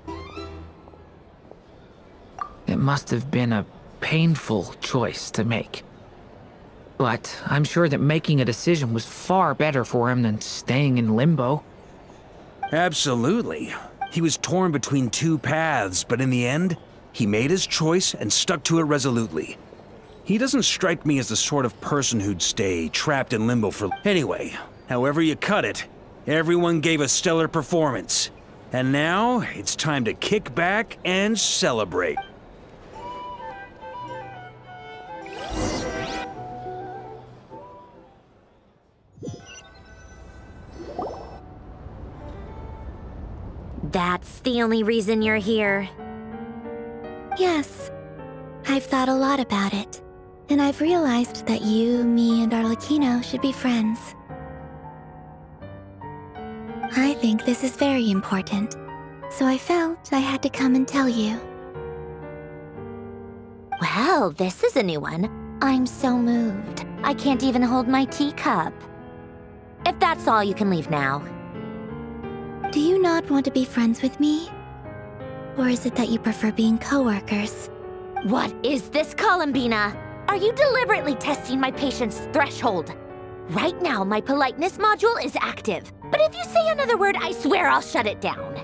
It must have been a painful choice to make. But I'm sure that making a decision was far better for him than staying in limbo. Absolutely. He was torn between 2 paths, but in the end, he made his choice and stuck to it resolutely. He doesn't strike me as the sort of person who'd stay trapped in limbo for... Anyway, however you cut it, everyone gave a stellar performance. And now, it's time to kick back and celebrate. That's the only reason you're here? Yes. I've thought a lot about it. And I've realized that you, me, and Arlecchino should be friends. I think this is very important. So I felt I had to come and tell you. Well, this is a new one. I'm so moved. I can't even hold my teacup. If that's all, you can leave now. Do you not want to be friends with me? Or is it that you prefer being co-workers? What is this, Columbina? Are you deliberately testing my patience threshold? Right now, my politeness module is active. But if you say another word, I swear I'll shut it down.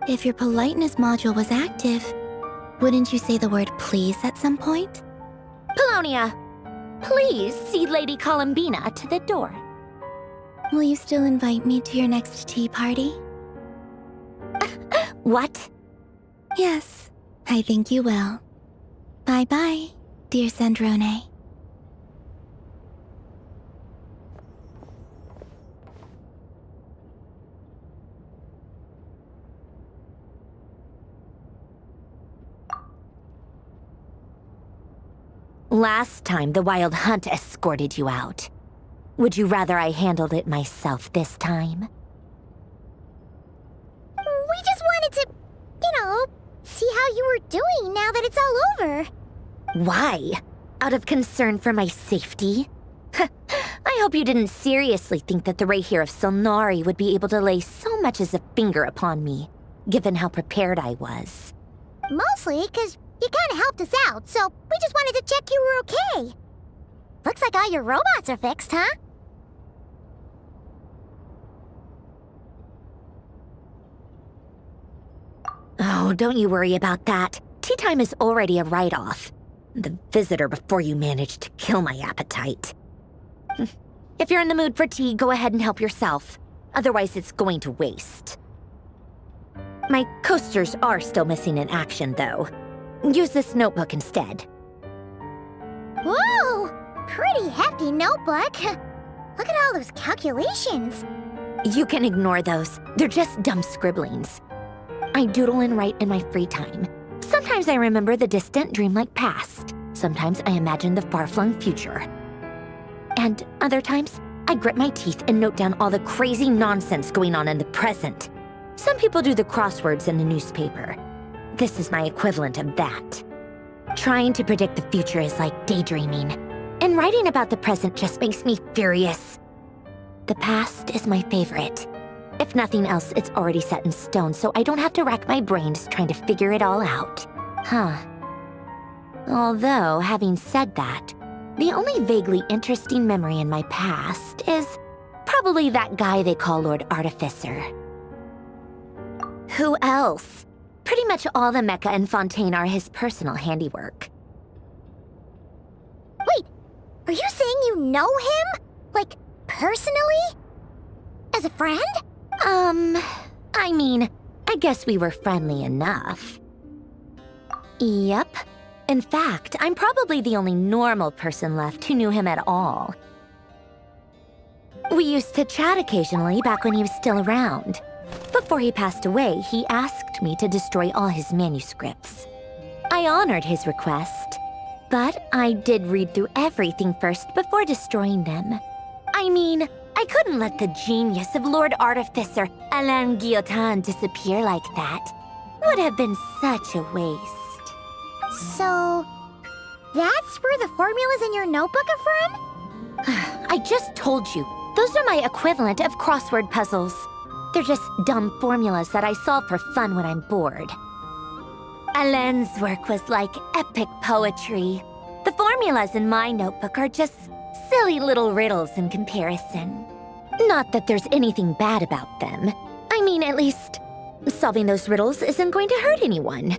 If your politeness module was active, wouldn't you say the word please at some point? Polonia, please see Lady Columbina to the door. Will you still invite me to your next tea party? What? Yes, I think you will. Bye-bye, dear Sandrone. Last time, the Wild Hunt escorted you out. Would you rather I handled it myself this time? We just wanted to, see how you were doing now that it's all over. Why? Out of concern for my safety? I hope you didn't seriously think that the Rayhir of Solnari would be able to lay so much as a finger upon me, given how prepared I was. Mostly because you kind of helped us out, so we just wanted to check you were okay. Looks like all your robots are fixed, huh? Oh, don't you worry about that. Tea time is already a write-off. The visitor before you managed to kill my appetite. If you're in the mood for tea, go ahead and help yourself. Otherwise, it's going to waste. My coasters are still missing in action, though. Use this notebook instead. Whoa! Pretty hefty notebook. Look at all those calculations. You can ignore those. They're just dumb scribblings. I doodle and write in my free time. Sometimes I remember the distant dreamlike past. Sometimes I imagine the far-flung future. And other times, I grit my teeth and note down all the crazy nonsense going on in the present. Some people do the crosswords in the newspaper. This is my equivalent of that. Trying to predict the future is like daydreaming, and writing about the present just makes me furious. The past is my favorite. If nothing else, it's already set in stone, so I don't have to rack my brains trying to figure it all out. Huh. Although, having said that, the only vaguely interesting memory in my past is probably that guy they call Lord Artificer. Who else? Pretty much all the mecha in Fontaine are his personal handiwork. Wait, are you saying you know him? Like, personally? As a friend? I mean, I guess we were friendly enough. Yep. In fact, I'm probably the only normal person left who knew him at all. We used to chat occasionally back when he was still around. Before he passed away, he asked me to destroy all his manuscripts. I honored his request, but I did read through everything first before destroying them. I mean, I couldn't let the genius of Lord Artificer Alain Guillotin disappear like that. Would have been such a waste. So, that's where the formulas in your notebook are from? I just told you, those are my equivalent of crossword puzzles. They're just dumb formulas that I solve for fun when I'm bored. Alain's work was like epic poetry. The formulas in my notebook are just silly little riddles in comparison. Not that there's anything bad about them. I mean, at least, solving those riddles isn't going to hurt anyone.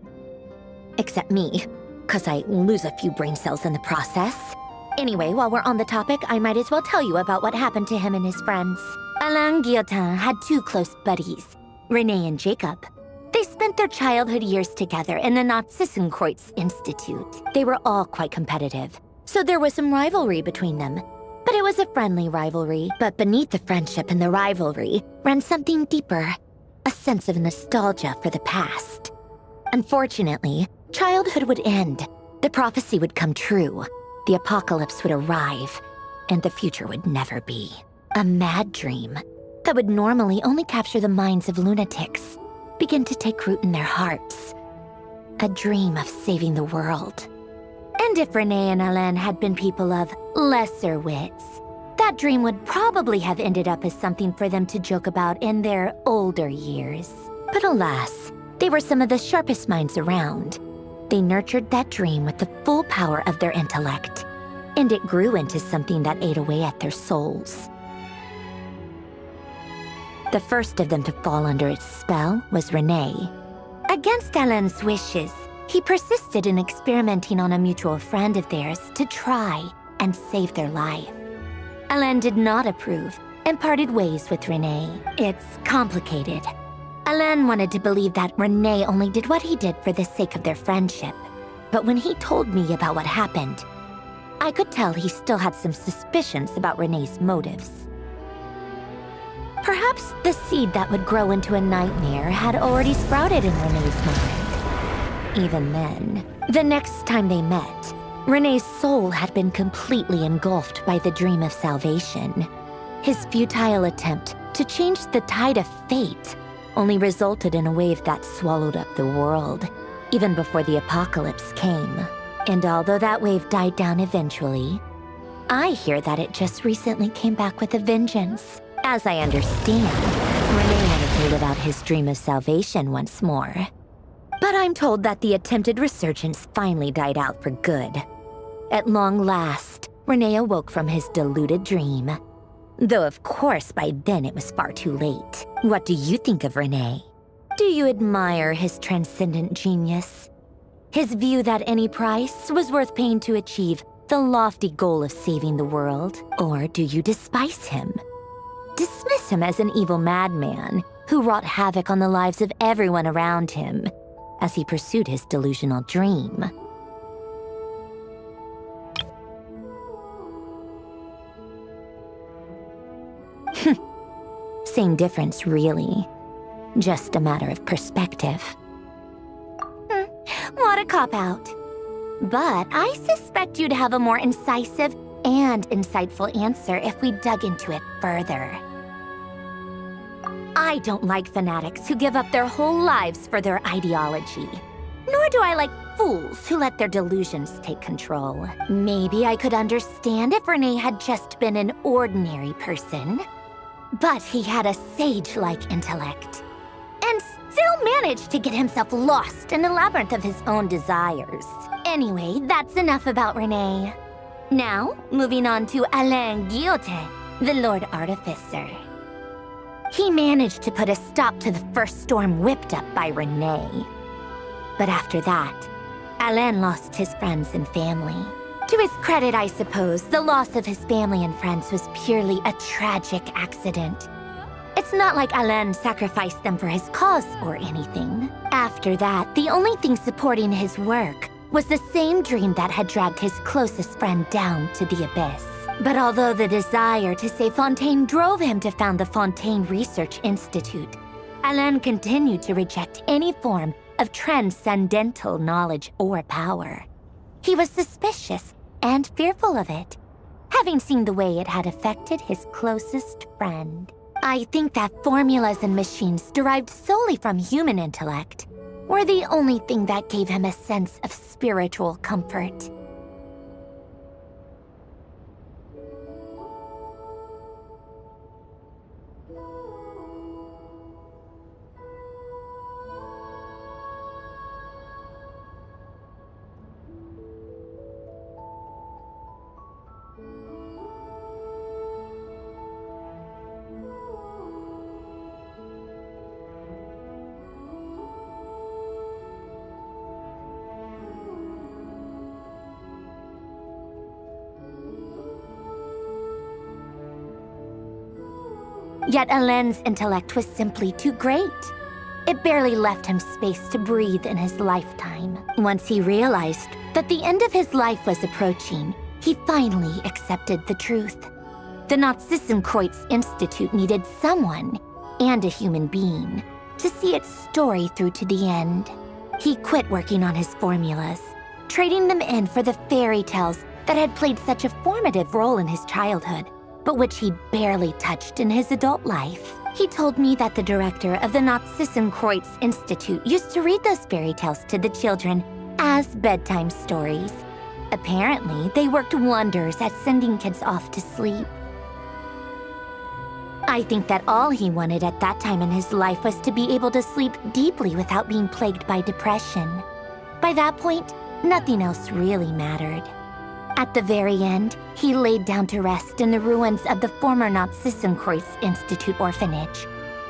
Except me. 'cause I lose a few brain cells in the process. Anyway, while we're on the topic, I might as well tell you about what happened to him and his friends. Alain Guillotin had two close buddies, René and Jacob. They spent their childhood years together in the Narzissenkreuz Institute. They were all quite competitive, so there was some rivalry between them. But it was a friendly rivalry. But beneath the friendship and the rivalry ran something deeper, a sense of nostalgia for the past. Unfortunately, childhood would end. The prophecy would come true. The apocalypse would arrive, and the future would never be. A mad dream that would normally only capture the minds of lunatics begin to take root in their hearts. A dream of saving the world. And if René and Alain had been people of lesser wits, that dream would probably have ended up as something for them to joke about in their older years. But alas, they were some of the sharpest minds around. They nurtured that dream with the full power of their intellect, and it grew into something that ate away at their souls. The first of them to fall under its spell was René. Against Alain's wishes, he persisted in experimenting on a mutual friend of theirs to try and save their life. Alain did not approve and parted ways with René. It's complicated. Alain wanted to believe that René only did what he did for the sake of their friendship. But when he told me about what happened, I could tell he still had some suspicions about René's motives. Perhaps the seed that would grow into a nightmare had already sprouted in René's mind. Even then, the next time they met, René's soul had been completely engulfed by the dream of salvation. His futile attempt to change the tide of fate only resulted in a wave that swallowed up the world, even before the apocalypse came. And although that wave died down eventually, I hear that it just recently came back with a vengeance. As I understand, René wanted to live out his dream of salvation once more. But I'm told that the attempted resurgence finally died out for good. At long last, René awoke from his deluded dream. Though of course by then it was far too late. What do you think of René? Do you admire his transcendent genius? His view that any price was worth paying to achieve the lofty goal of saving the world? Or do you despise him? Dismiss him as an evil madman who wrought havoc on the lives of everyone around him as he pursued his delusional dream? Same difference, really. Just a matter of perspective. What a cop-out. But I suspect you'd have a more incisive and insightful answer if we dug into it further. I don't like fanatics who give up their whole lives for their ideology. Nor do I like fools who let their delusions take control. Maybe I could understand if René had just been an ordinary person. But he had a sage-like intellect, and still managed to get himself lost in the labyrinth of his own desires. Anyway, that's enough about René. Now, moving on to Alain Guillotin, the Lord Artificer. He managed to put a stop to the first storm whipped up by René. But after that, Alain lost his friends and family. To his credit, I suppose, the loss of his family and friends was purely a tragic accident. It's not like Alain sacrificed them for his cause or anything. After that, the only thing supporting his work was the same dream that had dragged his closest friend down to the abyss. But although the desire to save Fontaine drove him to found the Fontaine Research Institute, Alain continued to reject any form of transcendental knowledge or power. He was suspicious and fearful of it, having seen the way it had affected his closest friend. I think that formulas and machines derived solely from human intellect were the only thing that gave him a sense of spiritual comfort. Yet Alen's intellect was simply too great. It barely left him space to breathe in his lifetime. Once he realized that the end of his life was approaching, he finally accepted the truth. The Nazissenkreuz Institute needed someone, and a human being, to see its story through to the end. He quit working on his formulas, trading them in for the fairy tales that had played such a formative role in his childhood, but which he barely touched in his adult life. He told me that the director of the Nazissenkreuz Institute used to read those fairy tales to the children as bedtime stories. Apparently, they worked wonders at sending kids off to sleep. I think that all he wanted at that time in his life was to be able to sleep deeply without being plagued by depression. By that point, nothing else really mattered. At the very end, he laid down to rest in the ruins of the former Nazissenkreuz Institute orphanage,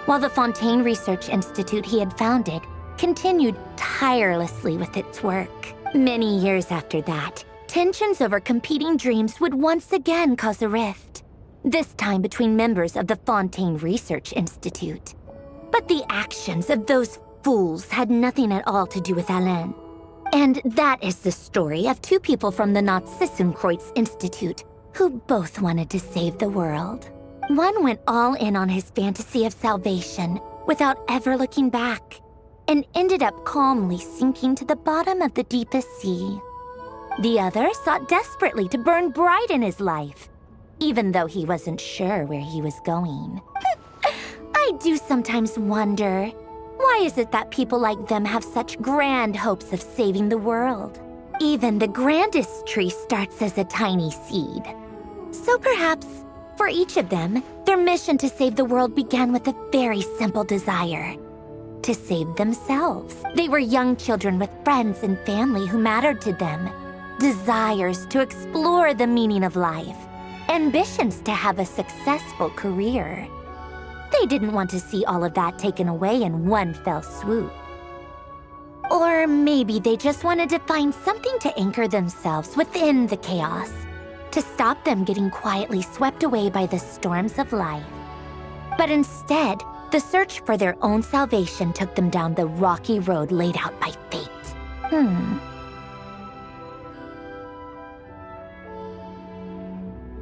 while the Fontaine Research Institute he had founded continued tirelessly with its work. Many years after that, tensions over competing dreams would once again cause a rift, this time between members of the Fontaine Research Institute. But the actions of those fools had nothing at all to do with Alen. And that is the story of two people from the Nazissenkreuz Institute who both wanted to save the world. One went all in on his fantasy of salvation without ever looking back, and ended up calmly sinking to the bottom of the deepest sea. The other sought desperately to burn bright in his life, even though he wasn't sure where he was going. I do sometimes wonder, why is it that people like them have such grand hopes of saving the world? Even the grandest tree starts as a tiny seed. So perhaps, for each of them, their mission to save the world began with a very simple desire: to save themselves. They were young children with friends and family who mattered to them, desires to explore the meaning of life, ambitions to have a successful career. They didn't want to see all of that taken away in one fell swoop. Or maybe they just wanted to find something to anchor themselves within the chaos, to stop them getting quietly swept away by the storms of life. But instead, the search for their own salvation took them down the rocky road laid out by fate.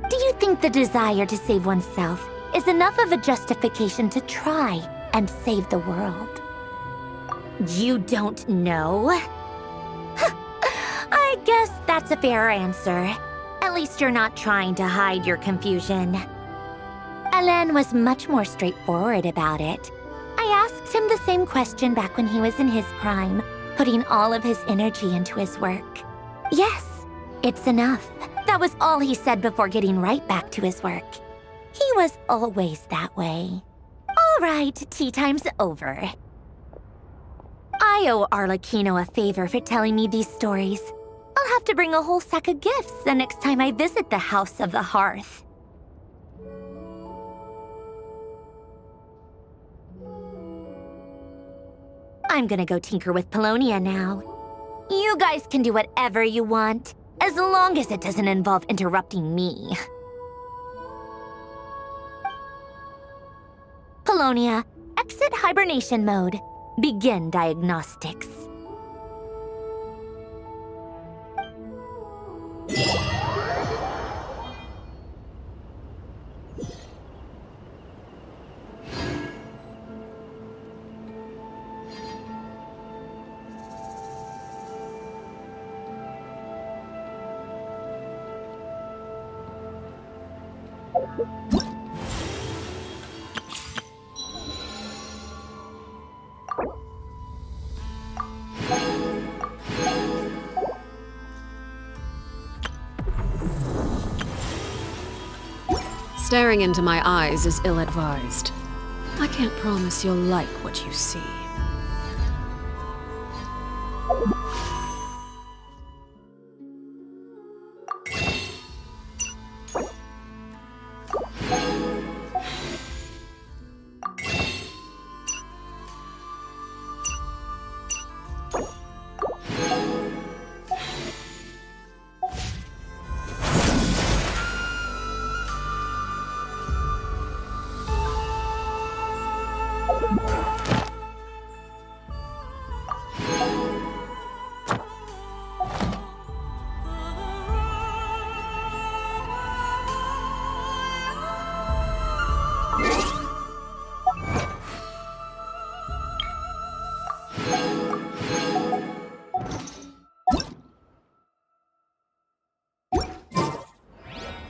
Do you think the desire to save oneself is enough of a justification to try and save the world? You don't know? I guess that's a fair answer. At least you're not trying to hide your confusion. Alen was much more straightforward about it. I asked him the same question back when he was in his prime, putting all of his energy into his work. Yes, it's enough. That was all he said before getting right back to his work. He was always that way. All right, tea time's over. I owe Arlecchino a favor for telling me these stories. I'll have to bring a whole sack of gifts the next time I visit the House of the Hearth. I'm gonna go tinker with Polonia now. You guys can do whatever you want, as long as it doesn't involve interrupting me. Polonia, exit hibernation mode. Begin diagnostics. Staring into my eyes is ill-advised. I can't promise you'll like what you see.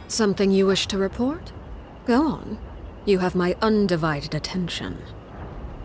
Something you wish to report? Go on. You have my undivided attention.